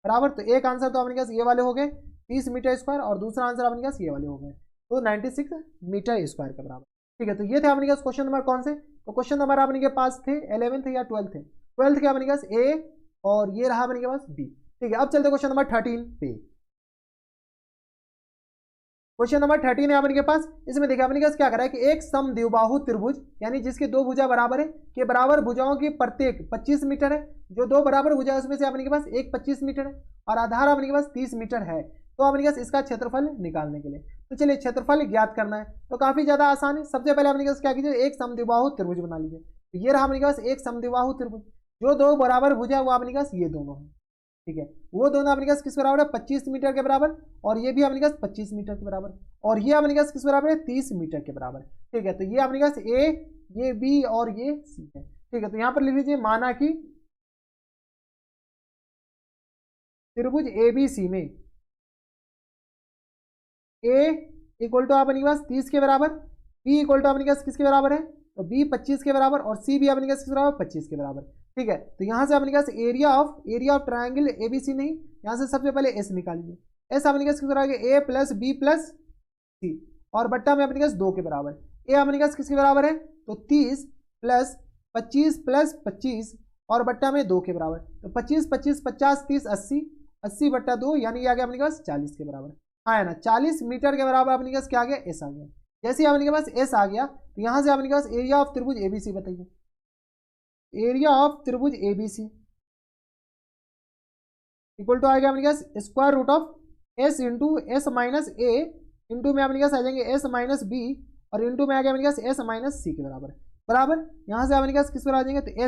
बराबर। तो एक आंसर तो अपने पास ये वाले हो गए 30 मीटर स्क्वायर, और दूसरा आंसर अपने पास ये वाले हो गए, तो 96 मीटर स्क्वायर के बराबर। ठीक है, तो ये थे अपने पास क्वेश्चन नंबर कौन से, तो क्वेश्चन नंबर अपने के पास थे 11th या 12th थे, 12th के अपने पास ए और ये रहा अपने के पास बी। ठीक है, अब चलते क्वेश्चन नंबर 13 पे। क्वेश्चन नंबर 13 है अपने के पास, इसमें देखिए अपने पास क्या करा है कि एक समद्विबाहु त्रिभुज यानी जिसके दो भुजा बराबर है के बराबर भुजाओं की प्रत्येक 25 मीटर है, जो दो बराबर भुजा है उसमें से अपने के पास एक 25 मीटर है और आधार अपने के पास 30 मीटर है, तो अपने पास इसका क्षेत्रफल निकालने के लिए, तो चलिए क्षेत्रफल ज्ञात करना है, तो काफी ज्यादा आसान है। सबसे पहले अपने पास क्या कीजिए, एक समद्विबाहु त्रिभुज बना लीजिए, तो ये रहा अपने पास एक समद्विबाहु त्रिभुज, जो दो बराबर भुजा है वो अपने पास ये दोनों है। ठीक है, वो दोनों अपने पास किस बराबर है, 25 मीटर के बराबर, और ये भी अपने पास 25 मीटर के बराबर, और ये अपने पास किस बराबर है, 30 मीटर के बराबर। ठीक है, तो ये अपने पास ए, ये बी और ये सी है। ठीक है, तो यहां पर लिख लीजिए माना कि त्रिभुज एबीसी में ए इक्वल टू अपने पास 30 के बराबर, बी इक्वल टू अपने पास किसके बराबर है, तो बी 25 के बराबर, और सी भी अपने पास किसके बराबर, 25 के बराबर। ठीक है, तो यहां से अपने पास एरिया ऑफ ट्रायंगल एबीसी नहीं, यहां से सबसे पहले एस निकालिए, एस अपने पास किस बराबर है, ए प्लस बी प्लस सी, और बट्टा में अपने पास 2 के बराबर। ए अपने पास किसके बराबर है, तो 30 प्लस 25 प्लस 25, और बट्टा में 2 के बराबर, तो 25 25 50 30 80, 80/2 यानी आ गया अपने पास 40 के बराबर। हाँ है ना, 40 मीटर के बराबर अपने पास क्या आ गया, एस आ गया। जैसे अपने के पास एस आ गया तो यहां से अपने पास एरिया ऑफ त्रिभुज एबीसी बताइए, एरिया ऑफ त्रिभुज एबीसी इक्वल टू आ गया अपने पास square root of S into S minus A, into में अपने पास आ जाएंगे एस माइनस बी, और इंटू में आ गया अपने पास एस माइनस सी के बराबर बराबर। यहां से अपने पास किस पर आ जाएंगे, तो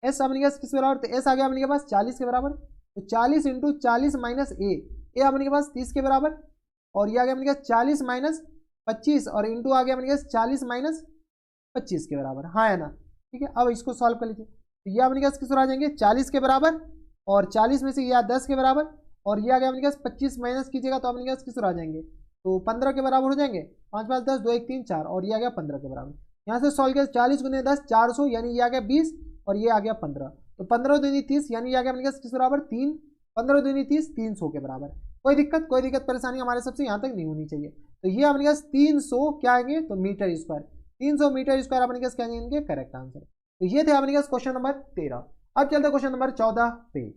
एस अपने पास किस बराबर, तो एस आ गया अपने के पास 40 के बराबर, तो 40 इंटू 40 माइनस ए अपने के पास 30 के बराबर, और ये आ गया अपने पास 40 माइनस 25, और इंटू आ गया अपने पास 40 माइनस 25 के बराबर। हाँ है ना, ठीक है, अब इसको सॉल्व कर लीजिए, तो ये अपने पास किस पर आ जाएंगे 40 के बराबर, और 40 में से ये 10 के बराबर, और ये आ गया अपने पास 25 माइनस कीजिएगा तो अपने पास किस पर आ जाएंगे, तो 15 के बराबर हो जाएंगे, 5 5 10 2 1 3 4, और ये आ गया 15 के बराबर। यहाँ से सॉल्व किया 40 गुने 10 400, यानी ये आ गया 20, और ये आ गया 15, तो 15 दूनी 30, यानी ये आ गया अपने पास किस बराबर 3, 15 दूनी 30 300 के बराबर। कोई दिक्कत परेशानी हमारे सबसे यहाँ तक नहीं होनी चाहिए। तो ये अपने पास 300 क्या आएंगे, तो मीटर स्क्वायर, 300 मीटर स्क्वायर अपने पास क्या आएंगे करेक्ट आंसर। तो ये थे अपने पास क्वेश्चन नंबर 13। अब चलते क्वेश्चन नंबर 14 पे।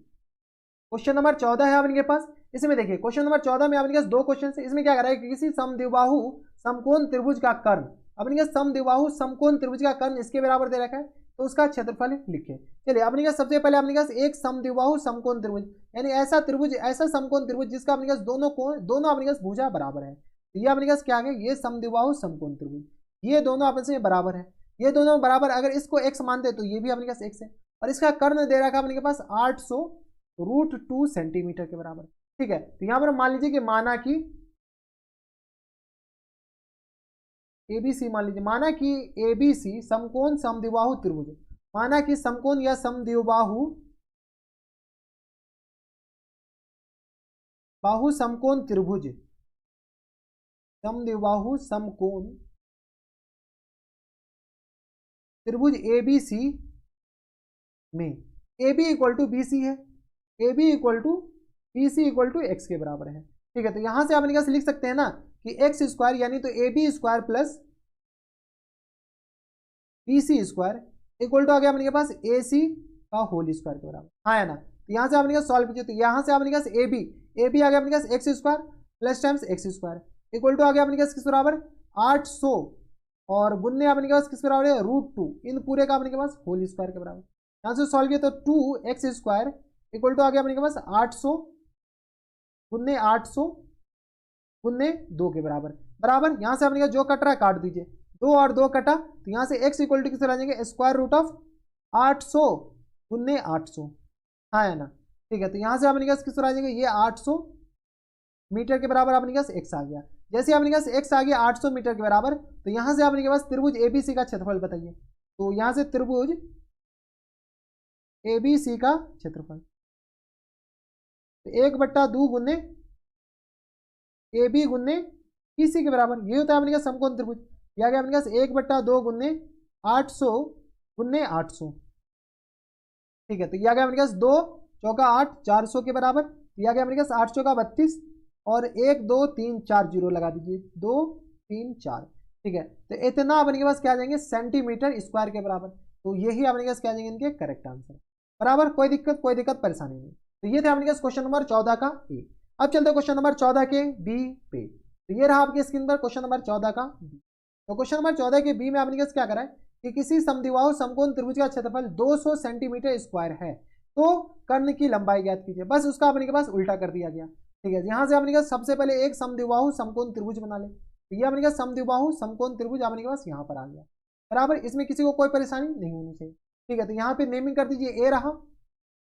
क्वेश्चन नंबर 14 है अपने पास, इसमें देखिए क्वेश्चन नंबर 14 में अपने पास दो क्वेश्चन है। इसमें क्या कर रहा है कि किसी समद्विबाहु समकोण त्रिभुज का कर्ण, अपने पास समद्विबाहु समकोण त्रिभुज का कर्ण इसके बराबर दे रखा है, तो उसका क्षेत्रफल लिखे। चलिए अपने पास सबसे पहले अपने पास एक समद्विबाहु समकोण त्रिभुज, यानी ऐसा त्रिभुज, ऐसा समकोण त्रिभुज जिसका अपने पास दोनों अपने पास भुजा बराबर है, तो ये अपने पास क्या है, ये समद्विबाहु समकोण त्रिभुज। ये दोनों आपस में बराबर है, ये दोनों बराबर, अगर इसको x मानते तो ये भी अपने पास x है, और इसका कर्ण दे रखा अपने के पास 800√2 सेंटीमीटर के बराबर। ठीक है, तो यहां पर मान लीजिए कि माना कि एबीसी, मान लीजिए माना कि एबीसी समकोण समद्विबाहु त्रिभुज, माना कि समकोण या समद्विबाहु समकोण त्रिभुज, समद्विबाहु समकोण त्रिभुज एबीसी में A B equal to B C है, A B equal to B C equal to X के बराबर है। ठीक है, तो यहां से आप अपने लिख सकते हैं ना कि एक्स स्क्वायर यानी तो A B square plus B C square equal to आ गया अपने पास ए सी का होल स्क्वायर के बराबर। हाँ है ना, तो यहाँ से आपने सॉल्व कीजिए, तो यहाँ से आपने ए बी आ गया अपने पास X square plus times X square equal to आ गया अपने पास किस बराबर 800, और गुन्ने आपने पास किस बराबर है √2, इन पूरे का अपने पास होल स्क्वायर के बराबर। यहाँ से सॉल्व किया तो 2x स्क्वायर इक्वल टू आ गया अपने के पास 800 गुन्ने 800 गुन्ने 2 के बराबर। बराबर यहाँ से अपने का जो कट रहा है काट दीजिए, 2 और 2 कटा, तो यहाँ से x इक्वल टू किस आ जाएंगे स्क्वायर रूट ऑफ 800 गुन्ने 800। हाँ है ना, ठीक है, तो यहाँ से अपने पास किस आ जाएंगे ये 800 मीटर के बराबर अपने पास x आ गया। जैसे अपने पास x आ गया 800 मीटर के बराबर, तो यहाँ से अपने के पास त्रिभुज एबीसी का क्षेत्रफल बताइए। तो यहाँ से त्रिभुज एबीसी का क्षेत्रफल, तो 1/2 गुन्ने ए बी गुन्ने पी सी के बराबर, ये होता है अपने का समकोण त्रिभुज। यह गया अपने पास 1/2 गुन्ने 800 गुन्ने 800। ठीक है, तो यह गया अपने पास 2 चौका 8 400 के बराबर, यह गया अपने पास 8 चौका 32 और 1 2 3 4 जीरो लगा दीजिए 2 3 4। ठीक है, तो इतना अपने के पास क्या आ जाएंगे सेंटीमीटर स्क्वायर के बराबर। तो यही अपने पास क्या आ जाएंगे इनके करेक्ट आंसर। बराबर, कोई दिक्कत परेशानी नहीं। तो ये थे अपने पास क्वेश्चन नंबर 14 का ए। अब चलते क्वेश्चन नंबर 14 के बी पे। तो ये रहा आपके स्क्रीन पर क्वेश्चन नंबर 14 का बी। तो क्वेश्चन नंबर 14 के बी में आपने क्या करा है कि किसी समद्विबाहु समकोण त्रिभुज का क्षेत्रफल 200 सेंटीमीटर स्क्वायर है, तो कर्ण की लंबाई ज्ञात कीजिए। बस उसका अपने के पास उल्टा कर दिया गया। ठीक है, यहाँ से अपने के सबसे पहले एक समद्विबाहु समकोण त्रिभुज बना ले। तो ये अपने का समद्विबाहु समकोण त्रिभुज अपने के पास यहाँ पर आ गया। बराबर, इसमें किसी को कोई परेशानी नहीं होनी चाहिए। ठीक है, तो यहाँ पे नेमिंग कर दीजिए, ए रहा,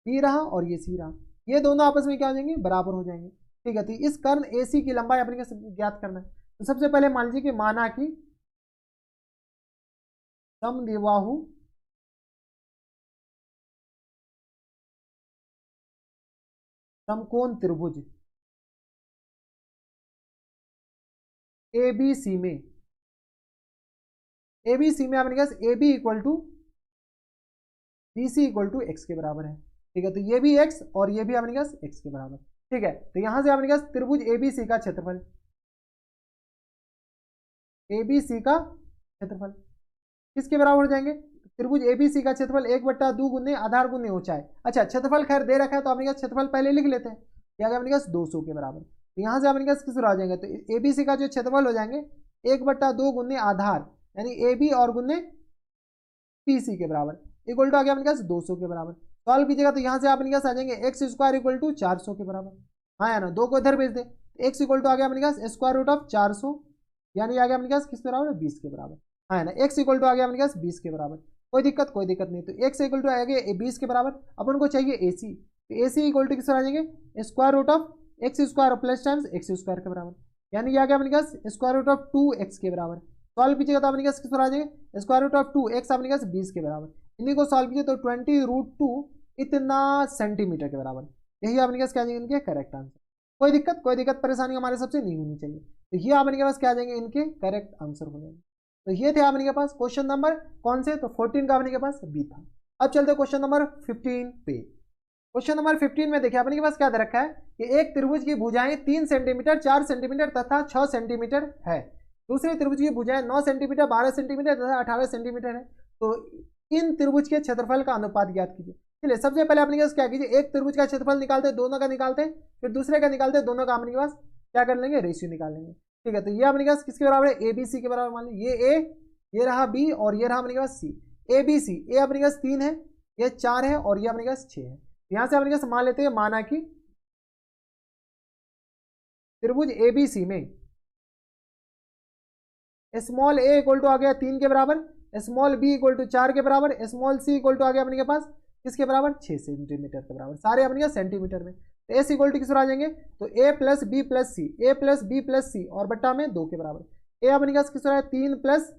बी रहा और ये सी रहा, ये दोनों आपस में क्या हो जाएंगे बराबर हो जाएंगे। ठीक है, तो इस कर्ण ए सी की लंबाई अपने को ज्ञात करना है। तो सबसे पहले मान लीजिए कि माना कि समद्विबाहु समकोण त्रिभुज एबीसी में अपने पास A B equal to B C equal to X के बराबर है। ठीक है, तो ये भी x और ये भी अपने पास x के बराबर। ठीक है, तो यहां से अपने पास त्रिभुज एबीसी का क्षेत्रफल, एबीसी का क्षेत्रफल किसके बराबर हो जाएंगे त्रिभुज एबीसी का क्षेत्रफल 1/2 गुने आधार गुने ऊंचाई। अच्छा, क्षेत्रफल खैर दे रखा है तो अपने पास क्षेत्रफल पहले लिख लेते हैं, क्या अपने पास 200 के बराबर। तो यहाँ से अपने पास किस आ जाएंगे, तो एबीसी का जो क्षेत्रफल हो जाएंगे 1/2 गुने आधार यानी ए बी और गुने पीसी के बराबर इक्वल टू आ गया अपने पास 200 के बराबर। सॉल्व कीजिएगा तो यहाँ से अपने पास आ जाएंगे एक्स स्क्वायर इक्वल टू 400 के बराबर। हाँ है ना, 2 को इधर भेज दे, एक्स इक्वल टू आ गया अपने पास स्क्वायर रूट ऑफ 400 यानी आ गया अपने पास किस बराबर 20 के बराबर। हाँ है ना, एक्स इक्वल टू आ गया अपने पास 20 के बराबर। कोई दिक्कत नहीं। तो एक्स इक्वल टू आ गया 20 के बराबर, अपन को चाहिए ए सी, तो ए सी इक्वल टू किस आ जाएंगे square root of X square plus times X square के बराबर, यानी आ गया अपने पास स्क्वायर रूट ऑफ 2x के बराबर। सॉल्व कीजिएगा तो अपने पास किस आ जाएंगे स्क्वायर रूट ऑफ 2x अपने पास 20 के बराबर। इन्हीं को सॉल्व कीजिए तो 20√2 इतना सेंटीमीटर के बराबर। यही आपने पास क्या जाएंगे इनके करेक्ट आंसर। कोई दिक्कत परेशानी हमारे सबसे नहीं होनी चाहिए। तो ये आपने के पास क्या जाएंगे इनके करेक्ट आंसर हो जाएंगे। तो ये थे आपने के पास क्वेश्चन नंबर कौन से, तो 14 का आपने के पास बी था। अब चलते क्वेश्चन नंबर 15 पे। क्वेश्चन नंबर 15 में देखिए अपने के पास क्या दे रखा है कि एक त्रिभुज की भुजाएं 3 सेंटीमीटर 4 सेंटीमीटर तथा 6 सेंटीमीटर है, दूसरे त्रिभुज की भुजाएं 9 सेंटीमीटर 12 सेंटीमीटर तथा 18 सेंटीमीटर है, तो इन त्रिभुज के क्षेत्रफल का अनुपात ज्ञात कीजिए। चलिए सबसे पहले अपने पास क्या कीजिए, एक त्रिभुज का क्षेत्रफल निकालते दोनों का निकालते, फिर दूसरे का निकालते दोनों का अपने पास क्या कर लेंगे रेशियो निकाल लेंगे। ठीक है, तो ये अपने पास किसके बराबर है ए बी सी के बराबर। मान लीजिए ये ए, ये रहा बी और ये रहा अपने पास सी। ए बी सी, ए अपने पास 3 है, ये 4 है और ये अपने पास 6 है। यहां से अपने पास मान लेते हैं माना कि त्रिभुज एबीसी में स्मॉल ए इक्वल टू आ गया 3 के बराबर, स्मॉल बी इक्वल टू 4 के बराबर, स्मॉल सी इक्वल टू आ गया अपने के पास किसके बराबर 6 सेंटीमीटर के बराबर, सारे अपने सेंटीमीटर में। तो एस इक्वल टू किस आ जाएंगे, तो A plus B plus C, A plus B plus C और बट्टा में 2 के बराबर। ए अपने पास किस है 3 प्लस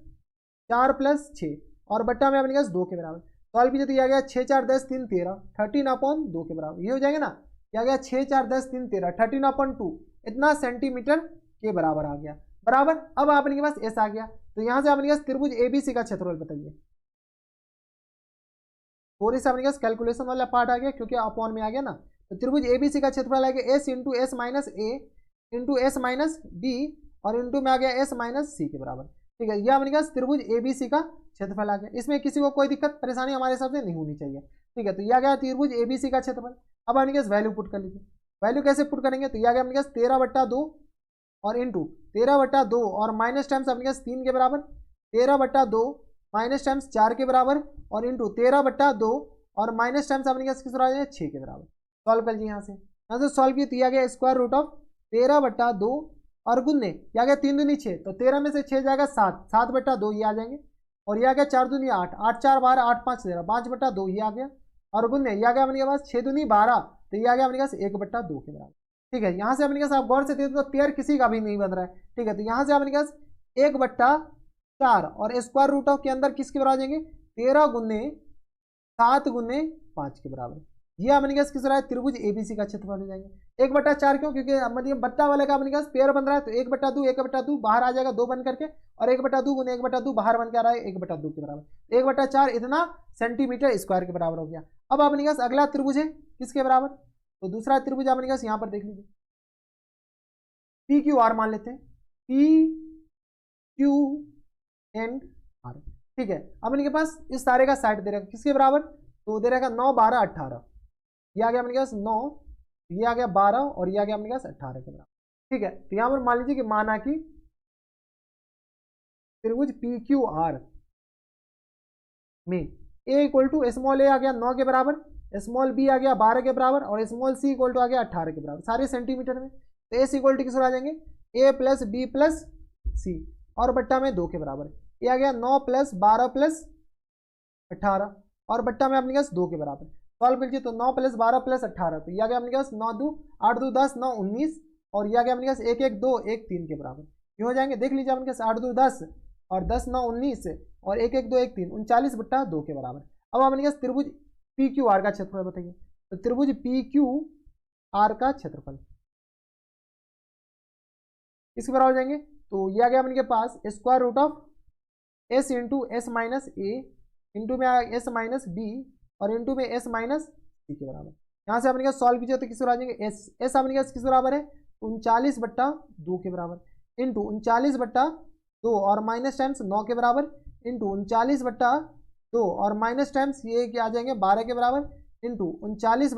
4 प्लस 6 और बट्टा में अपने पास 2 के बराबर। सॉल्व कीजिए तो यह आ गया 6 4 10 3 13, 13/2 के बराबर। ये हो जाएगा ना, क्या गया 6 4 10 3 13, 13/2 इतना सेंटीमीटर के बराबर आ गया बराबर। अब आपके पास एस आ गया, तो यहां से आपके पास त्रिभुज एबीसी का क्षेत्रफल बताइए। थोड़ी सा अपने पास कैलकुलेशन वाला पार्ट आ गया क्योंकि अपॉन में आ गया ना। तो त्रिभुज एबीसी का क्षेत्रफल आ गया S into S minus A into S minus B और इंटू में आ गया एस माइनस सी के बराबर। ठीक है, यह अपने पास त्रिभुज एबीसी का क्षेत्रफल आ गया। इसमें किसी को कोई दिक्कत परेशानी हमारे हिसाब से नहीं होनी चाहिए। ठीक है, तो यह आ गया त्रिभुज एबीसी का क्षेत्रफल। अब अपने पास वैल्यू पुट कर लीजिए। वैल्यू कैसे पुट करेंगे, तो यह आ गया अपने पास 13/2 और इंटू 13/2 और माइनस टाइम्स अपने पास 3 के बराबर, 13/2 माइनस टाइम्स 4 के बराबर और इंटू 13/2 और माइनस टाइम्स अपने पास किस बराबर 6 के बराबर। सॉल्व कर लीजिए यहाँ से सॉल्व किया, तो यह आ गया स्क्वायर रूट ऑफ 13/2 और गुन्ने क्या गया 3 दूनी 6, तो 13 में से 6 जाएगा 7, 7/2 ये आ जाएंगे और ये आ गया 4 दूनी 8, 8 4 12, 8 5 13, 5/2 ये आ गया और गुन्ने ये आ गया अपने पास 6 दूनी 12, तो ये आ गया अपने पास 1/2 के बराबर। ठीक है, यहाँ से अपने पास आप गौर से देखते तो पेयर किसी का भी नहीं बन रहा है। ठीक है, तो यहाँ से अपने पास 1/4 और स्क्वायर रूट ऑफ के अंदर किसके बराबर जाएंगे 13 गुन्ने 7 गुन्ने 5 के बराबर। ये अपने पास किस रहा है त्रिभुज एबीसी का क्षेत्रफल हो जाएंगे। 1/4 क्यों, क्योंकि मतलब बट्टा वाले का अपने पास पेयर बन रहा है, तो 1/2 1/2 बाहर आ जाएगा 2 बन करके और 1/2 गुने 1/2 बाहर बन के आ रहा है 1/2 के बराबर। 1/4 इतना सेंटीमीटर स्क्वायर के बराबर हो गया। अब अपने पास अगला त्रिभुज है किसके बराबर, तो दूसरा त्रिभुज अपने पास यहाँ पर देख लीजिए पी क्यू आर मान लेते हैं, पी क्यू एंड आर। ठीक है, अब इनके पास इस सारे का साइड दे रखा किसके बराबर, तो दे रखा 9 12 18, ये आ गया अपने पास 9, ये आ गया 12 और ये आ गया अपने पास 18 के बराबर। ठीक है, तो यहां पर मान लीजिए कि माना कि त्रिभुज पी क्यू आर में ए इक्वल टू स्मॉल ए आ गया 9 के बराबर, स्मॉल बी आ गया 12 के बराबर और स्मॉल सी इक्वल टू आ गया 18 के बराबर, सारे सेंटीमीटर में। तो एस इक्वल टू किस आ जाएंगे A plus B plus C और बट्टा में 2 के बराबर। ये आ गया 9 प्लस 12 प्लस 18 और बट्टा में अपने पास 2 के बराबर। सॉल्व कीजिए तो 9 प्लस 12 प्लस 18, तो यह आ गया अपने पास 9 2 8 2 10 9 19 और यह आ गया अपने पास 1 1 2 1 3 के बराबर। क्यों हो जाएंगे देख लीजिए अपने पास 8 2 10 और 10 9 19 और 1 1 2 1 3 39/2 के बराबर। अब अपने पास त्रिभुज पी क्यू आर का क्षेत्रफल बताइए, तो त्रिभुज पी क्यू आर का क्षेत्रफल इसके बराबर हो जाएंगे, तो यह आ गया अपने पास square root of S into S minus A into में एस माइनस बी और इंटू में एस माइनस सी के बराबर। यहाँ से अपने सॉल्व कीजिए तो किस बराबर आ जाएंगे एस, एस अपने पास किस बराबर है 39/2 के बराबर इंटू 39/2 और माइनस टाइम्स 9 के बराबर इंटू 39/2 और माइनस टाइम्स ये क्या आ जाएंगे 12 के बराबर इंटू 39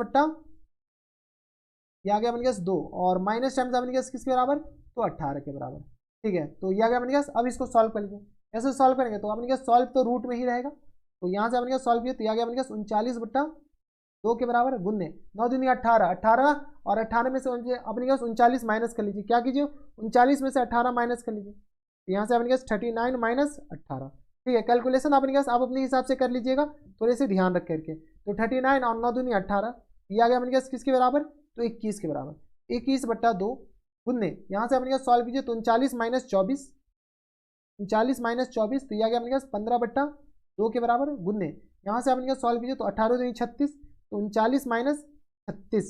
ये आ गया अपने पास 2 और माइनस टाइम्स अपने पास किसके बराबर, तो 18 के बराबर। ठीक है, तो ये आ गया अपने पास। अब इसको सॉल्व कर लीजिए, कैसे सॉल्व करेंगे, तो अपने पास सॉल्व तो रूट में ही रहेगा, तो यहाँ से अपने पास सॉल्व किया तो ये आ गया अपने पास 39/2 के बराबर गुन्ने 9 दूनी 18 18 और 18 में से अपने पास 39 माइनस कर लीजिए। क्या कीजिए 39 में से 18 माइनस कर लीजिए, तो यहाँ से अपने पास 39 माइनस 18। ठीक है, कैलकुलेशन अपने पास आप अपने हिसाब से कर लीजिएगा थोड़े से ध्यान रख करके। तो 39 और 9 दूनी 18 ये आ गया अपने पास किसके बराबर, तो 21 के बराबर, 21/2 गुन्ने यहाँ से अपने पास सॉल्व कीजिए तो 39 माइनस 24 39 माइनस 24 तो यह आ गया अपने पास 15/2 के बराबर गुन्ने यहाँ से अपने पास सॉल्व कीजिए तो 18 दूनी 36 तो 39 माइनस 36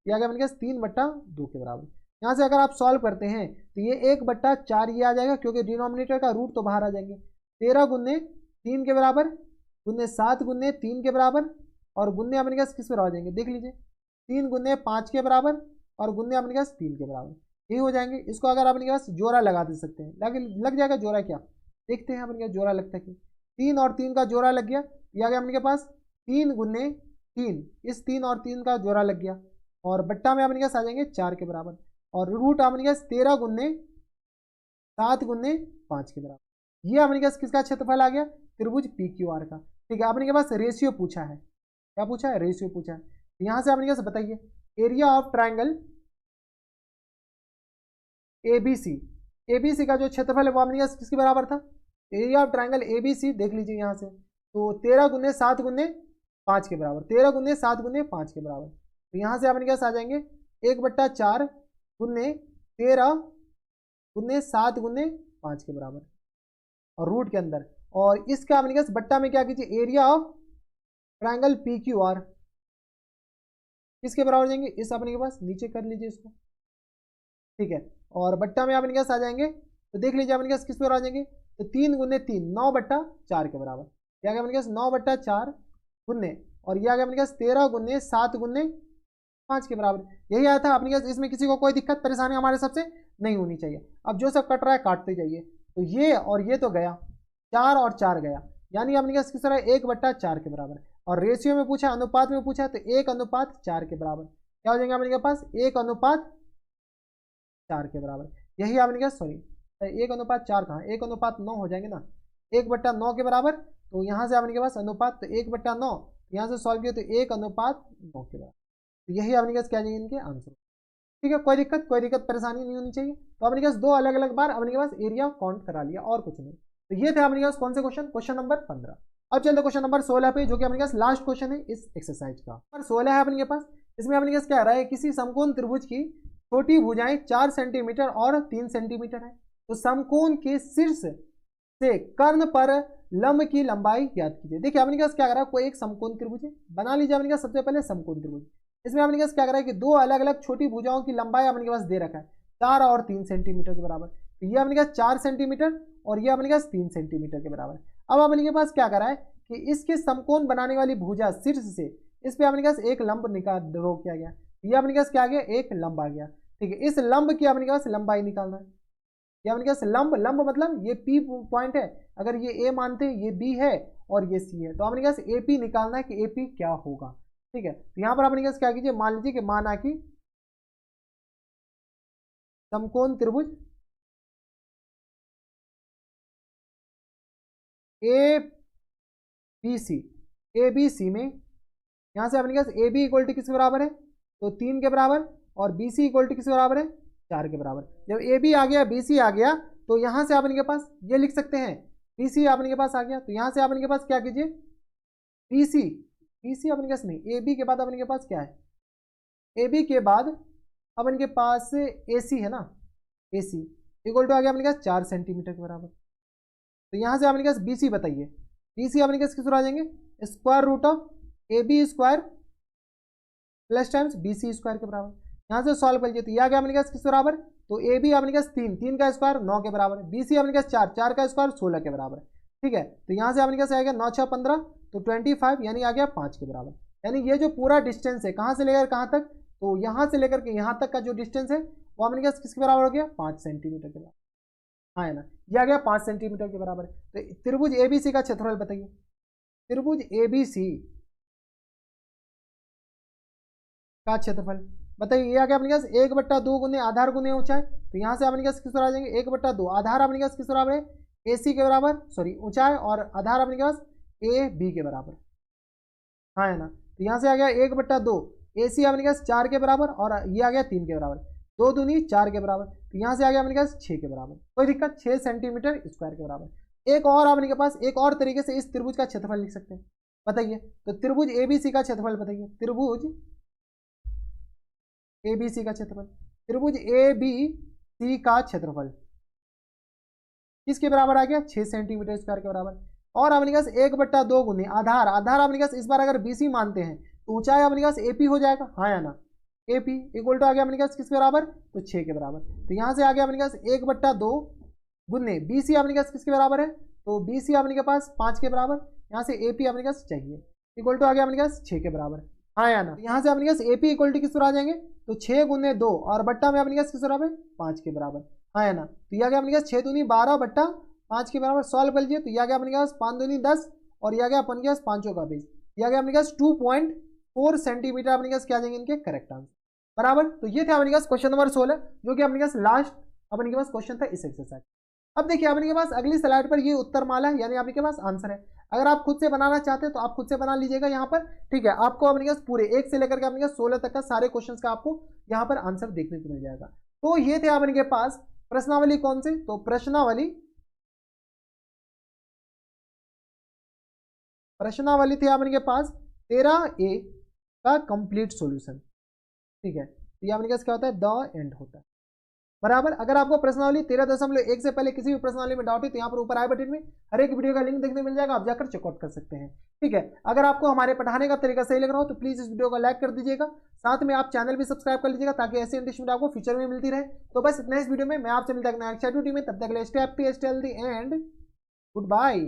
यह आ गया अपने पास 3/2 के बराबर। यहाँ से अगर आप सॉल्व करते हैं तो ये 1/4 ये आ जाएगा क्योंकि डिनोमिनेटर का रूट तो बाहर आ जाएंगे। 13 गुन्ने 3 के बराबर गुन्ने 7 गुन्ने 3 के बराबर और गुन्ने अपने पास किस बराबर आ जाएंगे देख लीजिए 3 गुन्ने 5 के बराबर और गुन्ने अपने पास 3 के बराबर, ये हो जाएंगे। इसको अगर अपने पास जोड़ा लगा दे सकते हैं, लग जाएगा जोड़ा, क्या देखते हैं अपने पास जोड़ा लगता है कि 3 और 3 का जोड़ा लग गया, ये आ गया अपने पास 3 गुन्ने 3, इस 3 और 3 का जोड़ा लग गया और बट्टा में अपने पास आ जाएंगे 4 के बराबर और रूट अपने पास 13 गुन्ने 7 गुन्ने 5 के बराबर। ये अपने पास किसका क्षेत्रफल आ गया, त्रिभुज पी क्यू आर का। ठीक है, अपने के पास रेशियो पूछा है, क्या पूछा है, रेशियो पूछा है। तो यहाँ से अपने पास बताइए area of triangle ABC ABC का जो क्षेत्रफल है वो अपने पास किसके बराबर था, एरिया ऑफ ट्राइंगल एबीसी देख लीजिए यहाँ से, तो 13 गुने 7 गुने 5 के बराबर, 13 गुने 7 गुने 5 के बराबर। तो यहाँ से अपने पास आ जाएंगे 1/4 गुने 13 गुने 7 गुने 5 के बराबर, और रूट के अंदर, और इसका अपने पास बट्टा में क्या कीजिए, area of triangle P Q R किसके बराबर जाएंगे, इस अपने के पास नीचे कर लीजिए इसको, ठीक है, और बट्टा में अपने पास आ जाएंगे, तो देख लीजिए अपने पास किस पर आ जाएंगे, तो 3 गुने 3 9/4 के बराबर, क्या गया अपने पास 9/4 गुने, और यह आ गया अपने पास 13 गुने 7 गुने 5 के बराबर। यही आया था अपने पास, इसमें किसी को कोई दिक्कत परेशानी हमारे सबसे नहीं होनी चाहिए। अब जो सब कट रहा है काटते जाइए, तो ये और ये तो गया, 4 और 4 गया, यानी अपने पास किस तरह 1/4 के बराबर, और रेशियो में पूछा, अनुपात में पूछा, तो 1:4 के बराबर क्या हो जाएंगे अपने पास, 1:4 के बराबर। यही आपने क्या, सॉरी 1:4 कहाँ, 1:9 हो जाएंगे ना, 1/9 के बराबर। तो यहाँ से आपने के पास अनुपात, तो 1/9, यहाँ से सॉल्व किया तो 1:9 के बराबर। तो यही आपने पास क्या जाएंगे इनके आंसर, ठीक है, कोई दिक्कत परेशानी नहीं होनी चाहिए। तो अपने पास 2 अलग अलग बार अपने पास एरिया काउंट करा लिया और कुछ नहीं। तो ये थे अपने पास कौन से क्वेश्चन, क्वेश्चन नंबर 15। अब चलते क्वेश्चन नंबर 16 पे, जो कि अपने पास लास्ट क्वेश्चन है इस एक्सरसाइज का। नंबर 16 है अपने पास, इसमें अपने पास क्या आ रहा है, किसी समकोण त्रिभुज की छोटी भुजाएं 4 सेंटीमीटर और 3 सेंटीमीटर है, तो समकोण के शीर्ष से कर्ण पर लंब की लंबाई ज्ञात कीजिए। देखिए अपने पास क्या कर रहा है, कोई एक समकोण त्रिभुज है, बना लीजिए अपने पास सबसे पहले समकोण त्रिभुज। इसमें अपने पास क्या कर रहा है कि 2 अलग अलग छोटी भुजाओं की लंबाई अपने पास दे रखा है 4 और 3 सेंटीमीटर के बराबर। तो ये अपने पास 4 सेंटीमीटर और ये अपने पास 3 सेंटीमीटर के बराबर। अब अपने पास क्या कर रहा है कि इसके समकोण बनाने वाली भुजा शीर्ष से इस पे अपने पास एक लंब ड्रॉ किया गया, ये अपने पास क्या आ गया, एक लंब आ गया, ठीक है। इस लंब की अपने पास लंबाई निकालना है, ये अपने पास लंब मतलब ये पी पॉइंट है, अगर ये ए मानते हैं, ये बी है और ये सी है, तो अपने पास ए पी निकालना है कि ए पी क्या होगा, ठीक है। तो यहाँ पर अपने पास क्या कीजिए, मान लीजिए कि माना कि समकोण त्रिभुज ए बी सी में यहाँ से अपने पास ए बी इक्वल टू किसके बराबर है, तो 3 के बराबर, और बी सी इक्वल टू किसके बराबर है, 4 के बराबर। जब ए बी आ गया, बी सी आ गया, तो यहाँ से अपने के पास ये लिख सकते हैं, बी सी अपने के पास आ गया, तो यहाँ से अपने के पास क्या कीजिए, बी सी अपने के पास नहीं, ए बी के बाद अपने के पास क्या है, ए बी के बाद अपने के पास ए सी है ना, ए सी इक्वल टू आ गया अपने पास 4 सेंटीमीटर के बराबर। तो यहाँ से अपने पास बी सी बताइए, बी सी अपने पास किस तरह आ जाएंगे, square root of A B square plus times B C square के बराबर। यहाँ से सॉल्व कर लीजिए, तो यह आ गया अपने पास किस बराबर, तो ए बी अपने पास 3 का स्क्वायर 9 के बराबर, बी सी अपने पास 4 का स्क्वायर 16 के बराबर, ठीक है। तो यहाँ से अपने पास आएगा 9 6 15, तो 25 यानी आ गया 5 के बराबर। यानी ये जो पूरा डिस्टेंस है कहाँ से लेकर कहाँ तक, तो यहाँ से लेकर के यहाँ तक का जो डिस्टेंस है वो अपने पास किसके बराबर हो गया, 5 सेंटीमीटर के बराबर, हाँ है ना, ये आ गया 5 सेंटीमीटर के बराबर। तो त्रिभुज एबीसी का क्षेत्रफल बताइए, त्रिभुज एबीसी का क्षेत्रफल बताइए, ये आ गया अपने पास 1/2 गुने आधार गुने ऊंचाई, तो यहाँ से अपने पास किस बराबर आ जाएंगे, 1/2 आधार अपने पास किस बराबर है, ए सी के बराबर, सॉरी ऊंचाई, और आधार अपने पास ए बी के बराबर, हाँ है ना। तो यहाँ से आ गया 1/2, ए सी अपने पास 4 के बराबर, और ये आ गया 3 के बराबर, 2 दूनी 4 के बराबर, तो यहाँ से आ गया अपने पास 6 के बराबर, कोई दिक्कत, 6 सेंटीमीटर स्क्वायर के बराबर। एक और अपने के पास एक और तरीके से इस त्रिभुज का क्षेत्रफल लिख सकते हैं, बताइए, तो त्रिभुज एबीसी का क्षेत्रफल बताइए, त्रिभुज एबीसी का क्षेत्रफल, त्रिभुज एबीसी का क्षेत्रफल किसके बराबर आ गया, 6 सेंटीमीटर स्क्वायर के बराबर। और अपने पास 1/2 गुने आधार अपने पास इस बार अगर बीसी मानते हैं तो ऊंचाई अपने पास एपी हो जाएगा, हाँ या ना, एपी इक्वल टू आ गया अपने पास किसके बराबर, तो 6 के बराबर। तो यहाँ से आ गया अपने पास 1/2 गुने बीसी अपने पास किसके बराबर है, तो बीसी अपने के पास 5 के बराबर, यहाँ से एपी अपने पास चाहिए, इक्वल टू आ गया अपने पास 6 के बराबर, हाँ या ना। यहाँ से अपने पास एपी इक्वल टू किस तरह आ जाएंगे, तो 6 गुने 2 और बट्टा में अपने पास किस बराबर 5 के बराबर, हाँ है ना। तो यह आ गया अपने पास 6 दूनी 12 बट्टा 5 के बराबर, सॉल्व कर लीजिए, तो यह आ गया अपने पास 5 दूनी 10, और यह आ गया अपने पास 5 का 20, यह आ गया अपने पास 2.4 सेंटीमीटर अपने पास क्या आ जाएंगे इनके करेक्ट आंसर, बराबर। तो ये थे अपने पास क्वेश्चन नंबर 16, जो कि अपने पास लास्ट अपने के पास क्वेश्चन था इस एक्सरसाइज। अब देखिए अपने के पास अगली स्लाइड पर ये उत्तर माला है, यानी आपके पास आंसर है। अगर आप खुद से बनाना चाहते हैं तो आप खुद से बना लीजिएगा यहाँ पर, ठीक है। आपको अपने पास पूरे 1 से लेकर के अपने पास 16 तक का सारे क्वेश्चंस का आपको यहाँ पर आंसर देखने को मिल जाएगा। तो ये थे अपने के पास प्रश्नावली कौन सी, तो प्रश्नावली थी आपके पास 13A का कंप्लीट सॉल्यूशन। ठीक है, तो ये आपके पास क्या होता है, द एंड होता है बराबर। अगर आपको प्रश्नावली 13.1 से पहले किसी भी प्रश्नावली में डाउट है तो यहाँ पर ऊपर आई बटन में हर एक वीडियो का लिंक देखने मिल जाएगा, आप जाकर चेकआउट कर सकते हैं। ठीक है, अगर आपको हमारे पढ़ाने का तरीका सही लग रहा हो तो प्लीज इस वीडियो को लाइक कर दीजिएगा, साथ में आप चैनल भी सब्सक्राइब कर लीजिएगा ताकि ऐसी इंटरेस्टिंग आपको फ्यूचर में मिलती रहे। तो बस इतना इस वीडियो में, मैं आपसे मिलता है नेक्स्ट वीडियो में, तब तक के लिए stay happy, stay healthy and good bye.